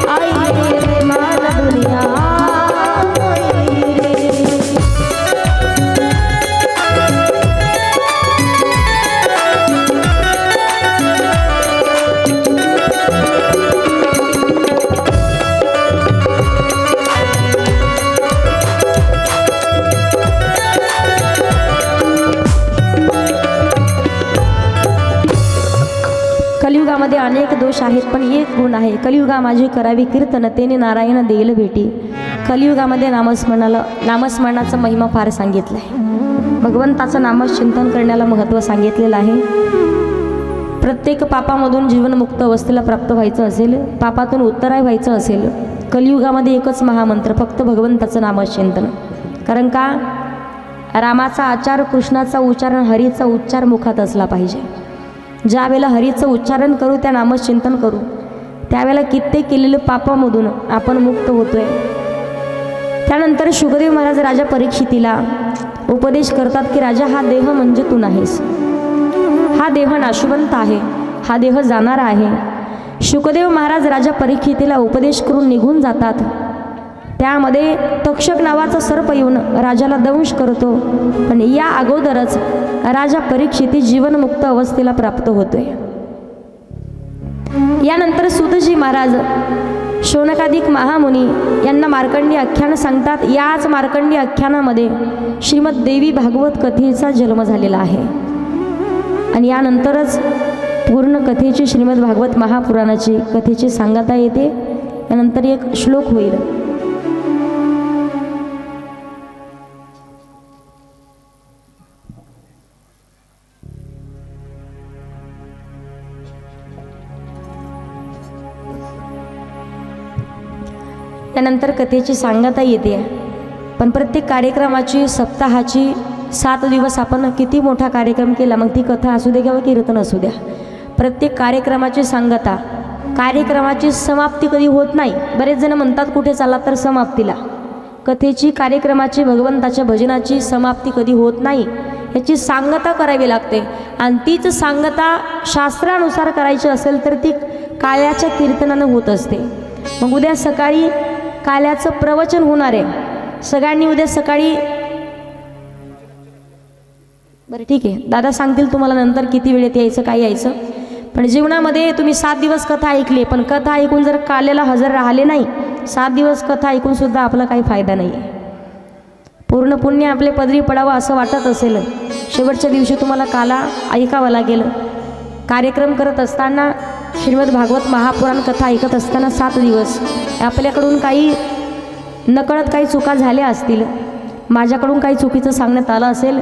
आई रे बेमान दुनिया आई रे। कलियुगामध्ये अनेक दोष आहेत पण एक गुण आहे, कलियुगा माझी करावी कीर्तन तेने नारायण देईल भेटी। कलियुगामध्ये नामस्मरणाचा महिमा फार सांगितला आहे। भगवंताचं नामचिंतन करण्याला महत्त्व सांगितलेलं आहे। प्रत्येक पापामधून जीवनमुक्त अवस्थेला प्राप्त व्हायचं असेल, पापातून उत्तराय व्हायचं असेल, कलियुगामध्ये एकच महामंत्र, फक्त भगवंताचं नामचिंतन। कारण का, रामाचा आचार, कृष्णाचा उच्चारण, हरीचा उच्चार मुखात असला पाहिजे। ज्या वेळेला हरीचं उच्चारण करू, त्या नामचिंतन करू, त्यावेळेला कित्येक केलेलं पापामधून आपण मुक्त होतोय। त्यानंतर शुकदेव महाराज राजा परीक्षितीला उपदेश करतात की राजा, हा देह म्हणजे तू नाहीस, हा देह नाशवंत आहे, हा देह जाणारा आहे। शुकदेव महाराज राजा परीक्षितीला उपदेश करून निघून जातात। त्यामध्ये तक्षक नावाचा सर्प येऊन राजाला दंश करतो, पण या अगोदरच राजा परीक्षिती जीवनमुक्त अवस्थेला प्राप्त होतोय। यानंतर सूतजी महाराज शौनकादिक महामुनी यांना मार्कंडी आख्यान सांगतात। याच मार्कंडी आख्यानामध्ये श्रीमद देवी भागवत कथेचा जन्म झालेला आहे आणि यानंतरच पूर्ण कथेची श्रीमद भागवत महापुराणाची कथेची सांगता येते। यानंतर एक श्लोक होईल। त्यानंतर कथेची सांगता येते. पण प्रत्येक कार्यक्रमाची सप्ताहाची 7 दिवस आपण किती मोठा कार्यक्रम केला, मग ती कथा असू दे किंवा कीर्तन असू द्या, प्रत्येक कार्यक्रमाची सांगता, कार्यक्रमाची समाप्ती कधी होत नाही. बरेच जण म्हणतात कुठे चालला तर समाप्तीला. कथेची, कार्यक्रमाची, भगवंताच्या भजनाची समाप्ती कधी होत नाही, याची सांगता करावी लागते. आणि तीच सांगता शास्त्रानुसार करायची असेल तर ती काल्याच्या कीर्तनानं होत असते. मग उद्या सकाळी काल्याचं प्रवचन होणार आहे. सगळ्यांनी उद्या सकाळी, बरं ठीक आहे, दादा सांगतील तुम्हाला नंतर किती वेळेत यायचं, काय यायचं. पण जीवनामध्ये तुम्ही 7 दिवस कथा ऐकली, पण कथा ऐकून जर काल्याला हजर राहिले नाही, 7 दिवस कथा ऐकून सुद्धा आपला काही फायदा नाही आहे. पूर्ण पुण्य आपले पदरी पडावं असं वाटत असेल, शेवटच्या दिवशी तुम्हाला काला ऐकावं लागेल. कार्यक्रम करत असताना, श्रीमद भागवत महापुराण कथा ऐकत असताना 7 दिवस आपल्याकडून काही नकळत काही चुका झाल्या असतील, माझ्याकडून काही चुकीचं सांगण्यात आलं असेल,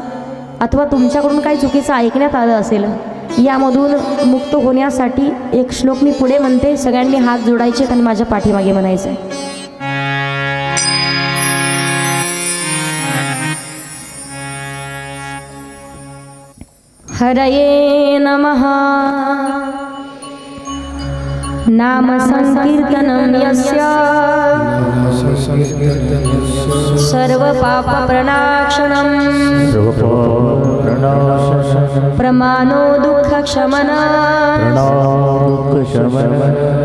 अथवा तुमच्याकडून काही चुकीचं ऐकण्यात आलं असेल, यामधून मुक्त होण्यासाठी एक श्लोक मी पुढे म्हणते, सगळ्यांनी हात जोडायचे आणि माझ्या पाठीमागे म्हणायचं आहे. हरये नमः. नाम संकीर्तनं यस्य सर्व पाप प्रणाशनं प्रमानो दुःख क्षमना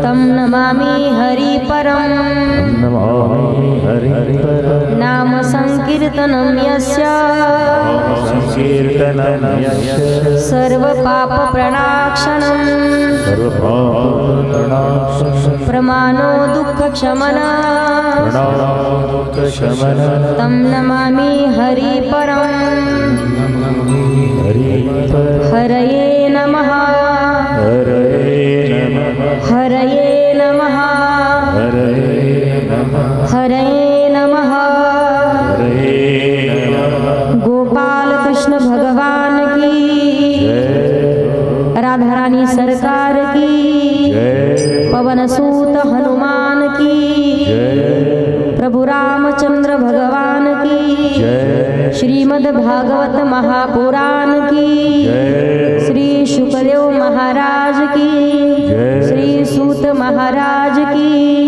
तं नमामि हरिपरं. नाम संकीर्तनं यस्य सर्व पाप प्रणाशनं प्रमानो दुःख क्षमना तं नमामि हरिपरं. हरये नमः. हरये नमः. हरये नमः. गोपाल कृष्ण भगवान की, राधा रानी सरकार की, पवन सूत हनुमान की, प्रभु रामचंद्र भगवान की, श्रीमद् भागवत महापुराण की, श्री शुकदेव महाराज की, श्री सूत महाराज की.